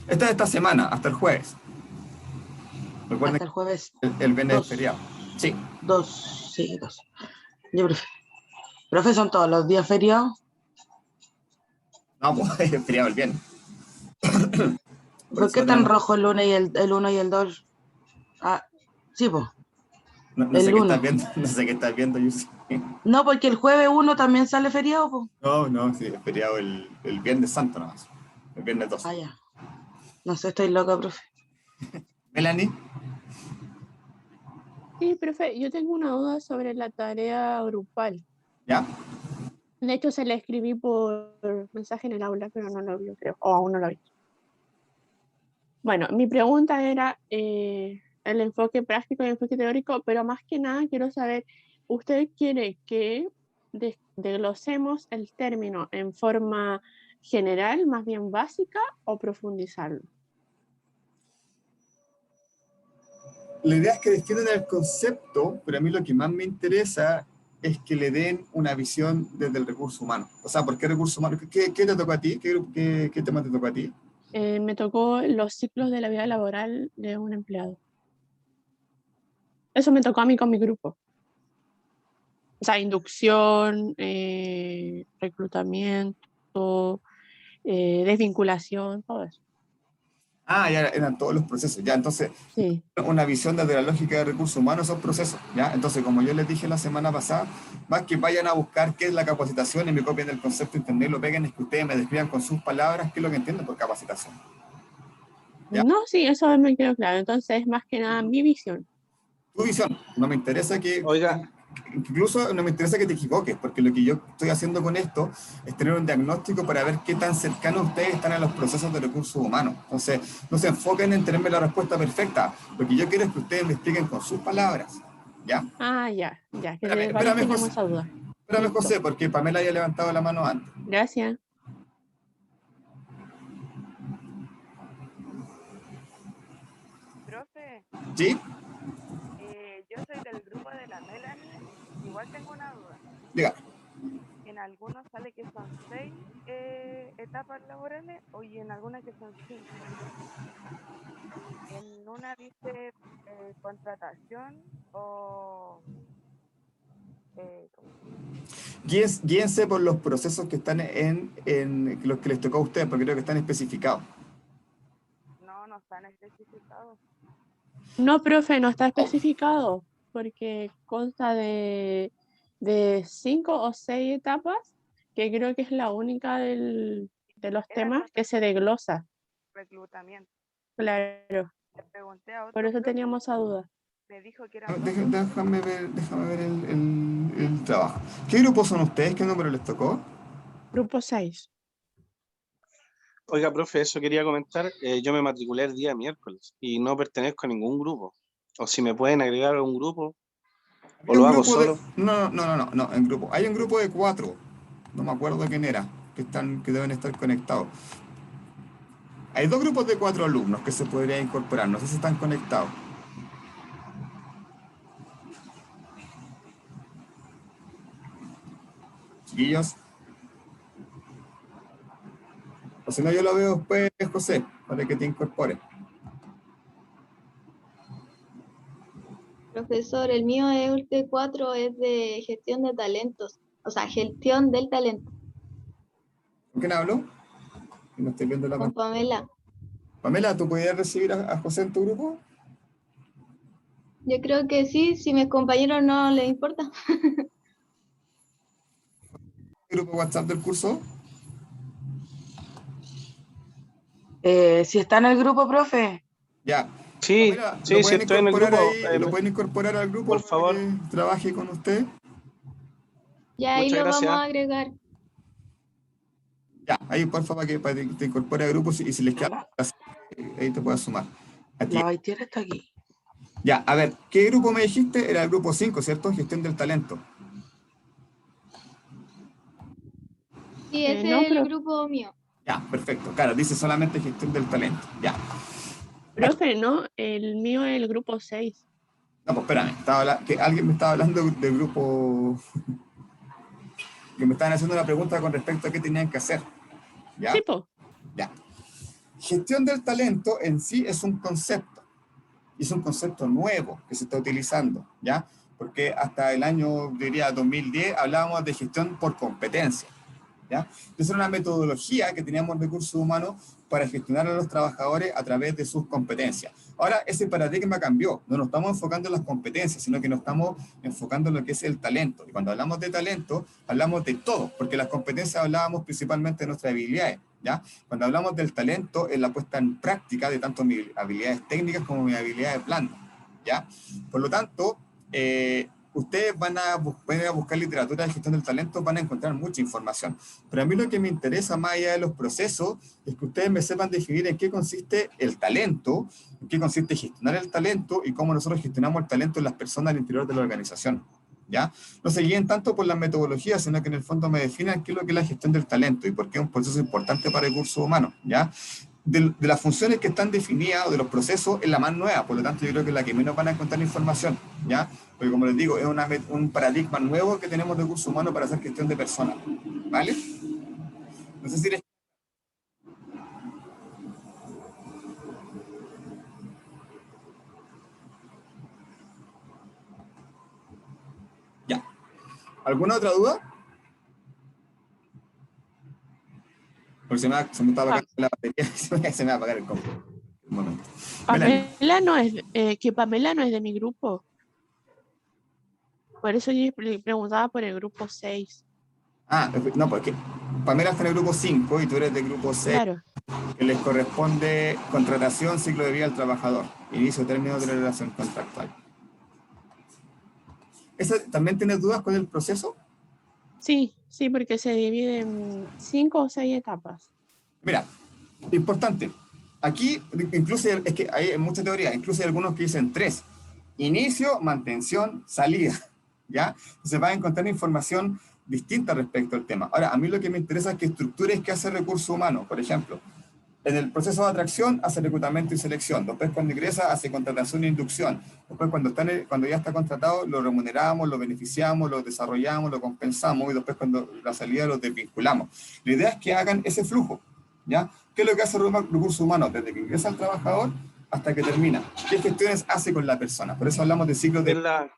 Esta semana, hasta el jueves. Recuerden Hasta el jueves que el viernes es 2. feriado. Sí. 2, sí, 2. Yo, profe, ¿son todos los días feriados? No, pues es feriado el viernes. ¿Por qué tan rojo el lunes y el 1 y el 2? Ah, sí, pues. No sé El qué 1. estás viendo, no sé qué estás viendo, Yusi. No, porque el jueves 1 también sale feriado, pues. No, sí, es feriado el viernes santo nomás. El viernes 2. Ah, ya. No sé, estoy loca, profe. Melanie. Sí, profe, yo tengo una duda sobre la tarea grupal. ¿Ya? De hecho, se la escribí por mensaje en el aula, pero no lo vio, creo. O aún no lo vi. Bueno, mi pregunta era el enfoque práctico y el enfoque teórico, pero más que nada quiero saber, ¿usted quiere que desglosemos el término en forma general, más bien básica, o profundizarlo? La idea es que defiendan el concepto, pero a mí lo que más me interesa es que le den una visión desde el recurso humano. O sea, ¿por qué recurso humano? ¿Qué te tocó a ti? ¿Qué tema te tocó a ti? Me tocó los ciclos de la vida laboral de un empleado. Eso me tocó a mí con mi grupo. O sea, inducción, reclutamiento, desvinculación, todo eso. Ah, ya eran todos los procesos, ya, entonces, sí. Una visión desde la lógica de recursos humanos, esos procesos, ya, entonces, como yo les dije la semana pasada, más que vayan a buscar qué es la capacitación y me copien el concepto, entender, lo peguen, es que ustedes me describan con sus palabras qué es lo que entienden por capacitación. ¿Ya? No, sí, eso me quedó claro, entonces, más que nada, mi visión. Tu visión, no me interesa que... Oiga, incluso no me interesa que te equivoques, porque lo que yo estoy haciendo con esto es tener un diagnóstico para ver qué tan cercanos ustedes están a los procesos de recursos humanos. Entonces, no se enfoquen en tenerme la respuesta perfecta. Lo que yo quiero es que ustedes me expliquen con sus palabras. ¿Ya? Ah, ya, que Espérame, teníamos José, esa duda. espérame, José, porque Pamela había levantado la mano antes. Gracias. Profe. ¿Sí? Yo soy del grupo de la Melanie. Igual tengo una duda. Diga. En algunos sale que son 6 etapas laborales y en algunas que son 5. En una dice contratación o... Guíense por los procesos que están en los que les tocó a ustedes, porque creo que están especificados. No están especificados. No, profe, no está especificado, porque consta de 5 o 6 etapas, que creo que es la única de los temas que se desglosa. Reclutamiento. Claro. Le pregunté a otro Por eso profe, teníamos esa duda. me dijo que eran Déjame ver el trabajo. ¿Qué grupo son ustedes? ¿Qué número les tocó? Grupo 6. Oiga, profe, eso quería comentar. Yo me matriculé el día miércoles y no pertenezco a ningún grupo. O si me pueden agregar a un grupo, o lo hago solo. No, en grupo. Hay un grupo de 4, no me acuerdo quién era, que deben estar conectados. Hay 2 grupos de 4 alumnos que se podrían incorporar, no sé si están conectados. Chiquillos. O si no, yo lo veo después, José, para que te incorpores. Profesor, el mío es el T4, es de gestión de talentos, o sea, gestión del talento. ¿Con quién hablo? No estoy viendo la Con Pamela. Pamela, ¿tú podías recibir a José en tu grupo? Yo creo que sí, si mis compañeros no les importa. ¿Grupo WhatsApp del curso? Si está en el grupo, profe. Ya. Sí, Pamela, sí, si estoy en el grupo. ¿Lo pueden incorporar al grupo por favor, para que trabaje con usted? Ya ahí Muchas lo gracias. vamos a agregar. Ya, ahí por favor para que te incorpore al grupo y si les queda ahí te puedas sumar. Aquí. La Baitiera está aquí. Ya, a ver, ¿qué grupo me dijiste? Era el grupo 5, ¿cierto? Gestión del talento. Sí, ese no, es pero- el grupo mío. Ya, perfecto. Claro, dice solamente gestión del talento. Ya. Profe, no, el mío es el grupo 6. No, pues espérame, que alguien me estaba hablando del grupo, que me estaban haciendo una pregunta con respecto a qué tenían que hacer. ¿Ya? Sí, po. Ya. Gestión del talento en sí es un concepto. Y es un concepto nuevo que se está utilizando, ¿ya? Porque hasta el año, diría, 2010, hablábamos de gestión por competencia, ¿ya? Esa era una metodología que teníamos en recursos humanos para gestionar a los trabajadores a través de sus competencias. Ahora, ese paradigma cambió. No nos estamos enfocando en las competencias, sino que nos estamos enfocando en lo que es el talento. Y cuando hablamos de talento, hablamos de todo, porque las competencias hablábamos principalmente de nuestras habilidades, ¿ya? Cuando hablamos del talento, es la puesta en práctica de tanto mis habilidades técnicas como mis habilidades blandas, ¿ya? Por lo tanto, ustedes van a buscar literatura de gestión del talento, van a encontrar mucha información. Pero a mí lo que me interesa más allá de los procesos es que ustedes me sepan definir en qué consiste el talento, en qué consiste gestionar el talento y cómo nosotros gestionamos el talento en las personas al interior de la organización, ¿ya? No se guíen tanto por las metodologías, sino que en el fondo me definan qué es lo que es la gestión del talento y por qué es un proceso importante para recursos humanos, ¿ya? De las funciones que están definidas o de los procesos es la más nueva, por lo tanto yo creo que es la que menos van a encontrar información, ¿ya? Porque como les digo, es un paradigma nuevo que tenemos de recursos humanos para hacer gestión de personas, ¿vale? No sé si les... Ya. ¿Alguna otra duda? Porque se me está apagando la batería y se me va a apagar el compu. Un momento. Pamela no es, que Pamela no es de mi grupo. Por eso yo le preguntaba por el grupo 6. Ah, no, porque Pamela está en el grupo 5 y tú eres del grupo 6, claro, que les corresponde contratación, ciclo de vida del trabajador, inicio, término de la relación contractual. ¿También tienes dudas con el proceso? Sí, porque se divide en 5 o 6 etapas. Mira, importante. Aquí, incluso, es que hay mucha teoría, incluso hay algunos que dicen 3. Inicio, mantención, salida, ¿ya? Se va a encontrar información distinta respecto al tema. Ahora, a mí lo que me interesa es que estructures que hace recursos humanos. Por ejemplo, en el proceso de atracción hace reclutamiento y selección. Después cuando ingresa hace contratación e inducción. Después cuando ya está contratado lo remuneramos, lo beneficiamos, lo desarrollamos, lo compensamos y después cuando la salida lo desvinculamos. La idea es que hagan ese flujo, ¿ya? ¿Qué es lo que hace recursos humanos? Desde que ingresa el trabajador hasta que termina. ¿Qué gestiones hace con la persona? Por eso hablamos de ciclo de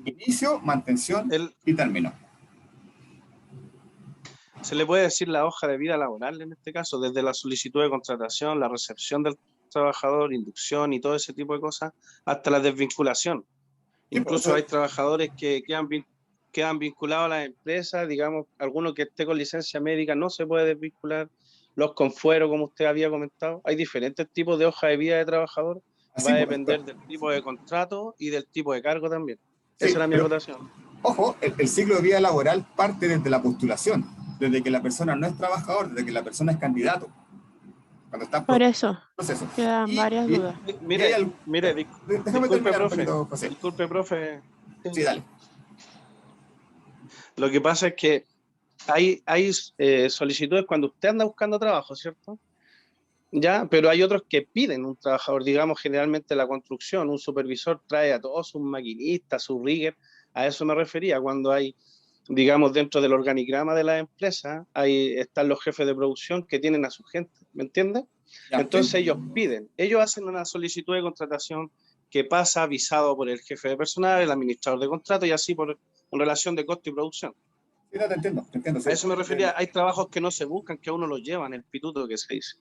inicio, mantención y término. Se le puede decir la hoja de vida laboral en este caso, desde la solicitud de contratación, la recepción del trabajador, inducción y todo ese tipo de cosas, hasta la desvinculación. Incluso hay trabajadores que quedan vinculados a las empresas, digamos, alguno que esté con licencia médica no se puede desvincular, los con fuero, como usted había comentado. Hay diferentes tipos de hoja de vida de trabajador, va a depender del tipo de contrato y del tipo de cargo también. Esa era mi acotación. Ojo, el ciclo de vida laboral parte desde la postulación, desde que la persona no es trabajador, desde que la persona es candidato. Cuando está por eso proceso. Quedan varias dudas. Mire, disculpe, profe. Sí, dale. Lo que pasa es que hay solicitudes cuando usted anda buscando trabajo, ¿cierto? Ya, pero hay otros que piden un trabajador, digamos, generalmente la construcción, un supervisor trae a todos sus maquinistas, sus rigger, a eso me refería, cuando hay, digamos, dentro del organigrama de la empresa, están los jefes de producción que tienen a su gente, ¿me entiendes? Entonces ellos piden, ellos hacen una solicitud de contratación que pasa avisado por el jefe de personal, el administrador de contrato y así en relación de costo y producción. Sí, no, te entiendo. A eso me refería, hay trabajos que no se buscan, que a uno los llevan, el pituto que se dice.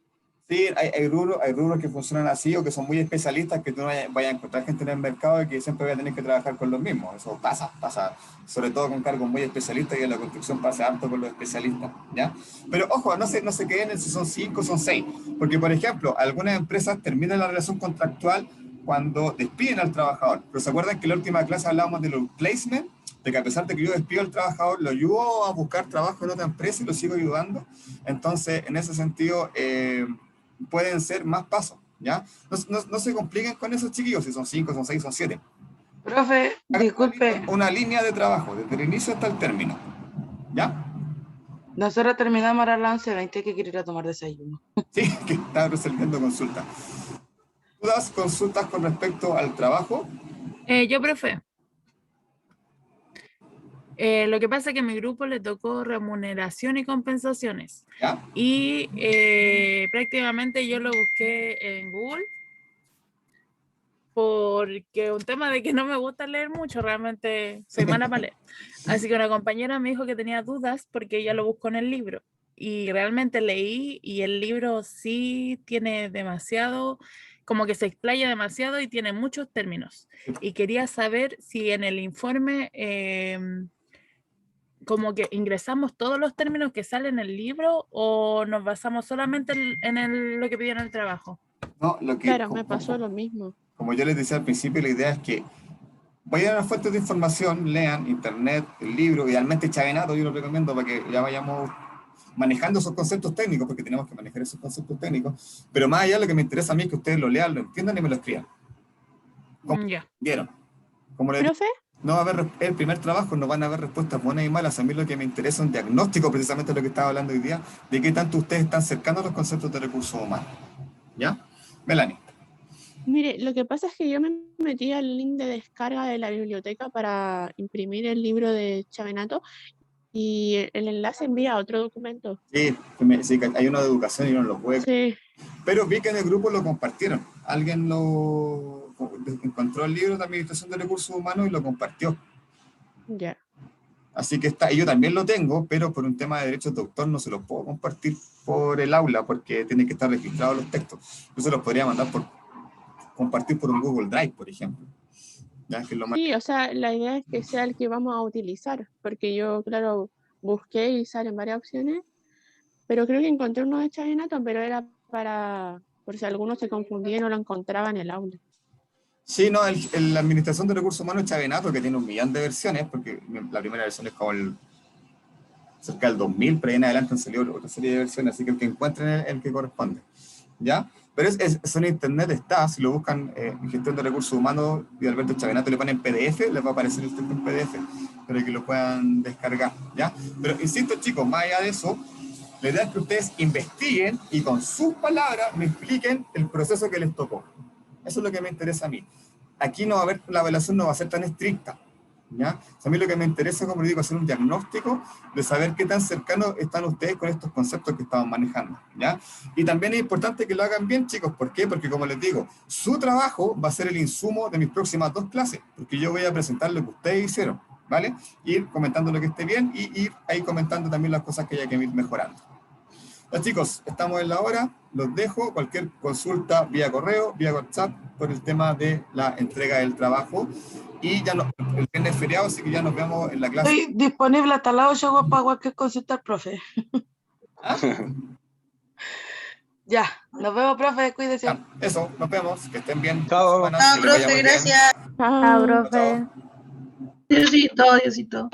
Sí, hay rubros que funcionan así o que son muy especialistas, que tú no vayas a encontrar gente en el mercado y que siempre vaya a tener que trabajar con los mismos. Eso pasa, sobre todo con cargos muy especialistas y en la construcción pasa harto con los especialistas, ¿ya? Pero ojo, no se queden en si son 5 o son 6, porque por ejemplo, algunas empresas terminan la relación contractual cuando despiden al trabajador. Pero ¿se acuerdan que en la última clase hablábamos de los placement? De que a pesar de que yo despido al trabajador, lo ayudo a buscar trabajo en otra empresa y lo sigo ayudando. Entonces, en ese sentido, pueden ser más pasos, ¿ya? No se compliquen con esos chiquillos, si son 5, son 6, son 7. Profe, disculpe. Una línea de trabajo, desde el inicio hasta el término, ¿ya? Nosotros terminamos ahora a las 11:20, que quiero ir a tomar desayuno. Sí, que están resolviendo consultas. ¿Dudas, consultas con respecto al trabajo? Yo, profe. Lo que pasa es que a mi grupo le tocó remuneración y compensaciones. ¿Ya? Y prácticamente yo lo busqué en Google porque un tema de que no me gusta leer mucho, realmente soy mala para leer. Así que una compañera me dijo que tenía dudas porque ella lo buscó en el libro. Y realmente leí y el libro sí tiene demasiado, como que se explaya demasiado y tiene muchos términos. Y quería saber si en el informe como que ingresamos todos los términos que salen en el libro o nos basamos solamente lo que pidió en el trabajo. No, Claro, me pasó lo mismo. Como yo les decía al principio, la idea es que vayan a las fuentes de información, lean internet, el libro, idealmente Chavenato, yo lo recomiendo para que ya vayamos manejando esos conceptos técnicos, porque tenemos que manejar esos conceptos técnicos, pero más allá lo que me interesa a mí es que ustedes lo lean, lo entiendan y me lo escriban. Ya. ¿Vieron? Como les ¿Profe? no va a haber el primer trabajo, no van a haber respuestas buenas y malas. A mí lo que me interesa es un diagnóstico, precisamente de lo que estaba hablando hoy día, de qué tanto ustedes están cercanos a los conceptos de recursos humanos. ¿Ya? Melanie. Mire, lo que pasa es que yo me metí al link de descarga de la biblioteca para imprimir el libro de Chavenato y el enlace envía a otro documento. Sí, sí, hay uno de educación y uno lo puede. Sí. Pero vi que en el grupo lo compartieron. Alguien lo encontró el libro de Administración de Recursos Humanos y lo compartió. Ya. Así que está, y yo también lo tengo, pero por un tema de derechos de autor no se los puedo compartir por el aula porque tiene que estar registrados los textos. Yo se los podría mandar compartir por un Google Drive, por ejemplo. ¿Ya? Que es lo más... Sí, o sea, la idea es que sea el que vamos a utilizar, porque yo, claro, busqué y salen varias opciones, pero creo que encontré uno de Chavenato, pero era para, por si alguno se confundía y no lo encontraba en el aula. Sí, no, la Administración de Recursos Humanos es Chavenato, que tiene 1 millón de versiones, porque la primera versión es como cerca del 2000, pero ahí en adelante han salido otra serie de versiones, así que el que encuentren es el que corresponde. ¿Ya? Pero eso en internet está, si lo buscan en Gestión de Recursos Humanos y Alberto Chavenato le ponen PDF, les va a aparecer el texto en PDF, para que lo puedan descargar, ¿ya? Pero insisto, chicos, más allá de eso, la idea es que ustedes investiguen y con sus palabras me expliquen el proceso que les tocó. Eso es lo que me interesa a mí. Aquí no va a haber, la evaluación no va a ser tan estricta, ¿ya? A mí lo que me interesa, como les digo, hacer un diagnóstico de saber qué tan cercanos están ustedes con estos conceptos que estamos manejando, ¿ya? Y también es importante que lo hagan bien, chicos. ¿Por qué? Porque, como les digo, su trabajo va a ser el insumo de mis próximas 2 clases, porque yo voy a presentar lo que ustedes hicieron, ¿vale? Ir comentando lo que esté bien y ir ahí comentando también las cosas que haya que ir mejorando. Ya, chicos, estamos en la hora, los dejo. Cualquier consulta vía correo, vía WhatsApp, por el tema de la entrega del trabajo. Y ya el viernes es feriado, así que ya nos vemos en la clase. Estoy disponible hasta las 8 para cualquier consulta al profe. ¿Ah? Ya, nos vemos, profe, cuídese. Ya, eso, nos vemos, que estén bien. Chao. Chao, profe, gracias. Chao, profe. Diosito, Diosito.